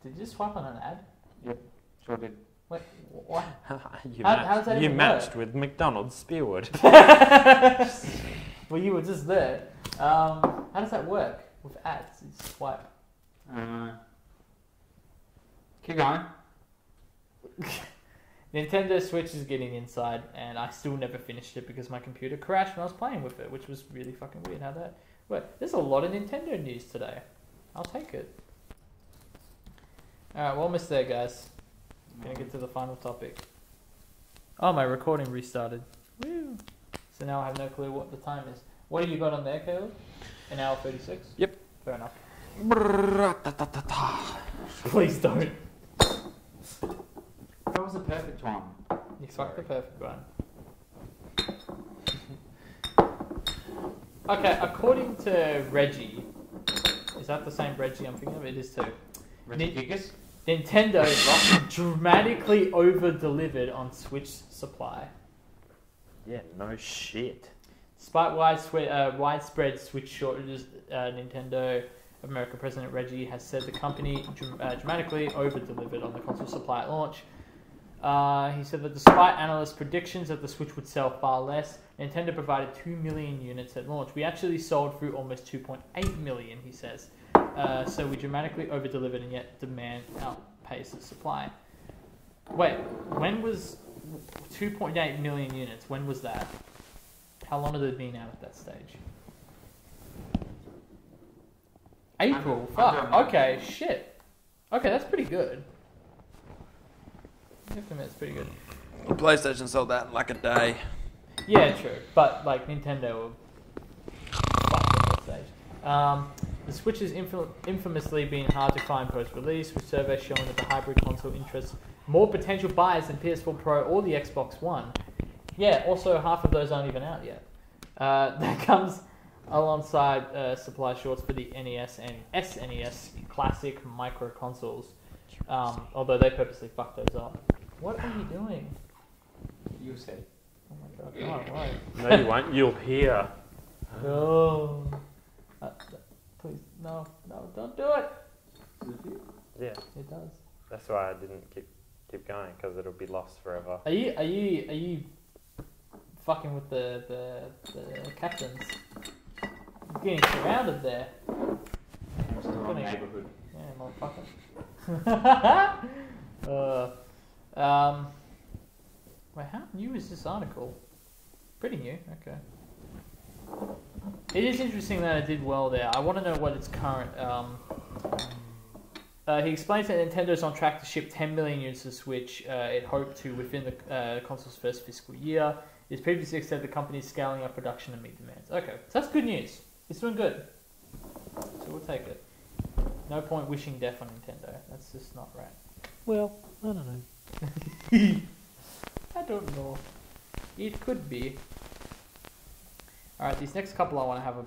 [SPEAKER 2] Did you just swipe on an ad?
[SPEAKER 3] Yep, sure did.
[SPEAKER 2] Wait, what?
[SPEAKER 5] you
[SPEAKER 2] How does that
[SPEAKER 5] you
[SPEAKER 2] even
[SPEAKER 5] matched
[SPEAKER 2] work?
[SPEAKER 5] with McDonald's Spearwood.
[SPEAKER 2] Well, you were just there. How does that work with ads? You swipe.
[SPEAKER 3] Keep going.
[SPEAKER 2] Nintendo Switch is getting Inside, and I still never finished it because my computer crashed when I was playing with it, which was really fucking weird how that worked. There's a lot of Nintendo news today. I'll take it. Alright, we're almost there, guys. Gonna get to the final topic. Oh, my recording restarted. Woo! So now I have no clue what the time is. What have you got on there, Caleb? An hour 36?
[SPEAKER 5] Yep.
[SPEAKER 2] Fair enough.
[SPEAKER 5] Brrrr-ta-ta-ta-ta.
[SPEAKER 2] Please don't.
[SPEAKER 3] That was the perfect one.
[SPEAKER 2] You fucked the perfect one. Okay, according to Reggie, is that the same Reggie I'm thinking of? It is too.
[SPEAKER 3] Reggie Gigas?
[SPEAKER 2] Nintendo dramatically over-delivered on Switch supply.
[SPEAKER 5] Yeah, no shit.
[SPEAKER 2] Despite widespread Switch shortages, Nintendo of America President Reggie has said the company dramatically over-delivered on the console supply at launch. He said that despite analysts' predictions that the Switch would sell far less, Nintendo provided 2 million units at launch. We actually sold through almost 2.8 million, he says. So we dramatically over-delivered, and yet demand outpaces supply. Wait, when was 2.8 million units? When was that? How long had it been out at that stage? April. Fuck. Okay. Shit. Okay, that's pretty good. I have to admit, it's pretty good.
[SPEAKER 5] PlayStation sold that in like a day.
[SPEAKER 2] Yeah, true. But like Nintendo were fucked at that stage. The Switch has infamously been hard to find post-release, with surveys showing that the hybrid console interests more potential buyers than PS4 Pro or the Xbox One. Yeah, also half of those aren't even out yet. That comes alongside supply shorts for the NES and SNES classic micro consoles. Although they purposely fucked those up. What are you doing?
[SPEAKER 3] You said.
[SPEAKER 2] Oh my god, no, why?
[SPEAKER 5] No, you won't. You'll hear.
[SPEAKER 2] No. Please, no, don't do it.
[SPEAKER 5] Yeah,
[SPEAKER 2] It does.
[SPEAKER 5] that's why I didn't keep going, because it'll be lost forever.
[SPEAKER 2] Are you fucking with the captains? You're getting surrounded there.
[SPEAKER 3] It's the wrong neighborhood.
[SPEAKER 2] Yeah, motherfucker. Wait, how new is this article? Pretty new. Okay. It is interesting that it did well there. I want to know what its current. He explains that Nintendo's on track to ship 10 million units of Switch. It hoped to within the console's first fiscal year. It's previously said the company is scaling up production to meet demands. Okay, so that's good news. It's doing good. So we'll take it. No point wishing death on Nintendo. That's just not right.
[SPEAKER 5] Well, I don't know.
[SPEAKER 2] I don't know. It could be. Alright, these next couple I want to have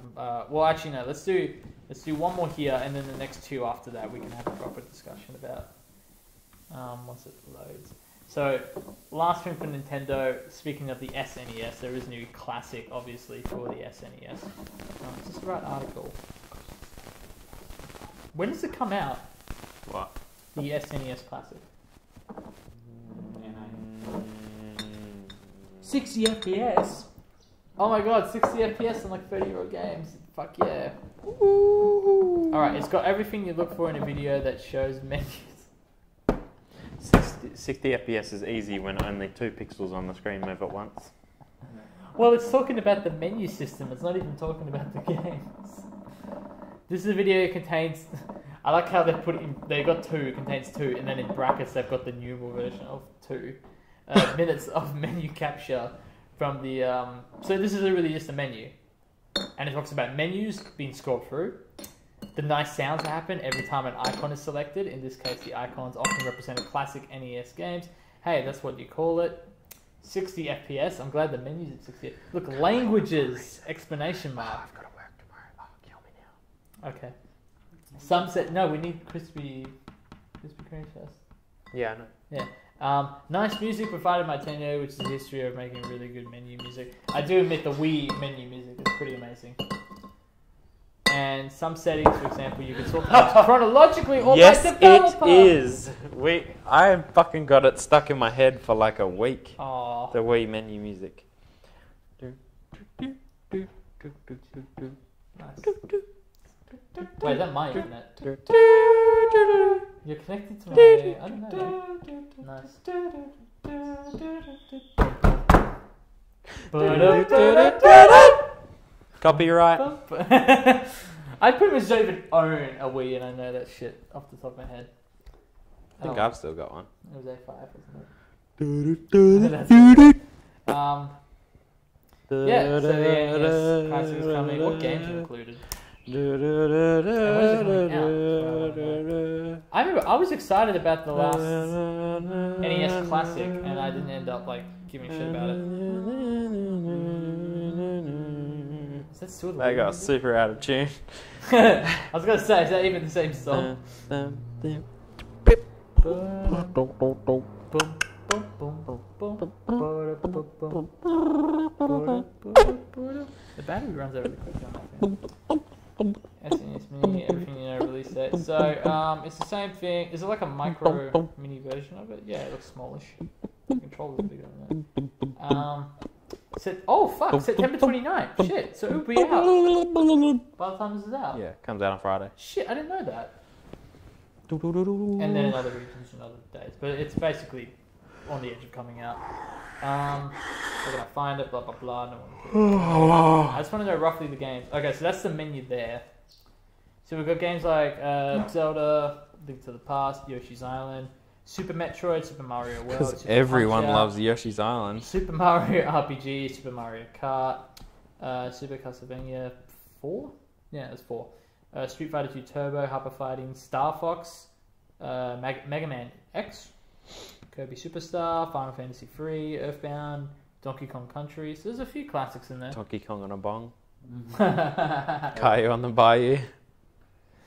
[SPEAKER 2] well, actually no. Let's do one more here, and then the next two after that we can have a proper discussion about once it loads. So, last thing for Nintendo. Speaking of the SNES, there is a new classic, obviously, for the SNES. Is this the right article? When does it come out?
[SPEAKER 5] What?
[SPEAKER 2] The SNES Classic. 60 FPS. Oh my god, 60 FPS on like 30-year-old games. Fuck yeah. Alright, it's got everything you look for in a video that shows menus.
[SPEAKER 5] 60 FPS is easy when only 2 pixels on the screen move at once.
[SPEAKER 2] Well, it's talking about the menu system. It's not even talking about the games. This is a video that contains... I like how they got 2, it contains 2, and then in brackets they've got the numeral version of 2. Minutes of menu capture from the... So this is really just a menu. And it talks about menus being scrolled through. The nice sounds that happen every time an icon is selected. In this case, the icons often represent classic NES games. Hey, that's what you call it. 60 FPS. I'm glad the menu's at 60. Look, languages! Exclamation mark.
[SPEAKER 5] I've got to work tomorrow. Oh, kill me now.
[SPEAKER 2] Okay. Some said... No, we need crispy Kreme first.
[SPEAKER 5] Yeah, I know.
[SPEAKER 2] Yeah. Nice music provided by Nintendo, which is a history of making really good menu music. I do admit the Wii menu music is pretty amazing. And some settings, for example, you can sort them chronologically or
[SPEAKER 5] yes,
[SPEAKER 2] by developer.
[SPEAKER 5] it is. I fucking got it stuck in my head for like a week.
[SPEAKER 2] Aww.
[SPEAKER 5] The Wii menu music.
[SPEAKER 2] Nice. Wait, is that my internet? You're connected to my... I don't know. Nice.
[SPEAKER 5] Copyright.
[SPEAKER 2] I pretty much don't even own a Wii, and I know that shit off the top of my head.
[SPEAKER 5] I think I've still got one.
[SPEAKER 2] It was A5, wasn't it? Yeah, so the NES Classic is coming. What games are included? And when is it coming out? I remember I was excited about the last NES Classic, and I didn't end up like giving a shit about it. Is that still the
[SPEAKER 5] They got super out of tune.
[SPEAKER 2] I was gonna say, is that even the same song? The battery runs out really quick on that thing. SNES Mini, everything you know, release date. So, it's the same thing. Is it like a micro mini version of it? Yeah, it looks smallish. The controller's bigger than that. Oh fuck, September 29th. Shit, so it'll be out by the time this is out.
[SPEAKER 5] Yeah, comes out on Friday.
[SPEAKER 2] Shit, I didn't know that. And then in other regions and other days. But it's basically on the edge of coming out. We're gonna find it, blah blah blah. I just want to know roughly the games. Okay, so that's the menu there. So we've got games like Zelda, Link to the Past, Yoshi's Island, Super Metroid, Super Mario World.
[SPEAKER 5] Because
[SPEAKER 2] Super
[SPEAKER 5] everyone
[SPEAKER 2] Punch-Out!,
[SPEAKER 5] loves Yoshi's Island.
[SPEAKER 2] Super Mario RPG, Super Mario Kart, Super Castlevania 4? Yeah, it's 4. Street Fighter 2 Turbo, Hyper Fighting, Star Fox, Mega Man X, Kirby Superstar, Final Fantasy 3, Earthbound, Donkey Kong Country. So there's a few classics in there.
[SPEAKER 5] Donkey Kong on a bong. Caillou on the bayou.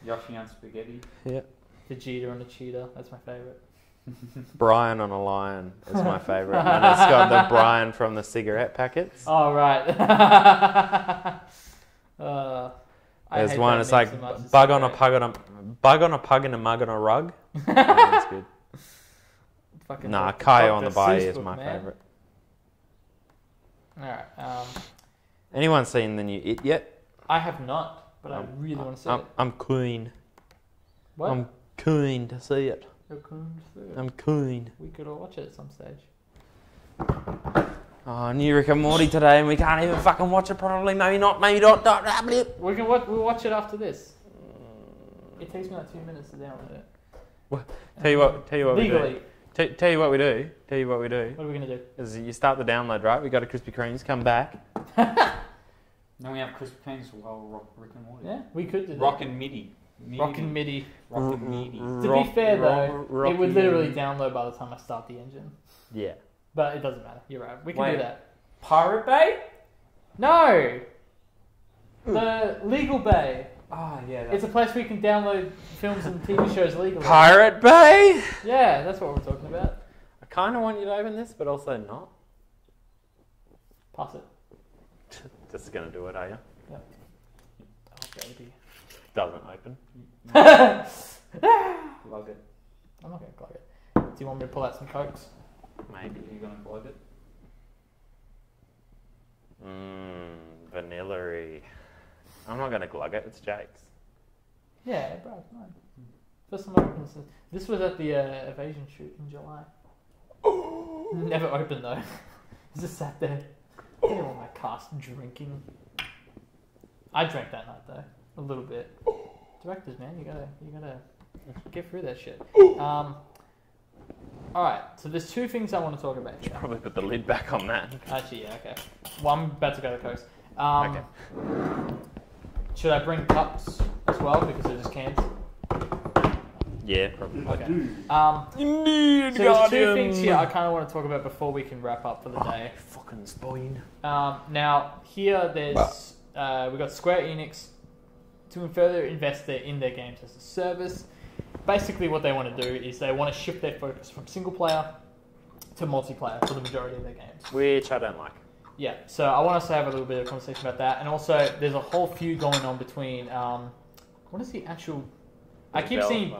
[SPEAKER 3] Yoshi on spaghetti.
[SPEAKER 5] Yeah.
[SPEAKER 2] Vegeta on a cheetah. That's my favourite.
[SPEAKER 5] Brian on a lion is my favourite. And it's got the Brian from the cigarette packets.
[SPEAKER 2] Oh, right.
[SPEAKER 5] There's one, it's like bug on a pug and a mug on a rug. That's good. Nah, Caillou on the bayou is my favourite.
[SPEAKER 2] Alright.
[SPEAKER 5] Anyone seen the new It yet?
[SPEAKER 2] I have not, but I really want to see it.
[SPEAKER 5] I'm keen.
[SPEAKER 2] What?
[SPEAKER 5] I'm keen to see it.
[SPEAKER 2] You're keen to see it?
[SPEAKER 5] I'm keen.
[SPEAKER 2] We could all watch it at some stage.
[SPEAKER 5] Oh, new Rick and Morty today, and we can't even fucking watch it probably. Maybe not.
[SPEAKER 2] We'll watch it after this. It takes me like 2 minutes to download it.
[SPEAKER 5] Tell you what
[SPEAKER 2] Legally.
[SPEAKER 5] we do. Tell you what we do.
[SPEAKER 2] What are we going to do?
[SPEAKER 5] Is you start the download, right? We go to Krispy Kreme's, come back.
[SPEAKER 3] Then we have Krispy Kreme's while Rick and Morty.
[SPEAKER 2] Yeah, we could do that.
[SPEAKER 3] Rock and MIDI.
[SPEAKER 2] Rock and MIDI.
[SPEAKER 3] Rock and MIDI.
[SPEAKER 2] To be fair though, it would literally download by the time I start the engine.
[SPEAKER 5] Yeah.
[SPEAKER 2] But it doesn't matter. You're right. We can do that.
[SPEAKER 3] Pirate Bay?
[SPEAKER 2] No! The Legal Bay.
[SPEAKER 3] Oh, yeah.
[SPEAKER 2] It's a place where you can download films and TV shows legally.
[SPEAKER 5] Pirate Bay?
[SPEAKER 2] Yeah, that's what we're talking about.
[SPEAKER 5] I kind of want you to open this, but also not.
[SPEAKER 2] Pass it.
[SPEAKER 5] Just going to do it, are you?
[SPEAKER 2] Yep. Oh, baby.
[SPEAKER 5] Doesn't open.
[SPEAKER 3] Love it.
[SPEAKER 2] I'm not going to clog it. Do you want me to pull out some Cokes?
[SPEAKER 5] Maybe.
[SPEAKER 3] Are you going to plug it?
[SPEAKER 5] Vanilla-y. I'm not going to glug it, it's Jake's.
[SPEAKER 2] Yeah, bro, it's mine. First time I opened this. This was at the Evasion shoot in July. Never opened though. It's just sat there. I didn't want my cast drinking. I drank that night though. A little bit. Directors, man, you gotta get through that shit. Alright, so there's two things I want to talk about here.
[SPEAKER 5] Probably put the lid back on that.
[SPEAKER 2] Actually, yeah, okay. Well, I'm about to go to Cokes.
[SPEAKER 5] Okay.
[SPEAKER 2] Should I bring cups as well because they're just cans?
[SPEAKER 5] Yeah, probably.
[SPEAKER 2] Okay. So there's two things here I kind of want to talk about before we can wrap up for the day.
[SPEAKER 5] Fucking spoiled.
[SPEAKER 2] Now here there's we've got Square Enix to further invest in their games as a service. Basically, what they want to do is they want to shift their focus from single player to multiplayer for the majority of their games.
[SPEAKER 5] Which I don't like.
[SPEAKER 2] Yeah, so I want us to have a little bit of conversation about that, and also there's a whole feud going on between what is the actual? I keep seeing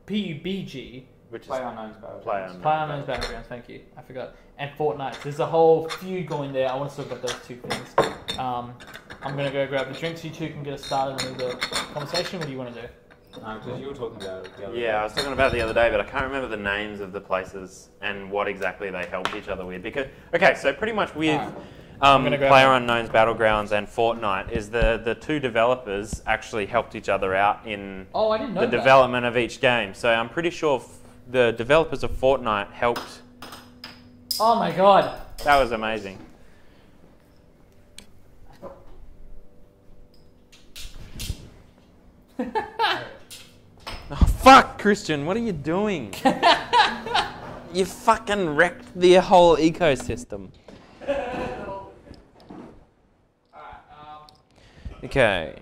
[SPEAKER 2] PUBG,
[SPEAKER 5] which is
[SPEAKER 3] PlayerUnknown's Battlegrounds.
[SPEAKER 2] PlayerUnknown's Battlegrounds. Thank you, I forgot. And Fortnite. There's a whole feud going there. I want to talk about those two things. I'm gonna go grab the drinks. You two can get us started on the conversation. What do you want to do?
[SPEAKER 3] Because you were talking about it the other day.
[SPEAKER 5] Yeah, I was talking about it the other day, but I can't remember the names of the places and what exactly they helped each other with. Because so pretty much with PlayerUnknown's Battlegrounds and Fortnite is the two developers actually helped each other out in
[SPEAKER 2] I didn't know
[SPEAKER 5] the
[SPEAKER 2] that.
[SPEAKER 5] development of each game. So I'm pretty sure the developers of Fortnite helped
[SPEAKER 2] Oh my god.
[SPEAKER 5] That was amazing. Oh, fuck, Christian, what are you doing? You fucking wrecked the whole ecosystem. Okay.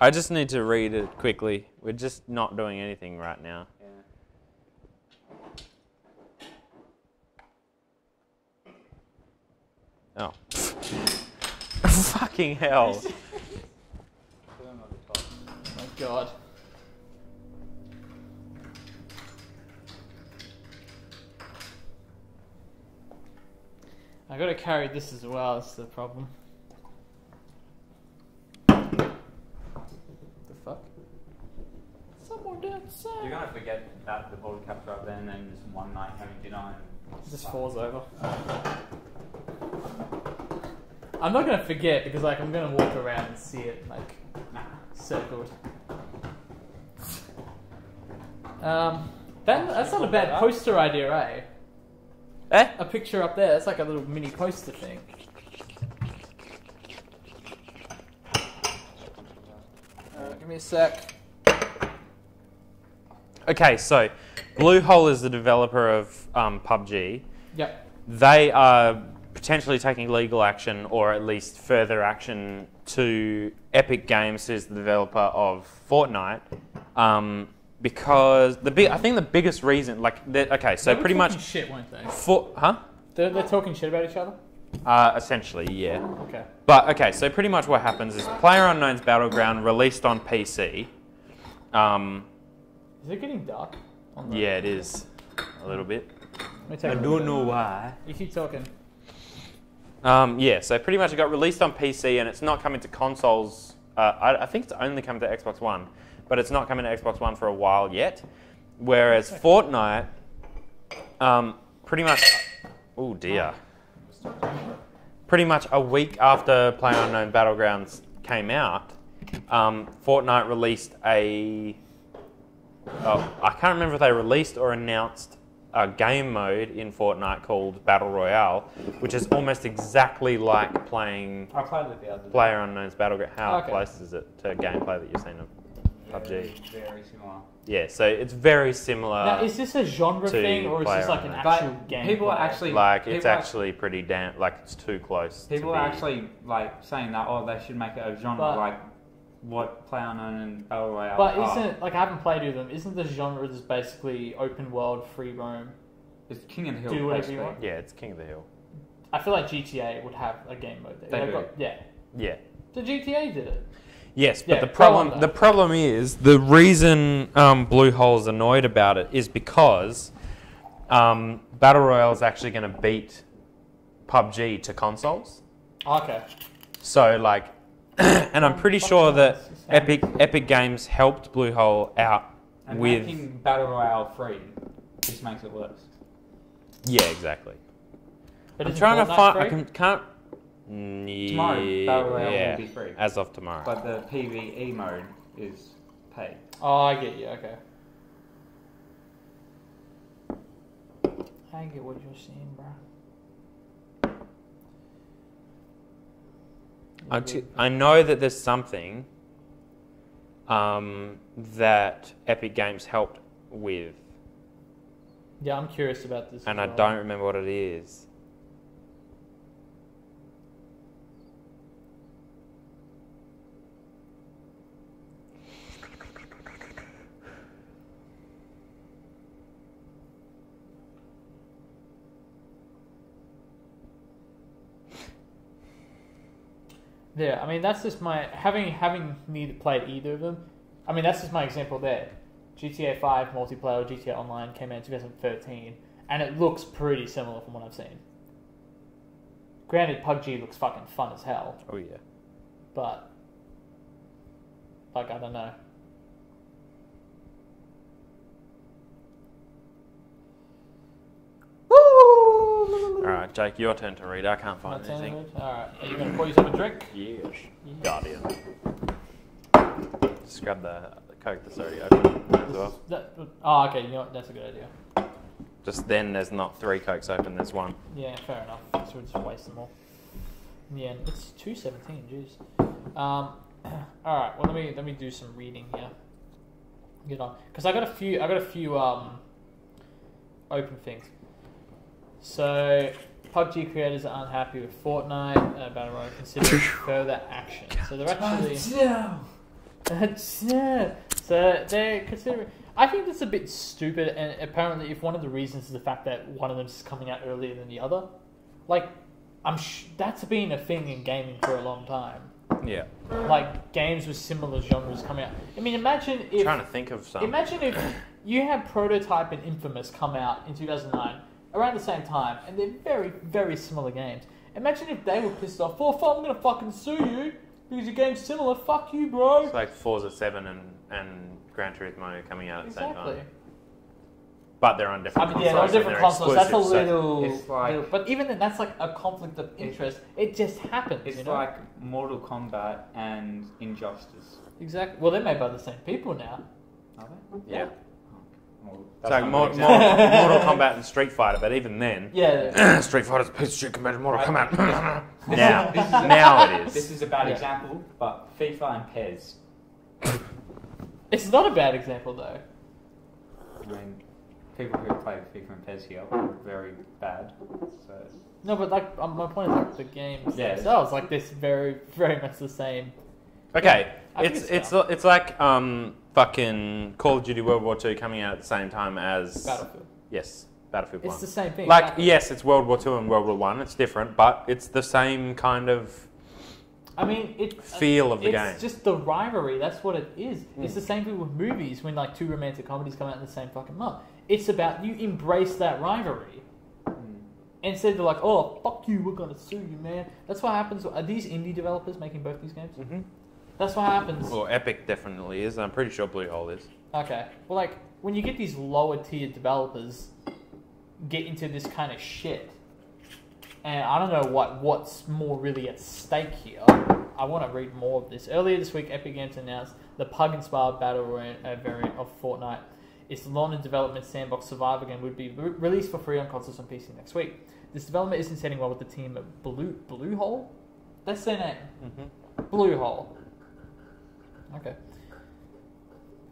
[SPEAKER 5] I just need to read it quickly. We're just not doing anything right now. Oh. Fucking hell.
[SPEAKER 2] Oh my god. I gotta carry this as well, that's the problem. The fuck? Someone outside.
[SPEAKER 3] You're gonna forget about the bottle capture up there and then just one night having dinner and
[SPEAKER 2] It just falls over. I'm not gonna forget because like I'm gonna walk around and see it like circled. That's not a bad poster idea, eh?
[SPEAKER 5] Eh?
[SPEAKER 2] A picture up there. That's like a little mini poster thing. Give me a sec.
[SPEAKER 5] Okay, so Bluehole is the developer of PUBG.
[SPEAKER 2] Yep.
[SPEAKER 5] They are potentially taking legal action or at least further action to Epic Games, who's the developer of Fortnite, because I think the biggest reason, okay, so
[SPEAKER 2] They were
[SPEAKER 5] pretty
[SPEAKER 2] talking
[SPEAKER 5] much
[SPEAKER 2] shit, weren't they?
[SPEAKER 5] Huh?
[SPEAKER 2] They're talking shit about each other.
[SPEAKER 5] Essentially, yeah.
[SPEAKER 2] Okay.
[SPEAKER 5] But okay, so pretty much what happens is PlayerUnknown's Battleground released on PC.
[SPEAKER 2] Is it getting dark?
[SPEAKER 5] Yeah, it is a little bit.
[SPEAKER 2] Let me take
[SPEAKER 5] I
[SPEAKER 2] a look
[SPEAKER 5] don't
[SPEAKER 2] at
[SPEAKER 5] know why.
[SPEAKER 2] it. You keep talking.
[SPEAKER 5] Yeah, so pretty much it got released on PC and it's not coming to consoles. I think it's only coming to Xbox One, but it's not coming to Xbox One for a while yet. Whereas Fortnite, pretty much, oh dear, pretty much a week after PlayerUnknown Battlegrounds came out, Fortnite released I can't remember if they released or announced a game mode in Fortnite called Battle Royale, which is almost exactly like playing
[SPEAKER 3] I played it the other day.
[SPEAKER 5] PlayerUnknown's Battleground. How
[SPEAKER 2] Okay.
[SPEAKER 5] close is it to gameplay that you've seen of PUBG?
[SPEAKER 3] Very similar.
[SPEAKER 5] Yeah, so it's very similar.
[SPEAKER 2] Now, is this a genre
[SPEAKER 5] to
[SPEAKER 2] thing or is this like an
[SPEAKER 5] PlayerUnknown.
[SPEAKER 2] actual game?
[SPEAKER 3] People are actually
[SPEAKER 5] It's
[SPEAKER 3] people are-
[SPEAKER 5] actually pretty damn, it's too close.
[SPEAKER 3] People
[SPEAKER 5] to
[SPEAKER 3] are
[SPEAKER 5] be-
[SPEAKER 3] actually saying that they should make it a genre
[SPEAKER 2] But-
[SPEAKER 3] like what PlayerUnknown and Battle Royale
[SPEAKER 2] But
[SPEAKER 3] are.
[SPEAKER 2] isn't I haven't played with them. Isn't the genre just basically open world, free roam?
[SPEAKER 3] It's King of the Hill.
[SPEAKER 2] Do whatever
[SPEAKER 3] basically.
[SPEAKER 2] you want.
[SPEAKER 5] Yeah, it's King of the Hill.
[SPEAKER 2] I feel like GTA would have a game mode there.
[SPEAKER 3] They
[SPEAKER 2] They've
[SPEAKER 3] do.
[SPEAKER 2] got- yeah.
[SPEAKER 5] Yeah.
[SPEAKER 2] The GTA did it.
[SPEAKER 5] Yes, but
[SPEAKER 2] Yeah,
[SPEAKER 5] the
[SPEAKER 2] go on,
[SPEAKER 5] problem
[SPEAKER 2] though.
[SPEAKER 5] the problem is the reason Bluehole's annoyed about it is because Battle Royale is actually going to beat PUBG to consoles.
[SPEAKER 2] Okay.
[SPEAKER 5] So and I'm pretty sure that Epic Games helped Bluehole out
[SPEAKER 3] And
[SPEAKER 5] with
[SPEAKER 3] making Battle Royale free just makes it worse.
[SPEAKER 5] yeah, exactly.
[SPEAKER 2] But
[SPEAKER 5] I'm
[SPEAKER 2] isn't
[SPEAKER 5] trying to
[SPEAKER 2] Fortnite
[SPEAKER 5] find.
[SPEAKER 2] free?
[SPEAKER 5] Can't.
[SPEAKER 3] Tomorrow, Battle Royale
[SPEAKER 5] Yeah,
[SPEAKER 3] will be free.
[SPEAKER 5] as of tomorrow.
[SPEAKER 3] But the PvE mode is paid.
[SPEAKER 2] Oh, I get you. Okay. I get what you're saying, bro.
[SPEAKER 5] I know that there's something that Epic Games helped with,
[SPEAKER 2] Yeah, I'm curious about this.
[SPEAKER 5] and
[SPEAKER 2] as
[SPEAKER 5] I
[SPEAKER 2] well.
[SPEAKER 5] don't remember what it is.
[SPEAKER 2] Yeah, I mean that's just my having neither played either of them. I mean that's just my example there. GTA 5 multiplayer, GTA Online came out in 2013, and it looks pretty similar from what I've seen. Granted, PUBG looks fucking fun as hell,
[SPEAKER 5] Oh yeah.
[SPEAKER 2] but I don't know.
[SPEAKER 5] All right, Jake, your turn to read. I can't find
[SPEAKER 2] That's
[SPEAKER 5] anything.
[SPEAKER 2] Alright, are you gonna pour yourself a drink?
[SPEAKER 5] Yes. Guardian. Just grab the Coke that's already open as well.
[SPEAKER 2] Oh, okay. You know what? That's a good idea.
[SPEAKER 5] Just then there's not 3 Cokes open, there's 1.
[SPEAKER 2] Yeah, fair enough. So we'll just waste them all. In the end, it's 2:17. Jeez. All right. Well, let me do some reading here. Get on, because I got a few open things. So, PUBG creators are unhappy with Fortnite. Battle Royale considering further action. So they're actually. So they're considering. I think that's a bit stupid, and apparently, if one of the reasons is the fact that one of them is coming out earlier than the other, like, that's been a thing in gaming for a long time.
[SPEAKER 5] Yeah.
[SPEAKER 2] Like games with similar genres coming out. I mean, imagine if.
[SPEAKER 5] Trying to think of some.
[SPEAKER 2] Imagine if you had Prototype and Infamous come out in 2009 around the same time, and they're very, very similar games. Imagine if they were pissed off. I'm gonna fucking sue you because your game's similar. Fuck you, bro.
[SPEAKER 5] It's like Forza 7 and Gran Turismo coming out at the same time. But they're on different consoles.
[SPEAKER 2] Yeah, they're on different consoles. That's a little,
[SPEAKER 3] it's like,
[SPEAKER 2] but even then, that's like a conflict of interest. It just happens.
[SPEAKER 3] It's like Mortal Kombat and Injustice.
[SPEAKER 2] Exactly. Well, they're made by the same people now.
[SPEAKER 3] Are they?
[SPEAKER 5] Yeah.
[SPEAKER 3] Well,
[SPEAKER 5] It's like Mortal Kombat and Street Fighter, but even then, Street Fighter's a piece of shit compared to Mortal Kombat. Now it is.
[SPEAKER 3] This is a bad example, but FIFA and PES.
[SPEAKER 2] It's not a bad example though.
[SPEAKER 3] I mean, people who play FIFA and PES here are very bad. So.
[SPEAKER 2] No, but like my point is like the games themselves, like this very, very much the same.
[SPEAKER 5] Okay, it's like fucking Call of Duty World War II coming out at the same time as
[SPEAKER 2] Battlefield.
[SPEAKER 5] Yes, Battlefield 1.
[SPEAKER 2] It's the same thing.
[SPEAKER 5] Like yes, it's World War II and World War I. It's different, but it's the same kind of.
[SPEAKER 2] I mean,
[SPEAKER 5] feel of the game.
[SPEAKER 2] It's just the rivalry. That's what it is. It's the same thing with movies when like 2 romantic comedies come out in the same fucking month. It's about you embrace that rivalry. Instead of like, oh, fuck you, we're gonna sue you, man. That's what happens. Are these indie developers making both these games?
[SPEAKER 5] Mm-hmm.
[SPEAKER 2] That's what happens.
[SPEAKER 5] Well, Epic definitely is. I'm pretty sure Bluehole is.
[SPEAKER 2] Okay. Well, like, when you get these lower tier developers get into this kind of shit, and I don't know what's more really at stake here. I want to read more of this. Earlier this week, Epic Games announced the pug-inspired battle variant of Fortnite. Its London development sandbox Survivor game would be released for free on consoles and PC next week. This development isn't setting well with the team at Bluehole? That's their name. Mm-hmm. Bluehole. Okay.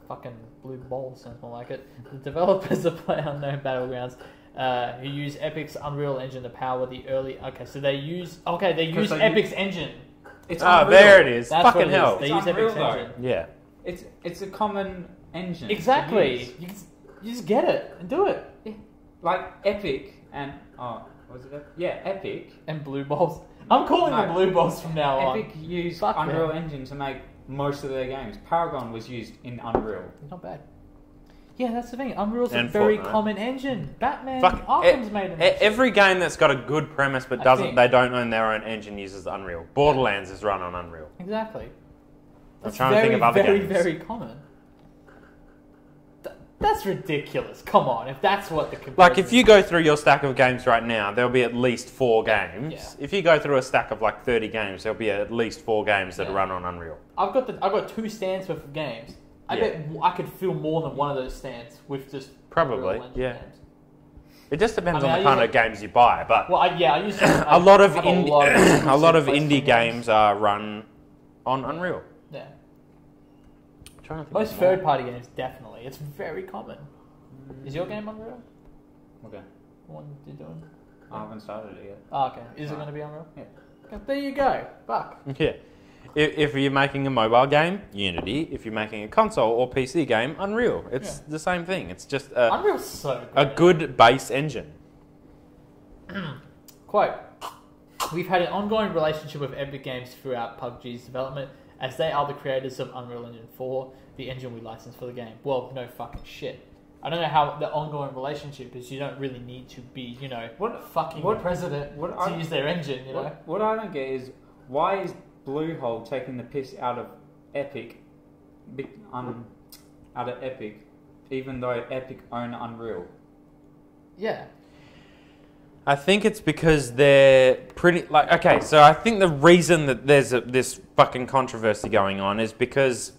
[SPEAKER 2] Fucking Blue Bowl sounds more like it. The developers of PlayerUnknown Battlegrounds who use Epic's Unreal Engine to power the early... Okay, so they use Epic's engine.
[SPEAKER 3] It's
[SPEAKER 5] there it is.
[SPEAKER 2] That's
[SPEAKER 5] fucking hell.
[SPEAKER 2] They use Epic's engine.
[SPEAKER 5] Yeah.
[SPEAKER 3] It's a common engine.
[SPEAKER 2] Exactly. You just get it and do it.
[SPEAKER 3] Yeah. Like Epic and... Oh, was it? Yeah, Epic.
[SPEAKER 2] And Blue Balls. I'm calling them Blue Balls from now on.
[SPEAKER 3] Epic used Unreal Engine to make most of their games. Paragon was used in Unreal.
[SPEAKER 2] Not bad. Yeah, that's the thing. Unreal's
[SPEAKER 5] and
[SPEAKER 2] a very
[SPEAKER 5] Fortnite.
[SPEAKER 2] Common engine. Batman, Arkham's made an engine.
[SPEAKER 5] Every game that's got a good premise but they don't own their own engine uses Unreal. Borderlands is run on Unreal.
[SPEAKER 2] Exactly.
[SPEAKER 5] I'm trying to think of other games.
[SPEAKER 2] Very common. That's ridiculous. Come on, if that's what the comparison
[SPEAKER 5] like if you go through your stack of games right now, there'll be at least 4 games.
[SPEAKER 2] Yeah.
[SPEAKER 5] If you go through a stack of like 30 games, there'll be at least 4 games that run on Unreal.
[SPEAKER 2] I've got 2 stands worth of games. I bet I could fill more than one of those stands with just
[SPEAKER 5] probably
[SPEAKER 2] games.
[SPEAKER 5] It just depends on the kind of games you buy, but
[SPEAKER 2] I use
[SPEAKER 5] a lot of indie games are run on Unreal.
[SPEAKER 2] Yeah.
[SPEAKER 5] Most
[SPEAKER 2] third-party games, definitely. It's very common. Is your game Unreal?
[SPEAKER 3] Okay.
[SPEAKER 2] The one you're doing?
[SPEAKER 3] I haven't started it yet.
[SPEAKER 2] Oh, okay. Is it going to be Unreal?
[SPEAKER 3] Yeah.
[SPEAKER 2] Okay, there you go. Fuck.
[SPEAKER 5] Yeah. If you're making a mobile game, Unity. If you're making a console or PC game, Unreal. It's the same thing. It's just
[SPEAKER 2] Unreal's so good.
[SPEAKER 5] A good base engine.
[SPEAKER 2] Quote, we've had an ongoing relationship with Epic Games throughout PUBG's development, as they are the creators of Unreal Engine 4, the engine we licensed for the game. Well, no fucking shit. I don't know how the ongoing relationship is. You don't really need to be, the president to use their engine, you know?
[SPEAKER 3] What I don't get is, why is Bluehole taking the piss out of Epic, even though Epic own Unreal?
[SPEAKER 2] Yeah.
[SPEAKER 5] I think it's because they're pretty... so I think the reason that there's this fucking controversy going on is because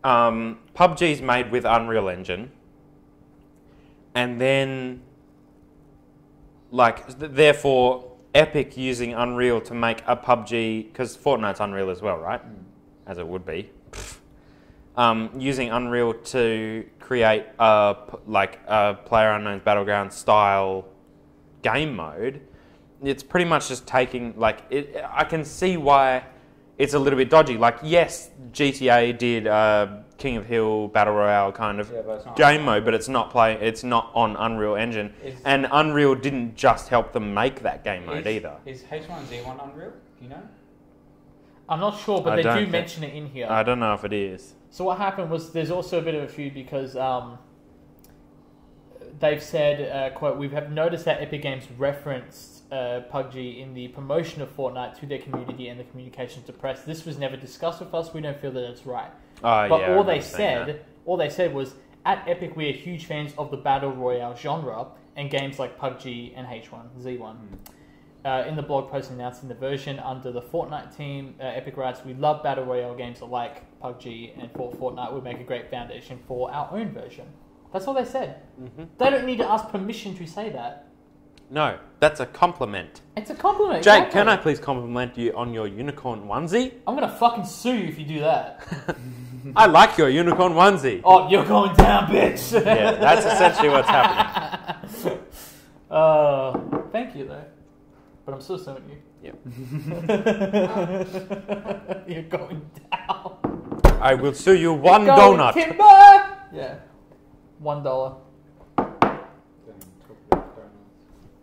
[SPEAKER 5] PUBG's made with Unreal Engine, and then, like, therefore, Epic using Unreal to make a PUBG, because Fortnite's Unreal as well, right? As it would be. Using Unreal to create a PlayerUnknown's Battleground style game mode, it's pretty much just taking, like, I can see why it's a little bit dodgy. Like, yes, GTA did King of Hill Battle Royale kind of game mode, but it's not on Unreal Engine. And Unreal didn't just help them make that game mode either.
[SPEAKER 3] Is H1Z1 Unreal? Do you know?
[SPEAKER 2] I'm not sure, but they do mention it in here.
[SPEAKER 5] I don't know if it is.
[SPEAKER 2] So what happened was there's also a bit of a feud because they've said, quote, "We have noticed that Epic Games referenced PUBG in the promotion of Fortnite to their community and the communications to press. This was never discussed with us. We don't feel that it's right." But all they said was, "At Epic, we are huge fans of the Battle Royale genre and games like PUBG and H1Z1. In the blog post announcing the version under the Fortnite team, Epic writes, "We love Battle Royale games like PUBG, and for Fortnite would make a great foundation for our own version." That's all they said. Mm-hmm. They don't need to ask permission to say that.
[SPEAKER 5] No, that's a compliment.
[SPEAKER 2] It's a compliment.
[SPEAKER 5] Jake,
[SPEAKER 2] exactly.
[SPEAKER 5] can I please compliment you on your unicorn onesie?
[SPEAKER 2] I'm going to fucking sue you if you do that.
[SPEAKER 5] I like your unicorn onesie.
[SPEAKER 2] Oh, you're going down, bitch.
[SPEAKER 5] Yeah, that's essentially what's happening.
[SPEAKER 2] Thank you, though. But I'm still suing you. Yep. You're going down.
[SPEAKER 5] I will sue you one donut.
[SPEAKER 2] Timber! Yeah. $1.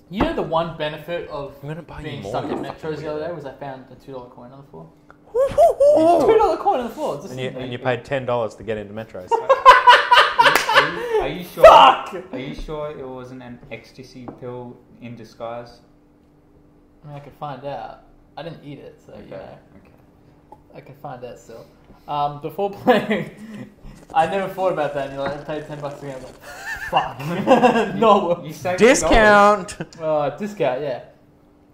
[SPEAKER 2] You know the one benefit of being stuck in metros the other day was I found a $2 coin on the floor. $2 coin on the floor.
[SPEAKER 5] And you paid $10 to get into metros.
[SPEAKER 3] Are you sure? Fuck! Are you sure it wasn't an ecstasy pill in disguise?
[SPEAKER 2] I mean, I could find out. I didn't eat it, so
[SPEAKER 3] Okay.
[SPEAKER 2] you know. I can find out still. Before playing, I never thought about that. And you're like, I paid $10 again. I'm like, fuck. No.
[SPEAKER 3] You saved
[SPEAKER 5] Discount!
[SPEAKER 2] Discount, yeah.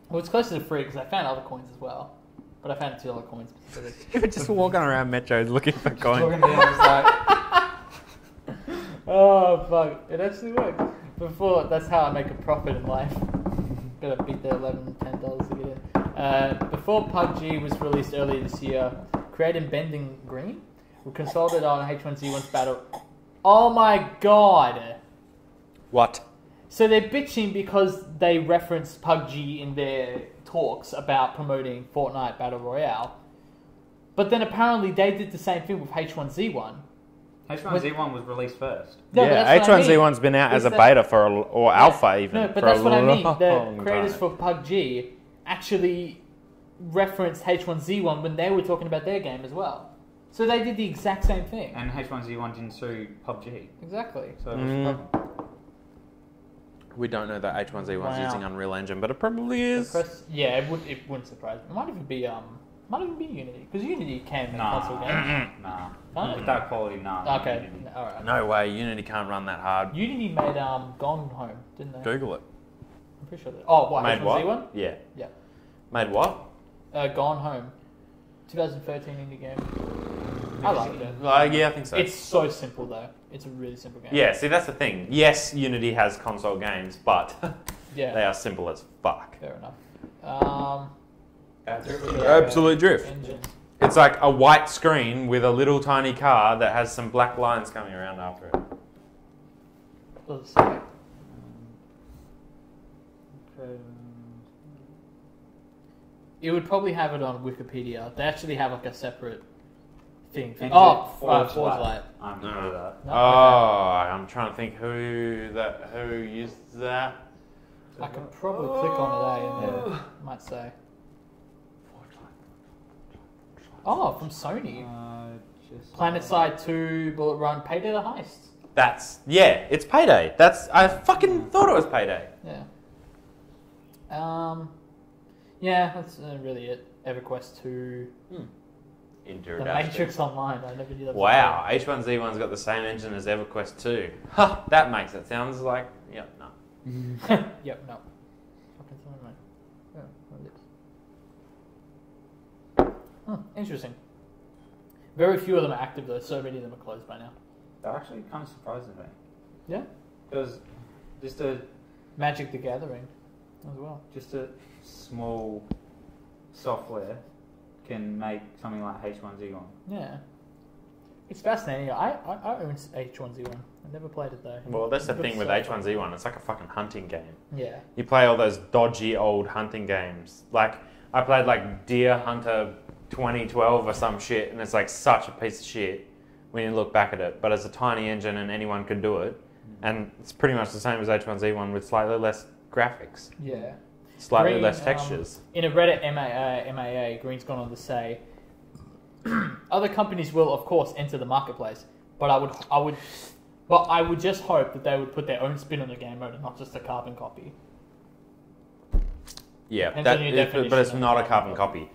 [SPEAKER 2] Well, it's closer to free because I found other coins as well. But I found $2 coins specifically.
[SPEAKER 5] You were just walking around metros looking for coins.
[SPEAKER 3] Talking to him, I was like,
[SPEAKER 2] Oh, fuck. It actually worked. Before, that's how I make a profit in life. Gotta beat the $11, $10 to get in. Before PUBG was released earlier this year, created Bending Green were consulted on H1Z1's battle. Oh my god!
[SPEAKER 5] What?
[SPEAKER 2] So they're bitching because they referenced PUBG in their talks about promoting Fortnite Battle Royale. But then apparently they did the same thing with H1Z1.
[SPEAKER 3] H1Z1 was released first.
[SPEAKER 2] No,
[SPEAKER 5] yeah, H1Z1's been out as a beta or alpha even.
[SPEAKER 2] No, but that's what I mean. The creators for PUBG actually referenced H1Z1 when they were talking about their game as well. So they did the exact same thing.
[SPEAKER 3] And H1Z1 didn't sue PUBG.
[SPEAKER 2] Exactly.
[SPEAKER 3] So it was
[SPEAKER 5] we don't know that H1Z1's using Unreal Engine, but it probably is.
[SPEAKER 2] It wouldn't surprise me. It might even be Unity, because Unity can make console games.
[SPEAKER 3] Nah. With that quality, nah.
[SPEAKER 2] Okay. Alright.
[SPEAKER 5] No way, Unity can't run that hard.
[SPEAKER 2] Unity made Gone Home, didn't they?
[SPEAKER 5] Google it.
[SPEAKER 2] I'm pretty sure they... Oh, what?
[SPEAKER 5] Made
[SPEAKER 2] H1Z1?
[SPEAKER 5] what? Yeah.
[SPEAKER 2] Yeah.
[SPEAKER 5] Made what?
[SPEAKER 2] Gone Home. 2013 indie game. I like it.
[SPEAKER 5] Yeah, I think so.
[SPEAKER 2] It's so simple, though. It's a really simple game.
[SPEAKER 5] Yeah, see, that's the thing. Yes, Unity has console games, but
[SPEAKER 2] yeah.
[SPEAKER 5] they are simple as fuck.
[SPEAKER 2] Fair enough.
[SPEAKER 5] Absolute drift.
[SPEAKER 2] Engine.
[SPEAKER 5] It's like a white screen with a little tiny car that has some black lines coming around after it.
[SPEAKER 2] Let's see. You would probably have it on Wikipedia. They actually have like a separate thing. Forge Light.
[SPEAKER 3] I'm sure of that.
[SPEAKER 2] No,
[SPEAKER 5] I'm trying to think who used that.
[SPEAKER 2] I could probably click on it, and it might say. Oh, from Sony. PlanetSide 2, Bullet Run, Payday the Heist.
[SPEAKER 5] It's Payday. I fucking thought it was Payday.
[SPEAKER 2] Yeah. Yeah, that's really it. EverQuest 2. The Matrix Online. I never knew that.
[SPEAKER 5] Wow, H1Z1's got the same engine as EverQuest 2. Huh, that makes it sounds like no.
[SPEAKER 2] Yep, no. Fucking sorry, mate. Yeah, my lips. Interesting. Very few of them are active though. So many of them are closed by now.
[SPEAKER 3] That actually kind of surprises me.
[SPEAKER 2] Yeah.
[SPEAKER 3] Because Just a
[SPEAKER 2] Magic the Gathering as well.
[SPEAKER 3] just a small software can make something like H1Z1.
[SPEAKER 2] Yeah. It's fascinating. I own H1Z1. I never played it though.
[SPEAKER 5] Well, that's the
[SPEAKER 2] It looks
[SPEAKER 5] thing with
[SPEAKER 2] so
[SPEAKER 5] H1Z1. It's like a fucking hunting game.
[SPEAKER 2] fun. Yeah.
[SPEAKER 5] You play all those dodgy old hunting games. Like, I played like Deer Hunter 2012 or some shit, and it's like such a piece of shit when you look back at it. But it's a tiny engine and anyone could do it. And it's pretty much the same as H1Z1 with slightly less graphics,
[SPEAKER 2] Yeah.
[SPEAKER 5] slightly
[SPEAKER 2] Green,
[SPEAKER 5] less textures.
[SPEAKER 2] In a Reddit MAA, Green's gone on to say, other companies will, of course, enter the marketplace, but I would just hope that they would put their own spin on the game mode and not just a carbon copy.
[SPEAKER 5] Yeah,
[SPEAKER 2] Depends on your
[SPEAKER 5] but
[SPEAKER 2] definition
[SPEAKER 5] it's
[SPEAKER 2] of
[SPEAKER 5] not a
[SPEAKER 2] carbon
[SPEAKER 5] carbon copy.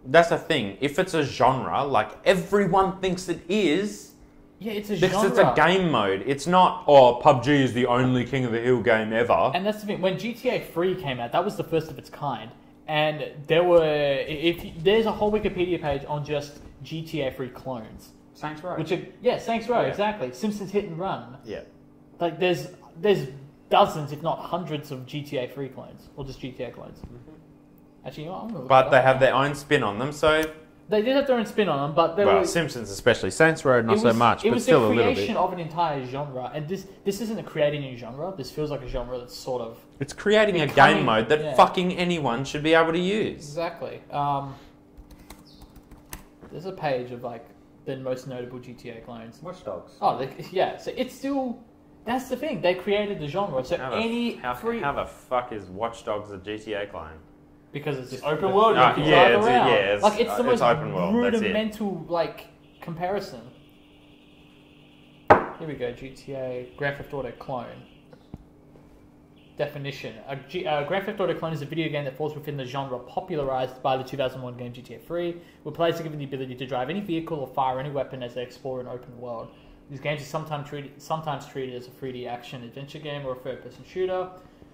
[SPEAKER 5] That's the thing. If it's a genre, like everyone thinks it is,
[SPEAKER 2] Yeah, it's a
[SPEAKER 5] because
[SPEAKER 2] genre.
[SPEAKER 5] it's a game mode. It's not, oh, PUBG is the only King of the Hill game ever.
[SPEAKER 2] And that's the thing. When GTA 3 came out, that was the first of its kind. And there were... there's a whole Wikipedia page on just GTA 3 clones.
[SPEAKER 3] Saints Row.
[SPEAKER 2] Which are... Yeah, Saints Row,
[SPEAKER 5] Yeah.
[SPEAKER 2] exactly. Simpsons Hit and Run.
[SPEAKER 5] Yeah.
[SPEAKER 2] Like, there's dozens, if not hundreds, of GTA 3 clones. Or just GTA clones. Actually, you know what? I'm gonna look
[SPEAKER 5] But
[SPEAKER 2] it
[SPEAKER 5] they
[SPEAKER 2] up
[SPEAKER 5] have
[SPEAKER 2] now.
[SPEAKER 5] their own spin on them, so...
[SPEAKER 2] They did have their own spin on them, but they
[SPEAKER 5] Well,
[SPEAKER 2] were...
[SPEAKER 5] Simpsons especially. Saints Row, not
[SPEAKER 2] it
[SPEAKER 5] so
[SPEAKER 2] was-
[SPEAKER 5] much,
[SPEAKER 2] it
[SPEAKER 5] but
[SPEAKER 2] was
[SPEAKER 5] still a
[SPEAKER 2] the
[SPEAKER 5] little
[SPEAKER 2] creation
[SPEAKER 5] bit.
[SPEAKER 2] of an entire genre, and this isn't creating a genre. This feels like a genre that's sort of
[SPEAKER 5] It's creating a
[SPEAKER 2] becoming-
[SPEAKER 5] game mode that
[SPEAKER 2] yeah.
[SPEAKER 5] fucking anyone should be able to use.
[SPEAKER 2] exactly. There's a page of like the most notable GTA clones.
[SPEAKER 3] Watch Dogs.
[SPEAKER 2] Oh, yeah. So it's still that's the thing. They created the genre. So
[SPEAKER 5] How the fuck is Watch Dogs a GTA clone?
[SPEAKER 2] because it's just open world. You
[SPEAKER 5] Ah,
[SPEAKER 2] can
[SPEAKER 5] yeah,
[SPEAKER 2] drive around.
[SPEAKER 5] it's
[SPEAKER 2] Like it's the most
[SPEAKER 5] open world. That's it.
[SPEAKER 2] rudimental like comparison. Here we go. GTA Grand Theft Auto clone. Definition. A Grand Theft Auto clone is a video game that falls within the genre popularized by the 2001 game GTA 3, where players are given the ability to drive any vehicle or fire any weapon as they explore an open world. These games are sometimes treated as a 3D action adventure game or a third-person shooter,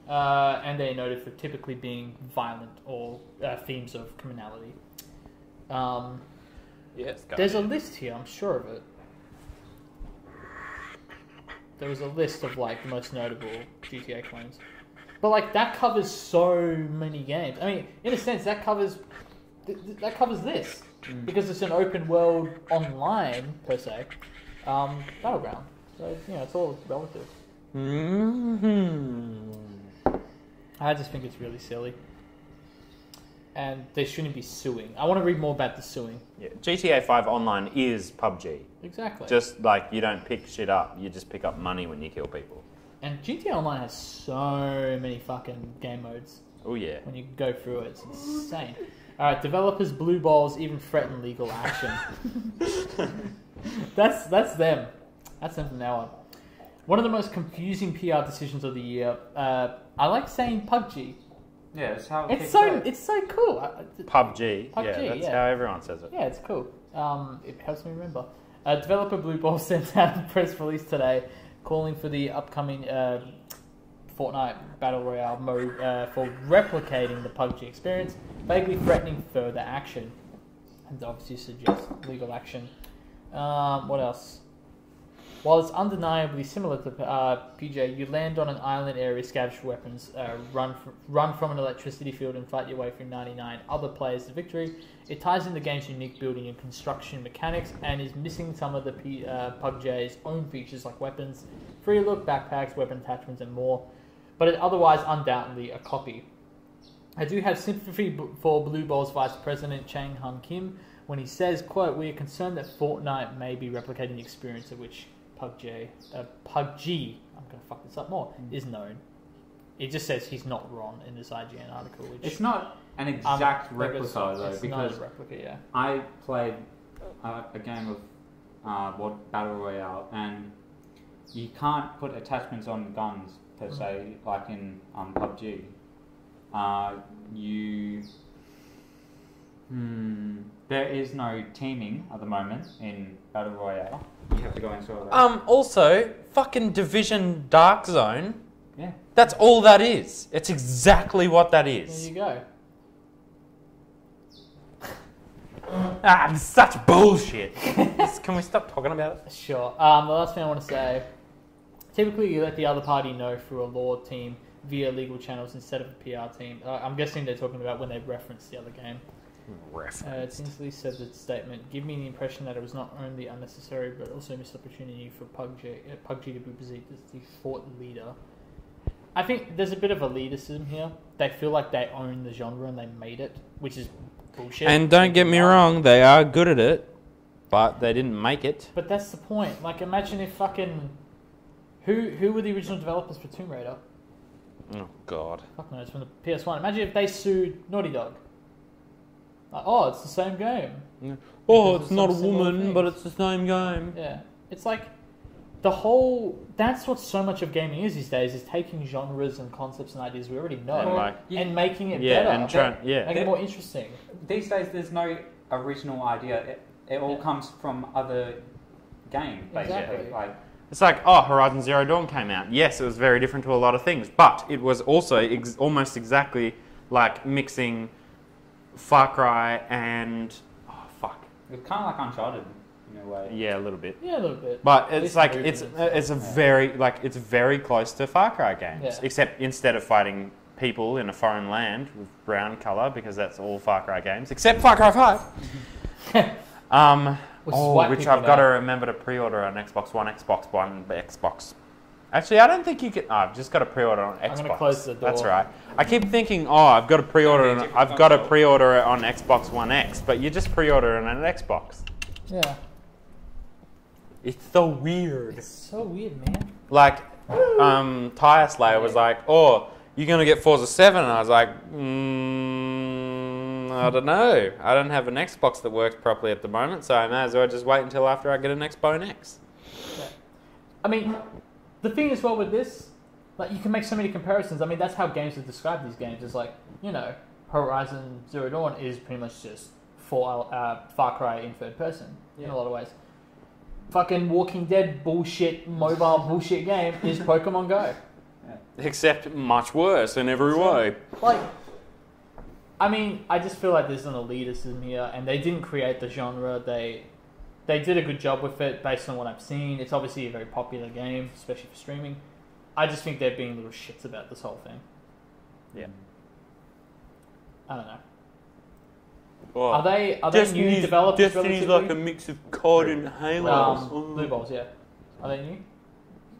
[SPEAKER 2] and they're noted for typically being violent or themes of criminality.
[SPEAKER 5] Yes,
[SPEAKER 2] There's a list here, I'm sure of it. There was a list of like the most notable GTA clones. But like that covers so many games. I mean, in a sense, that covers this because it's an open world online per se battleground. So it's all relative. I just think it's really silly, and they shouldn't be suing. I want to read more about the suing.
[SPEAKER 5] Yeah. GTA 5 Online is PUBG.
[SPEAKER 2] Exactly.
[SPEAKER 5] Just like you don't pick shit up, you just pick up money when you kill people.
[SPEAKER 2] And GTA Online has so many fucking game modes.
[SPEAKER 5] Oh yeah.
[SPEAKER 2] When you go through it, it's insane. Alright, developers Blue Balls even threaten legal action. That's them. That's them from now on. One of the most confusing PR decisions of the year. I like saying PUBG.
[SPEAKER 3] Yeah, that's how
[SPEAKER 2] It's so cool.
[SPEAKER 5] PUBG.
[SPEAKER 2] PUBG,
[SPEAKER 5] Yeah, that's
[SPEAKER 2] yeah.
[SPEAKER 5] how everyone says it.
[SPEAKER 2] Yeah, it's cool. It helps me remember. Developer Blue Ball sent out a press release today calling for the upcoming Fortnite Battle Royale mode for replicating the PUBG experience, vaguely threatening further action. And obviously suggests legal action. What else? While it's undeniably similar to PJ, you land on an island area, scavenge for weapons, run from an electricity field and fight your way through 99 other players to victory. It ties in the game's unique building and construction mechanics and is missing some of the PUBG's own features like weapons, free look, backpacks, weapon attachments and more, but it otherwise undoubtedly a copy. I do have sympathy for Blue Ball's Vice President Chang Han Kim when he says, quote, "We are concerned that Fortnite may be replicating the experience of which PUBG, I'm going to fuck this up more, is known." It just says he's not wrong in this IGN article. Which
[SPEAKER 3] It's not an exact replica though,
[SPEAKER 2] it's
[SPEAKER 3] because
[SPEAKER 2] not a replica, yeah.
[SPEAKER 3] I played a game of Battle Royale, and you can't put attachments on guns per se, like in PUBG. There is no teaming at the moment in Battle Royale. You have to go into all that.
[SPEAKER 5] Also, fucking Division Dark Zone.
[SPEAKER 3] Yeah.
[SPEAKER 5] That's all that is. It's exactly what that
[SPEAKER 2] There
[SPEAKER 5] is.
[SPEAKER 2] you go.
[SPEAKER 5] It's such bullshit. Can we stop talking about it?
[SPEAKER 2] Sure. The last thing I want to say Typically, you let the other party know through a law team via legal channels instead of a PR team. I'm guessing they're talking about when they reference the other game. It instantly said the statement, give me the impression that it was not only unnecessary but also a missed opportunity for PUBG to be perceived as the thought leader. I think there's a bit of elitism here. They feel like they own the genre and they made it, which is bullshit.
[SPEAKER 1] And don't get me wrong, they are good at it, but they didn't make it.
[SPEAKER 2] But that's the point. Like, imagine if fucking... Who were the original developers for Tomb Raider?
[SPEAKER 1] Oh, God.
[SPEAKER 2] Fuck no, it's from the PS1. Imagine if they sued Naughty Dog. Like, oh, it's the same game.
[SPEAKER 1] Yeah. Oh,
[SPEAKER 2] Because
[SPEAKER 1] it's not a
[SPEAKER 2] some similar
[SPEAKER 1] woman, but
[SPEAKER 2] things.
[SPEAKER 1] it's the same game.
[SPEAKER 2] Yeah. It's like... The whole... That's what so much of gaming is these days, is taking genres and concepts and ideas we already know
[SPEAKER 1] And, like,
[SPEAKER 2] and making it
[SPEAKER 1] yeah,
[SPEAKER 2] better.
[SPEAKER 1] and
[SPEAKER 2] Making it more interesting.
[SPEAKER 3] These days, there's no original idea. It all comes from other games, basically.
[SPEAKER 2] Exactly.
[SPEAKER 3] Like,
[SPEAKER 1] It's like, oh, Horizon Zero Dawn came out. Yes, it was very different to a lot of things, but it was also almost exactly like mixing Far Cry and... Oh, fuck.
[SPEAKER 3] it's kind of like Uncharted, in a way.
[SPEAKER 1] Yeah, a little bit.
[SPEAKER 2] Yeah, a little bit.
[SPEAKER 1] But
[SPEAKER 2] At
[SPEAKER 1] it's
[SPEAKER 2] least
[SPEAKER 1] like,
[SPEAKER 2] the
[SPEAKER 1] it's
[SPEAKER 2] movements.
[SPEAKER 1] a very, like, it's very close to Far Cry games.
[SPEAKER 2] Yeah.
[SPEAKER 1] Except instead of fighting people in a foreign land with brown colour, because that's all Far Cry games, except Far Cry 5. Which I've got to remember to pre-order on Xbox One, Xbox. Actually, I don't think you can. Oh, I've just got to pre-order on Xbox.
[SPEAKER 2] I'm gonna close the door.
[SPEAKER 1] That's right. I keep thinking, I've got to pre-order. I've got to pre-order it on Xbox One X, but you just pre-order it on an Xbox.
[SPEAKER 2] Yeah.
[SPEAKER 1] It's so weird.
[SPEAKER 2] It's so weird, man.
[SPEAKER 1] Like, Tire Slayer was like, "Oh, you're gonna get Forza 7," and I was like, I don't know. I don't have an Xbox that works properly at the moment, so I may as well just wait until after I get an Xbox X.
[SPEAKER 2] Yeah. I mean, the thing as well with this, like, you can make so many comparisons. I mean, that's how games have described these games. It's like, you know, Horizon Zero Dawn is pretty much just Far Cry in third person in a lot of ways. Fucking Walking Dead bullshit, mobile bullshit game is Pokemon Go.
[SPEAKER 1] Except much worse in every way.
[SPEAKER 2] Like, I mean, I just feel like there's an elitism here, and they didn't create the genre. They did a good job with it based on what I've seen. It's obviously a very popular game, especially for streaming. I just think they're being little shits about this whole thing.
[SPEAKER 1] Yeah.
[SPEAKER 2] I don't know.
[SPEAKER 1] Oh,
[SPEAKER 2] Are they new developers?
[SPEAKER 1] Destiny's like a mix of COD and Halo.
[SPEAKER 2] Blue Balls, yeah. Are they new?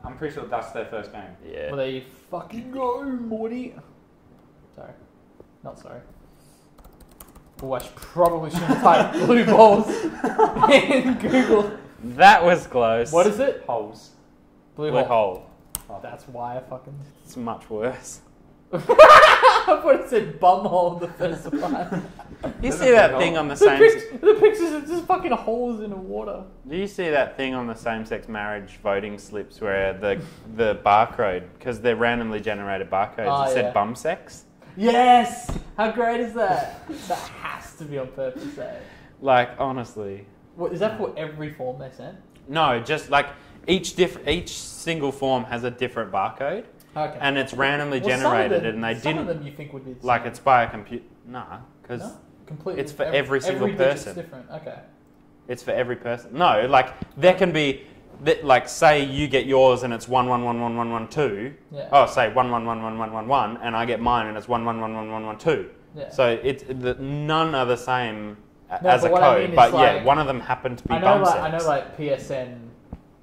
[SPEAKER 3] I'm pretty sure that's their first game.
[SPEAKER 1] Yeah.
[SPEAKER 2] Well, they fucking go, Morty. Sorry. Not sorry. Oh, I probably shouldn't type Blue Balls in Google.
[SPEAKER 1] That was close.
[SPEAKER 2] What is it?
[SPEAKER 3] Holes.
[SPEAKER 2] Blue
[SPEAKER 1] Blue
[SPEAKER 2] Hole.
[SPEAKER 1] hole.
[SPEAKER 2] That's why I fucking...
[SPEAKER 1] It's much worse.
[SPEAKER 2] I thought it said bumhole the first time.
[SPEAKER 1] You see that thing on the
[SPEAKER 2] The
[SPEAKER 1] same...
[SPEAKER 2] pictures are just fucking holes in the water.
[SPEAKER 1] Do you see that thing on the same-sex marriage voting slips where the barcode, because they're randomly generated barcodes, it said bum sex?
[SPEAKER 2] Yes! How great is that? That has to be on purpose, eh?
[SPEAKER 1] Like, honestly.
[SPEAKER 2] What, is that for every form they sent?
[SPEAKER 1] No, just like each single form has a different barcode.
[SPEAKER 2] Okay.
[SPEAKER 1] And it's randomly
[SPEAKER 2] Well,
[SPEAKER 1] generated, and they
[SPEAKER 2] some
[SPEAKER 1] didn't...
[SPEAKER 2] of them you think would be the
[SPEAKER 1] Like,
[SPEAKER 2] same.
[SPEAKER 1] it's by a computer... Nah, because...
[SPEAKER 2] No? Completely.
[SPEAKER 1] it's for every single
[SPEAKER 2] digit's
[SPEAKER 1] person.
[SPEAKER 2] different. Okay.
[SPEAKER 1] It's for every person. No, like, there can be... Like, say you get yours and it's 11111112.
[SPEAKER 2] Yeah.
[SPEAKER 1] Oh, say 11111111, and I get mine and it's 11111112.
[SPEAKER 2] Yeah.
[SPEAKER 1] So none are the same
[SPEAKER 2] No,
[SPEAKER 1] as a
[SPEAKER 2] but what I
[SPEAKER 1] code,
[SPEAKER 2] mean is,
[SPEAKER 1] but
[SPEAKER 2] like,
[SPEAKER 1] yeah, one of them happened to be
[SPEAKER 2] I
[SPEAKER 1] bum sex.
[SPEAKER 2] know like PSN,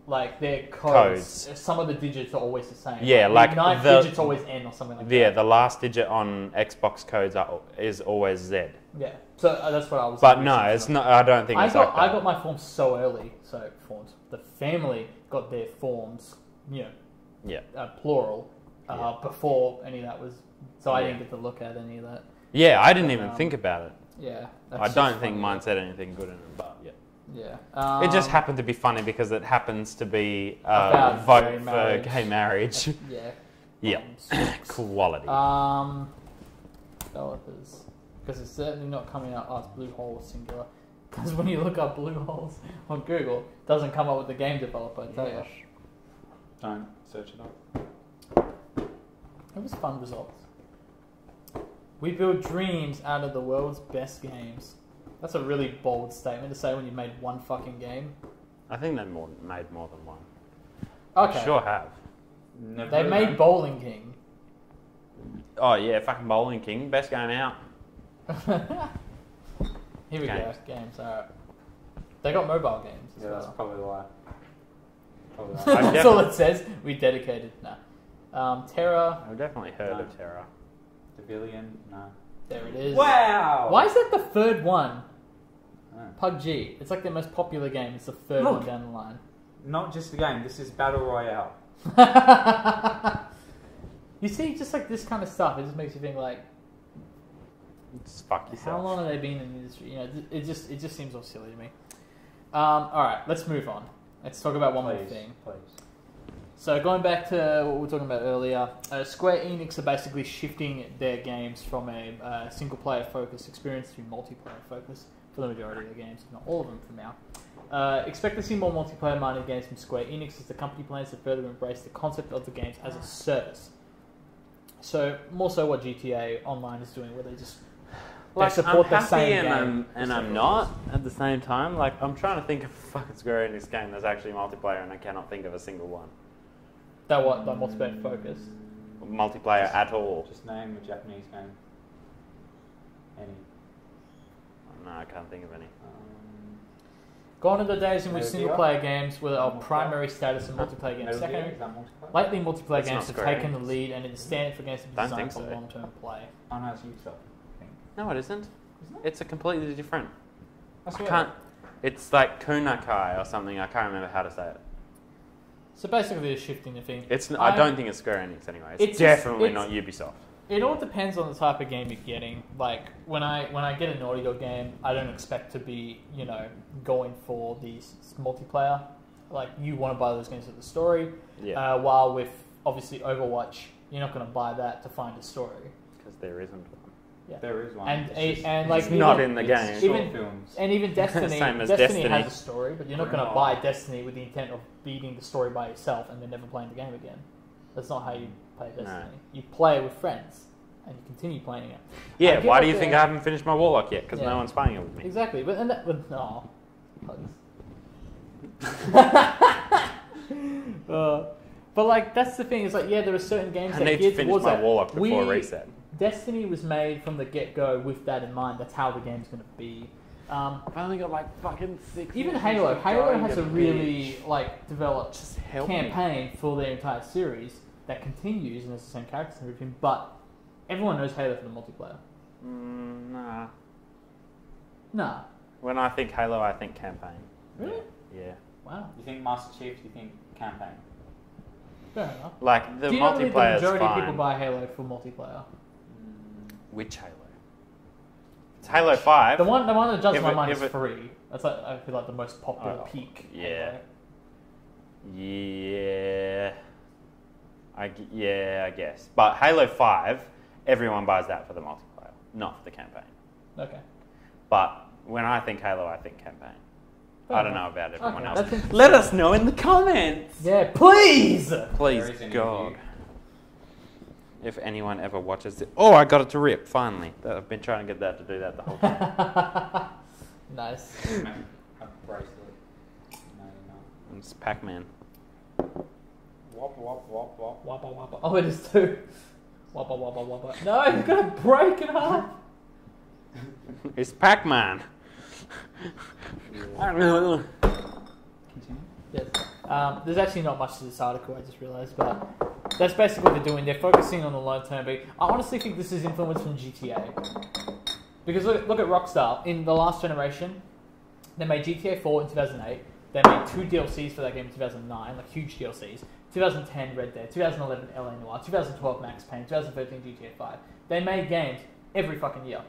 [SPEAKER 2] like their codes. Some of the digits are always the same.
[SPEAKER 1] Yeah, like
[SPEAKER 2] ninth
[SPEAKER 1] the-
[SPEAKER 2] digits always N or something like
[SPEAKER 1] Yeah,
[SPEAKER 2] that.
[SPEAKER 1] the last digit on Xbox codes is always Z.
[SPEAKER 2] Yeah. So that's what I was.
[SPEAKER 1] But no, it's not. I don't think
[SPEAKER 2] I
[SPEAKER 1] it's like
[SPEAKER 2] got
[SPEAKER 1] that.
[SPEAKER 2] my forms so early. So forms. The family got their forms,
[SPEAKER 1] Yeah.
[SPEAKER 2] Plural, before any of that was. So I
[SPEAKER 1] Yeah.
[SPEAKER 2] didn't get to look at any of that.
[SPEAKER 1] Yeah, I didn't even think about it.
[SPEAKER 2] Yeah.
[SPEAKER 1] I don't think mine said anything good in it, but yeah.
[SPEAKER 2] Yeah.
[SPEAKER 1] It just happened to be funny because it happens to be
[SPEAKER 2] About
[SPEAKER 1] vote
[SPEAKER 2] gay
[SPEAKER 1] for
[SPEAKER 2] marriage.
[SPEAKER 1] gay marriage.
[SPEAKER 2] Yeah.
[SPEAKER 1] Yeah. Quality.
[SPEAKER 2] Developers. Because it's certainly not coming out as Blue Hole singular. Because when you look up Blue Holes on Google, it doesn't come up with the game developer, I tell you.
[SPEAKER 3] Don't search it up.
[SPEAKER 2] It was fun results. We build dreams out of the world's best games. That's a really bold statement to say when you made one fucking game.
[SPEAKER 1] I think they made more than one.
[SPEAKER 2] Okay.
[SPEAKER 1] Sure have.
[SPEAKER 3] Never
[SPEAKER 2] They
[SPEAKER 3] heard of
[SPEAKER 2] made
[SPEAKER 3] them.
[SPEAKER 2] Bowling King.
[SPEAKER 5] Oh yeah, fucking Bowling King, best game out.
[SPEAKER 2] Here we
[SPEAKER 5] Games.
[SPEAKER 2] go. Games. Alright. They got mobile games as
[SPEAKER 3] Yeah, that's
[SPEAKER 2] well.
[SPEAKER 3] probably why. Probably why.
[SPEAKER 5] I've
[SPEAKER 2] That's all it says. We dedicated. Nah. Terra.
[SPEAKER 5] I've definitely heard
[SPEAKER 3] No.
[SPEAKER 5] of Terra.
[SPEAKER 3] Civilian? No.
[SPEAKER 2] There it is.
[SPEAKER 3] Wow!
[SPEAKER 2] Why is that the third one?
[SPEAKER 3] Oh.
[SPEAKER 2] PUBG. It's like their most popular game. It's the third
[SPEAKER 3] Look.
[SPEAKER 2] one down the line.
[SPEAKER 3] Not just the game, this is Battle Royale.
[SPEAKER 2] You see, just like this kind of stuff, it just makes you think like,
[SPEAKER 5] Just fuck
[SPEAKER 2] how
[SPEAKER 5] yourself.
[SPEAKER 2] long have they been in the industry? You know, it just seems all silly to me. All right, let's move on. Let's talk about one more thing.
[SPEAKER 3] Please.
[SPEAKER 2] So going back to what we were talking about earlier, Square Enix are basically shifting their games from a single-player focused experience to multiplayer focus for the majority of their games, if not all of them for now. Expect to see more multiplayer-minded games from Square Enix as the company plans to further embrace the concept of the games as a service. So more so what GTA Online is doing, where they just
[SPEAKER 5] Like,
[SPEAKER 2] support
[SPEAKER 5] I'm
[SPEAKER 2] the
[SPEAKER 5] happy
[SPEAKER 2] same
[SPEAKER 5] and
[SPEAKER 2] game.
[SPEAKER 5] I'm not at the same time. Like, I'm trying to think of a fucking Square Enix game that's actually multiplayer, and I cannot think of a single one.
[SPEAKER 2] That what like multiplayer focus.
[SPEAKER 5] Multiplayer at all.
[SPEAKER 3] Just name a Japanese game. Any.
[SPEAKER 5] No, I can't think of any.
[SPEAKER 2] Gone are the days in which
[SPEAKER 3] Metal Gear?
[SPEAKER 2] single-player games were of
[SPEAKER 3] Metal
[SPEAKER 2] primary status and multiplayer games
[SPEAKER 3] Metal Gear?
[SPEAKER 2] secondary.
[SPEAKER 3] Is that multiplayer?
[SPEAKER 2] Lately, multiplayer
[SPEAKER 5] That's
[SPEAKER 2] games
[SPEAKER 5] not
[SPEAKER 2] have
[SPEAKER 5] Square
[SPEAKER 2] taken the
[SPEAKER 5] Enix.
[SPEAKER 2] lead, and it's standard for games to be
[SPEAKER 5] Don't
[SPEAKER 2] designed
[SPEAKER 5] think
[SPEAKER 2] for
[SPEAKER 5] so.
[SPEAKER 2] long-term play.
[SPEAKER 3] Oh no, it's Ubisoft, I think.
[SPEAKER 5] No, it isn't.
[SPEAKER 3] Isn't it?
[SPEAKER 5] It's a completely different.
[SPEAKER 3] I
[SPEAKER 5] I
[SPEAKER 3] swear.
[SPEAKER 5] can't. It's like Kunakai or something. I can't remember how to say it.
[SPEAKER 2] So basically, they're shifting the thing.
[SPEAKER 5] It's. I don't think it's Square Enix anyway. It's,
[SPEAKER 2] It's just-
[SPEAKER 5] definitely
[SPEAKER 2] it's-
[SPEAKER 5] not Ubisoft.
[SPEAKER 2] It all depends on the type of game you're getting. Like when I get a Naughty Dog game, I don't expect to be going for these multiplayer. Like you want to buy those games for the story.
[SPEAKER 5] Yeah,
[SPEAKER 2] While with obviously Overwatch, you're not going to buy that to find a story.
[SPEAKER 5] because there isn't one.
[SPEAKER 3] There is one.
[SPEAKER 2] And
[SPEAKER 3] It's just-
[SPEAKER 2] like
[SPEAKER 5] It's not
[SPEAKER 2] even-
[SPEAKER 5] in the
[SPEAKER 3] it's
[SPEAKER 5] game.
[SPEAKER 3] short
[SPEAKER 2] Even-
[SPEAKER 3] films.
[SPEAKER 2] And even Destiny,
[SPEAKER 5] Same as
[SPEAKER 2] Destiny
[SPEAKER 5] Destiny.
[SPEAKER 2] has a story, but you're not going to
[SPEAKER 3] Oh.
[SPEAKER 2] buy Destiny with the intent of beating the story by yourself and then never playing the game again. That's not how you play Destiny.
[SPEAKER 5] No.
[SPEAKER 2] You play it with friends and you continue playing it. I
[SPEAKER 5] Yeah,
[SPEAKER 2] get
[SPEAKER 5] why
[SPEAKER 2] what
[SPEAKER 5] do you think
[SPEAKER 2] they're-
[SPEAKER 5] I haven't finished my Warlock yet? Because
[SPEAKER 2] Yeah.
[SPEAKER 5] no one's playing it with me.
[SPEAKER 2] Exactly, but and that, but no. But like that's the thing. Is like there are certain games
[SPEAKER 5] I
[SPEAKER 2] that
[SPEAKER 5] need to
[SPEAKER 2] geared
[SPEAKER 5] finish
[SPEAKER 2] towards
[SPEAKER 5] my
[SPEAKER 2] that.
[SPEAKER 5] Warlock before
[SPEAKER 2] We-
[SPEAKER 5] reset.
[SPEAKER 2] Destiny was made from the get-go with that in mind. That's how the game's going to be.
[SPEAKER 5] I've only got like fucking 6.
[SPEAKER 2] Even
[SPEAKER 5] missions
[SPEAKER 2] Halo.
[SPEAKER 5] to
[SPEAKER 2] Halo
[SPEAKER 5] go,
[SPEAKER 2] has
[SPEAKER 5] you
[SPEAKER 2] a really
[SPEAKER 5] bitch.
[SPEAKER 2] developed
[SPEAKER 5] Just help me.
[SPEAKER 2] campaign for their entire series that continues and it's the same characters and everything. But everyone knows Halo for the multiplayer.
[SPEAKER 5] Nah.
[SPEAKER 2] Nah,
[SPEAKER 5] When I think Halo, I think campaign.
[SPEAKER 2] really?
[SPEAKER 5] Yeah.
[SPEAKER 2] Wow,
[SPEAKER 3] You think Master Chief, you think campaign?
[SPEAKER 2] fair enough.
[SPEAKER 5] Like, the
[SPEAKER 2] Do you not believe the
[SPEAKER 5] multiplayer is
[SPEAKER 2] majority of people
[SPEAKER 5] fine.
[SPEAKER 2] buy Halo for multiplayer?
[SPEAKER 5] Which Halo? It's Halo 5.
[SPEAKER 2] The one that jumps
[SPEAKER 5] If
[SPEAKER 2] my
[SPEAKER 5] it-
[SPEAKER 2] mind
[SPEAKER 5] if
[SPEAKER 2] is
[SPEAKER 5] it-
[SPEAKER 2] 3. That's like I feel like the most popular
[SPEAKER 5] Oh,
[SPEAKER 2] peak.
[SPEAKER 5] yeah.
[SPEAKER 2] Halo.
[SPEAKER 5] Yeah, I guess. But Halo 5, everyone buys that for the multiplayer, not for the campaign.
[SPEAKER 2] Okay.
[SPEAKER 5] But when I think Halo, I think campaign.
[SPEAKER 2] Fair
[SPEAKER 5] I don't
[SPEAKER 2] enough.
[SPEAKER 5] know about everyone
[SPEAKER 2] Okay,
[SPEAKER 5] else.
[SPEAKER 2] that's interesting.
[SPEAKER 5] Let us know in the comments.
[SPEAKER 2] Yeah, please.
[SPEAKER 5] Please,
[SPEAKER 3] There is an
[SPEAKER 5] God.
[SPEAKER 3] interview.
[SPEAKER 5] If anyone ever watches it. Oh, I got it to rip, finally. I've been trying to get that to do that the whole time.
[SPEAKER 2] Nice.
[SPEAKER 3] A bracelet. No, no.
[SPEAKER 5] It's Pac-Man.
[SPEAKER 3] Wop, wop, wop, wop.
[SPEAKER 2] Wappa wappa. Oh, it is too. Wappa wappa wappa. No, you're gonna break it up.
[SPEAKER 5] It's Pac-Man.
[SPEAKER 3] Continue.
[SPEAKER 2] Yes. There's actually not much to this article, I just realised, but that's basically what they're doing. They're focusing on the long-term beat. I honestly think this is influenced from GTA. Because look at Rockstar. In the last generation, they made GTA 4 in 2008. They made 2 DLCs for that game in 2009, like huge DLCs. 2010 Red Dead, 2011 LA Noire, 2012 Max Payne, 2013 GTA 5. They made games every fucking year.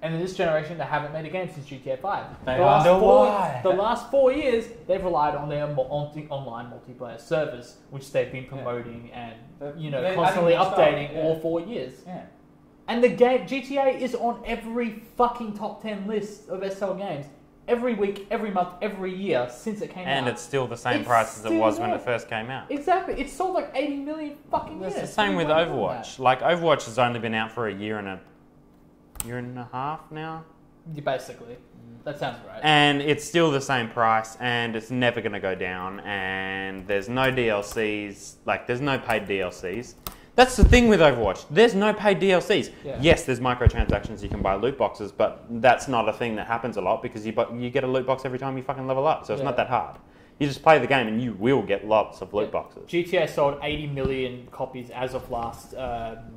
[SPEAKER 2] And in this generation, they haven't made a game since GTA 5.
[SPEAKER 3] They
[SPEAKER 2] The last 4 years, they've relied on their online multiplayer servers, which they've been promoting and
[SPEAKER 3] They're
[SPEAKER 2] constantly
[SPEAKER 3] adding more stuff,
[SPEAKER 2] updating
[SPEAKER 3] yeah.
[SPEAKER 2] all 4 years.
[SPEAKER 3] Yeah.
[SPEAKER 2] And the game GTA is on every fucking top 10 list of SL games every week, every month, every year since it came out.
[SPEAKER 5] And it's still the same
[SPEAKER 2] It's
[SPEAKER 5] price as it
[SPEAKER 2] still
[SPEAKER 5] was when
[SPEAKER 2] there.
[SPEAKER 5] it first came out.
[SPEAKER 2] Exactly. It's sold like 80 million fucking
[SPEAKER 5] It's
[SPEAKER 2] units.
[SPEAKER 5] the same with
[SPEAKER 2] What are you doing
[SPEAKER 5] Overwatch. Like, Overwatch has only been out for a year and a half now.
[SPEAKER 2] Basically. That sounds right.
[SPEAKER 5] And it's still the same price, and it's never going to go down, and there's no DLCs, like there's no paid DLCs. That's the thing with Overwatch. There's no paid DLCs.
[SPEAKER 2] Yeah.
[SPEAKER 5] Yes, there's microtransactions, you can buy loot boxes, but that's not a thing that happens a lot because you get a loot box every time you fucking level up, so it's not that hard. You just play the game and you will get lots of loot boxes.
[SPEAKER 2] GTA sold 80 million copies as of last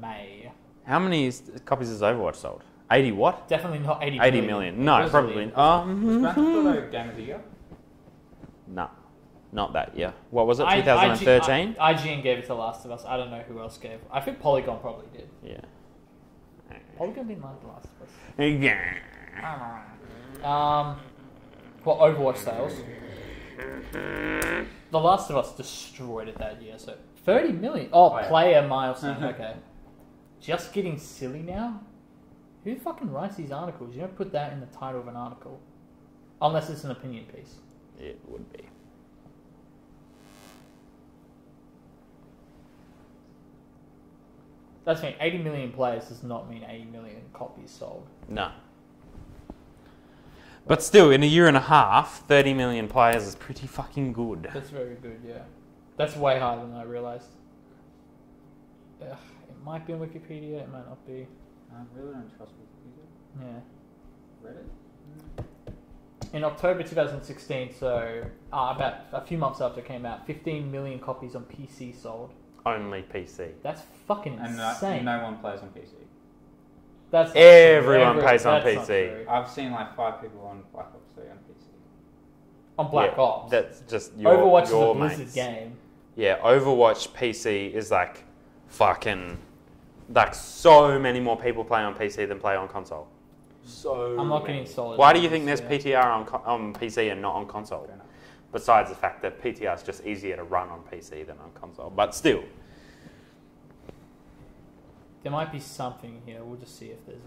[SPEAKER 2] May.
[SPEAKER 5] How many copies has Overwatch sold? 80 what?
[SPEAKER 2] Definitely not 80
[SPEAKER 5] 80
[SPEAKER 2] million.
[SPEAKER 5] million. No, probably.
[SPEAKER 3] Was Grand Theft Auto Game of the Year?
[SPEAKER 5] No, not that year. What was it, 2013?
[SPEAKER 2] IGN gave it to Last of Us. I don't know who else gave. I think Polygon probably did.
[SPEAKER 5] Yeah.
[SPEAKER 2] Polygon didn't like The Last of Us.
[SPEAKER 5] Yeah.
[SPEAKER 2] Well, Overwatch sales. The Last of Us destroyed it that year. So 30 million. Oh,
[SPEAKER 3] yeah.
[SPEAKER 2] player milestone. Okay. Just getting silly now? Who fucking writes these articles? You don't put that in the title of an article. Unless it's an opinion piece.
[SPEAKER 5] It would be.
[SPEAKER 2] That's mean 80 million players does not mean 80 million copies sold.
[SPEAKER 5] No. But still, in a year and a half, 30 million players is pretty fucking good.
[SPEAKER 2] That's very good, yeah. That's way higher than I realised. Ugh, it might be on Wikipedia, it might not be.
[SPEAKER 3] I really don't trust Wikipedia.
[SPEAKER 2] Yeah.
[SPEAKER 3] Reddit?
[SPEAKER 2] In October 2016, so about a few months after it came out, 15 million copies on PC sold.
[SPEAKER 5] Only PC.
[SPEAKER 2] That's fucking
[SPEAKER 3] And
[SPEAKER 2] insane.
[SPEAKER 3] no one plays on PC.
[SPEAKER 2] That's not
[SPEAKER 5] Everyone
[SPEAKER 2] true.
[SPEAKER 5] plays on
[SPEAKER 2] That's not
[SPEAKER 5] PC.
[SPEAKER 2] true.
[SPEAKER 3] I've seen like 5 people on Black Ops 3 on PC.
[SPEAKER 2] On Black Ops.
[SPEAKER 5] That's just your
[SPEAKER 2] Overwatch
[SPEAKER 5] your
[SPEAKER 2] is a Blizzard
[SPEAKER 5] mates.
[SPEAKER 2] game.
[SPEAKER 5] Yeah, Overwatch PC is like fucking like so many more people play on PC than play on console. So
[SPEAKER 2] I'm not
[SPEAKER 5] many.
[SPEAKER 2] getting solid.
[SPEAKER 5] Why do you think
[SPEAKER 2] numbers,
[SPEAKER 5] there's PTR on PC and not on console? Besides the fact that PTR is just easier to run on PC than on console, but still.
[SPEAKER 2] There might be something here. We'll just see if there's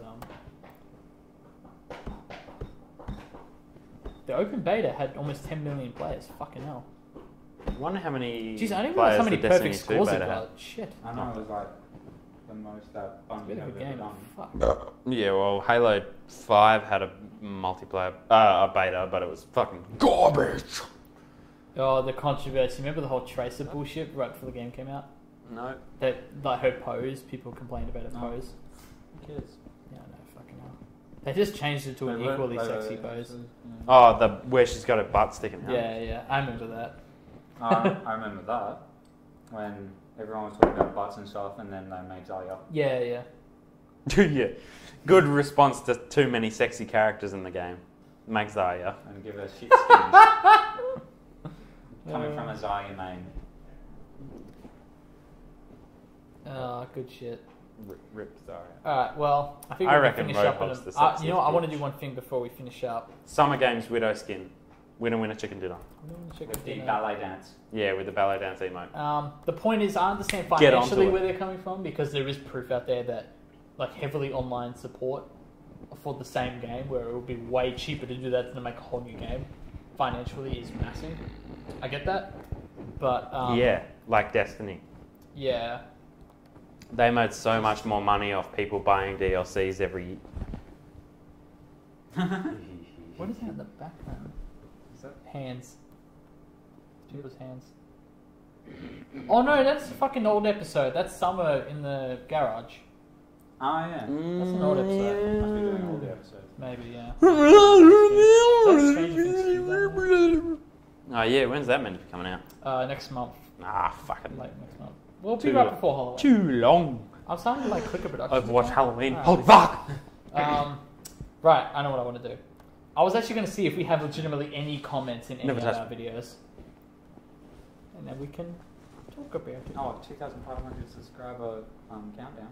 [SPEAKER 2] The open beta had almost 10 million players. Fucking hell.
[SPEAKER 5] I wonder how many.
[SPEAKER 2] Jeez, I didn't realize how many
[SPEAKER 5] the
[SPEAKER 2] perfect
[SPEAKER 5] Destiny 2
[SPEAKER 2] scores it
[SPEAKER 5] beta had.
[SPEAKER 2] got. Shit.
[SPEAKER 3] I know it was like the most that
[SPEAKER 2] It's a bit of a
[SPEAKER 3] Bungie
[SPEAKER 2] game.
[SPEAKER 3] done.
[SPEAKER 2] Fuck.
[SPEAKER 5] Yeah, well, Halo 5 had a multiplayer a beta, but it was fucking garbage.
[SPEAKER 2] Oh, the controversy. Remember the whole Tracer bullshit right before the game came out?
[SPEAKER 5] No.
[SPEAKER 2] That, like, her pose. People complained about her
[SPEAKER 3] No.
[SPEAKER 2] pose.
[SPEAKER 3] Who cares?
[SPEAKER 2] Yeah, no, fucking hell. They just changed it to an equally sexy pose.
[SPEAKER 5] Oh, the where she's got her butt sticking out.
[SPEAKER 2] Yeah, yeah. I remember that.
[SPEAKER 3] I remember that when everyone was talking about butts and stuff, and then they made Zarya.
[SPEAKER 2] Yeah, yeah.
[SPEAKER 5] Yeah. Good response to too many sexy characters in the game. Make Zarya.
[SPEAKER 3] And give her shit skins. Coming from a Zarya main.
[SPEAKER 2] Good shit.
[SPEAKER 5] Rip Zarya.
[SPEAKER 2] Alright, well, I think
[SPEAKER 5] I
[SPEAKER 2] we
[SPEAKER 5] reckon
[SPEAKER 2] can finish up.
[SPEAKER 5] Roadhog's the
[SPEAKER 2] You know what? I
[SPEAKER 5] sexiest
[SPEAKER 2] want to
[SPEAKER 5] bitch.
[SPEAKER 2] do one thing before we finish up.
[SPEAKER 5] Summer Games Widow skin. Winner, chicken dinner.
[SPEAKER 3] With the ballet dance.
[SPEAKER 5] Yeah, with the ballet dance emote.
[SPEAKER 2] The point is, I understand
[SPEAKER 5] Get onto
[SPEAKER 2] financially
[SPEAKER 5] it.
[SPEAKER 2] where they're coming from because there is proof out there that, like, heavily online support for the same game, where it would be way cheaper to do that than to make a whole new game, financially is massive. I get that, but
[SPEAKER 5] Yeah, like Destiny.
[SPEAKER 2] yeah.
[SPEAKER 5] They made so much more money off people buying DLCs every.
[SPEAKER 2] What is that in the background?
[SPEAKER 3] Is that?
[SPEAKER 2] Hands. People's hands. Oh no, that's a fucking old episode. That's Summer in the garage.
[SPEAKER 3] Oh yeah.
[SPEAKER 2] That's an old episode.
[SPEAKER 3] Must be doing all the episodes.
[SPEAKER 2] Maybe, yeah.
[SPEAKER 5] Oh yeah, when's that meant to be coming out?
[SPEAKER 2] Next month.
[SPEAKER 5] Ah, fucking
[SPEAKER 2] Late next month. We'll be
[SPEAKER 5] Too
[SPEAKER 2] right
[SPEAKER 5] long.
[SPEAKER 2] before Halloween.
[SPEAKER 5] too long.
[SPEAKER 2] I'm starting to like clicker production.
[SPEAKER 5] Overwatch Halloween.
[SPEAKER 2] Alright.
[SPEAKER 5] Holy fuck!
[SPEAKER 2] Right, I know what I want to do. I was actually going to see if we have legitimately any comments in any
[SPEAKER 5] Never
[SPEAKER 2] of
[SPEAKER 5] touch
[SPEAKER 2] our videos. And then we can talk about it.
[SPEAKER 3] Oh, 2,500 subscriber countdown.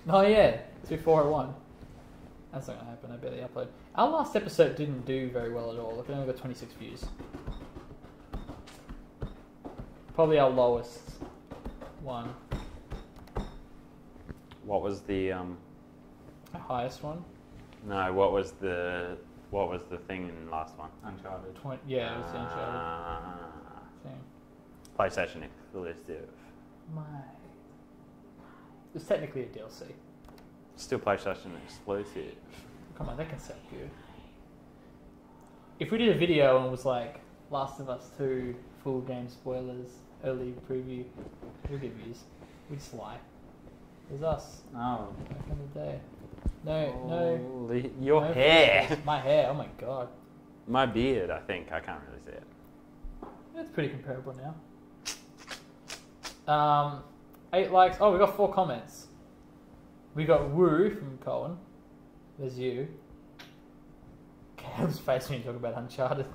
[SPEAKER 2] Oh yeah, 2401. That's not going to happen, I barely upload. Our last episode didn't do very well at all. Look, it only got 26 views. Probably our lowest one.
[SPEAKER 5] What was the
[SPEAKER 2] Our highest one.
[SPEAKER 5] No, what was the thing in the last one?
[SPEAKER 3] Uncharted.
[SPEAKER 2] Yeah, it was the Uncharted thing.
[SPEAKER 5] PlayStation exclusive.
[SPEAKER 2] It's technically a DLC.
[SPEAKER 5] Still PlayStation exclusive.
[SPEAKER 2] Come on, that can sound good. If we did a video and it was like Last of Us 2 full game spoilers, early preview, we'll get views. We just lie. It was us
[SPEAKER 3] Oh.
[SPEAKER 2] back in the day. No.
[SPEAKER 5] Holy- Your
[SPEAKER 2] no
[SPEAKER 5] hair.
[SPEAKER 2] filters. My hair. Oh my god.
[SPEAKER 5] My beard, I think. I can't really see it.
[SPEAKER 2] It's pretty comparable now. 8 likes. Oh, we got 4 comments. We got Woo from Colin. There's you. Cam's face when you talk about Uncharted.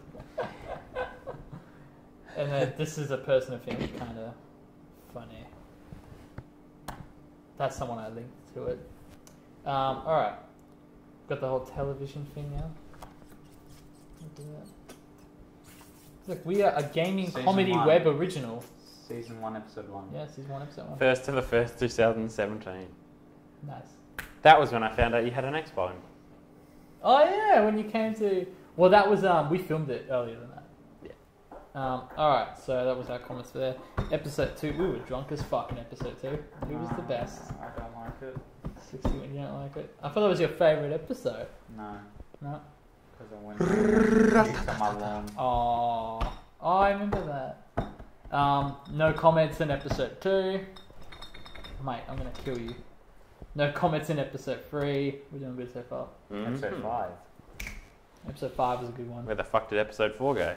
[SPEAKER 2] And then this is a person I think kind of funny. That's someone I linked to it. Alright. Got the whole television thing now. Look at that. Look, we are a gaming
[SPEAKER 3] Season
[SPEAKER 2] comedy
[SPEAKER 3] 1.
[SPEAKER 2] web original.
[SPEAKER 3] Season 1, episode 1.
[SPEAKER 2] Yeah, season 1, episode 1.
[SPEAKER 5] 1st to the 1st, 2017.
[SPEAKER 2] Nice.
[SPEAKER 5] That was when I found out you had an Xbox.
[SPEAKER 2] Oh yeah, when you came to... Well, that was... we filmed it earlier than that. Alright, so that was our comments for there. Episode 2, we were drunk as fuck in episode 2. Who was the best?
[SPEAKER 3] I don't like it.
[SPEAKER 2] 60 when you don't like it. I thought that was your favourite episode.
[SPEAKER 3] No.
[SPEAKER 2] No?
[SPEAKER 3] Because I went to my lawn.
[SPEAKER 2] Oh, I remember that. No comments in episode 2. Mate, I'm gonna kill you. No comments in episode 3. We're doing good so far.
[SPEAKER 3] Episode 5.
[SPEAKER 2] Episode 5 was a good one.
[SPEAKER 5] Where the fuck did episode 4 go?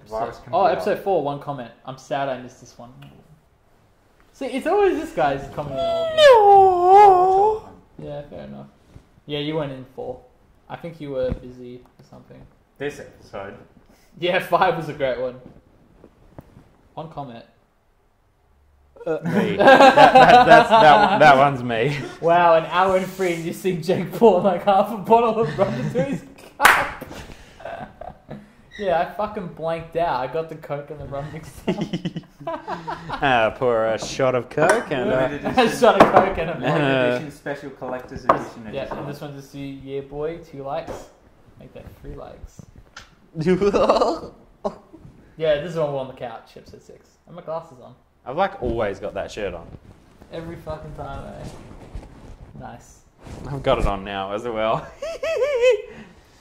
[SPEAKER 3] Virus control.
[SPEAKER 2] Episode 4, 1 comment. I'm sad I missed this one. See, it's always this guy's commenting all of them. Yeah, fair enough. Yeah, you went in 4. I think you were busy or something.
[SPEAKER 3] This episode.
[SPEAKER 2] Yeah, 5 was a great one. 1 comment.
[SPEAKER 5] Me. that one's me.
[SPEAKER 2] Wow, an hour and 3 and you see Jake pour like half a bottle of rum into his cup. Yeah, I fucking blanked out. I got the Coke and the rum mixed up.
[SPEAKER 5] Pour a shot of Coke and...
[SPEAKER 2] I shot a Coke and a
[SPEAKER 3] Limited edition, special collector's edition.
[SPEAKER 2] Yeah, and this one just see, yeah boy, 2 likes. Make that 3 likes. Yeah, this is one on the couch, episode 6. And my glasses on.
[SPEAKER 5] I've like always got that shirt on.
[SPEAKER 2] Every fucking time, eh? Nice.
[SPEAKER 5] I've got it on now as well.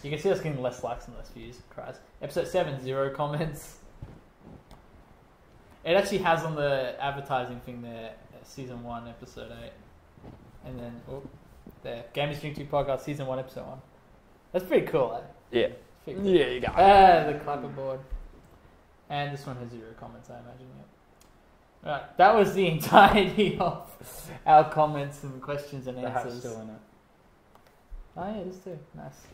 [SPEAKER 2] You can see us getting less likes and less views. Christ. Episode 7, 0 comments. It actually has on the advertising thing there, season 1, episode 8. And then, there. Gamers Drink 2 podcast, season 1, episode 1. That's pretty cool, eh?
[SPEAKER 5] Yeah.
[SPEAKER 2] Pretty cool.
[SPEAKER 5] Yeah, you got it.
[SPEAKER 2] The clapperboard. And this one has 0 comments, I imagine, yep. Right, that was the entirety of our comments and questions and
[SPEAKER 3] The hat's
[SPEAKER 2] answers.
[SPEAKER 3] still in it.
[SPEAKER 2] Oh yeah, this too. Nice.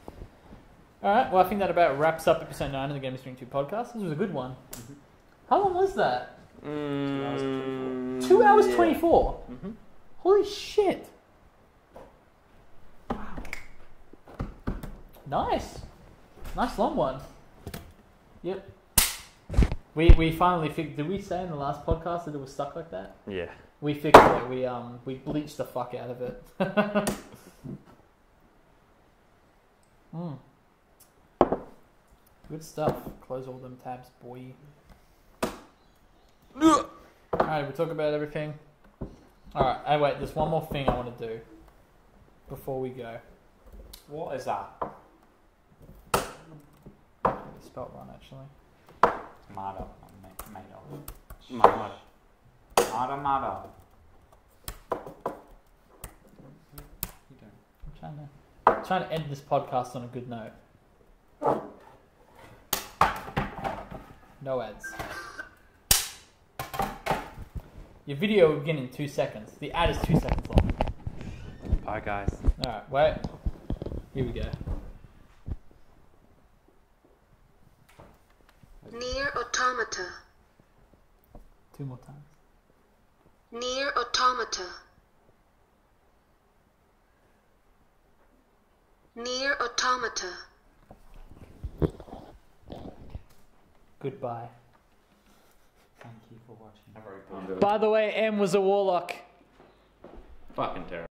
[SPEAKER 2] Alright, well I think that about wraps up episode 9 of the Gamers Drink 2 podcast. This was a good one.
[SPEAKER 3] Mm-hmm.
[SPEAKER 2] How long was that?
[SPEAKER 3] 2 hours 24.
[SPEAKER 2] 2 hours
[SPEAKER 5] Yeah.
[SPEAKER 2] 24?
[SPEAKER 5] Mhm.
[SPEAKER 2] Holy shit. Wow. Nice. Nice long one. Yep. We finally figured... Did we say in the last podcast that it was stuck like that?
[SPEAKER 5] Yeah.
[SPEAKER 2] We fixed it. We bleached the fuck out of it. Good stuff. Close all them tabs, boy. Alright, we talk about everything. Alright, hey wait, there's one more thing I want to do before we go.
[SPEAKER 3] What is that?
[SPEAKER 2] It's spelled wrong actually.
[SPEAKER 3] Tomato. Tomato.
[SPEAKER 5] Mama.
[SPEAKER 3] Tomato.
[SPEAKER 2] I'm trying to end this podcast on a good note. No ads. Your video will begin in 2 seconds. The ad is 2 seconds long.
[SPEAKER 5] Bye, guys.
[SPEAKER 2] Alright, wait. Here we go.
[SPEAKER 4] Near automata.
[SPEAKER 2] 2 more times.
[SPEAKER 4] Near automata. Near automata.
[SPEAKER 2] Goodbye.
[SPEAKER 3] Thank you for watching.
[SPEAKER 2] By the way, M was a warlock.
[SPEAKER 5] Fucking terrible.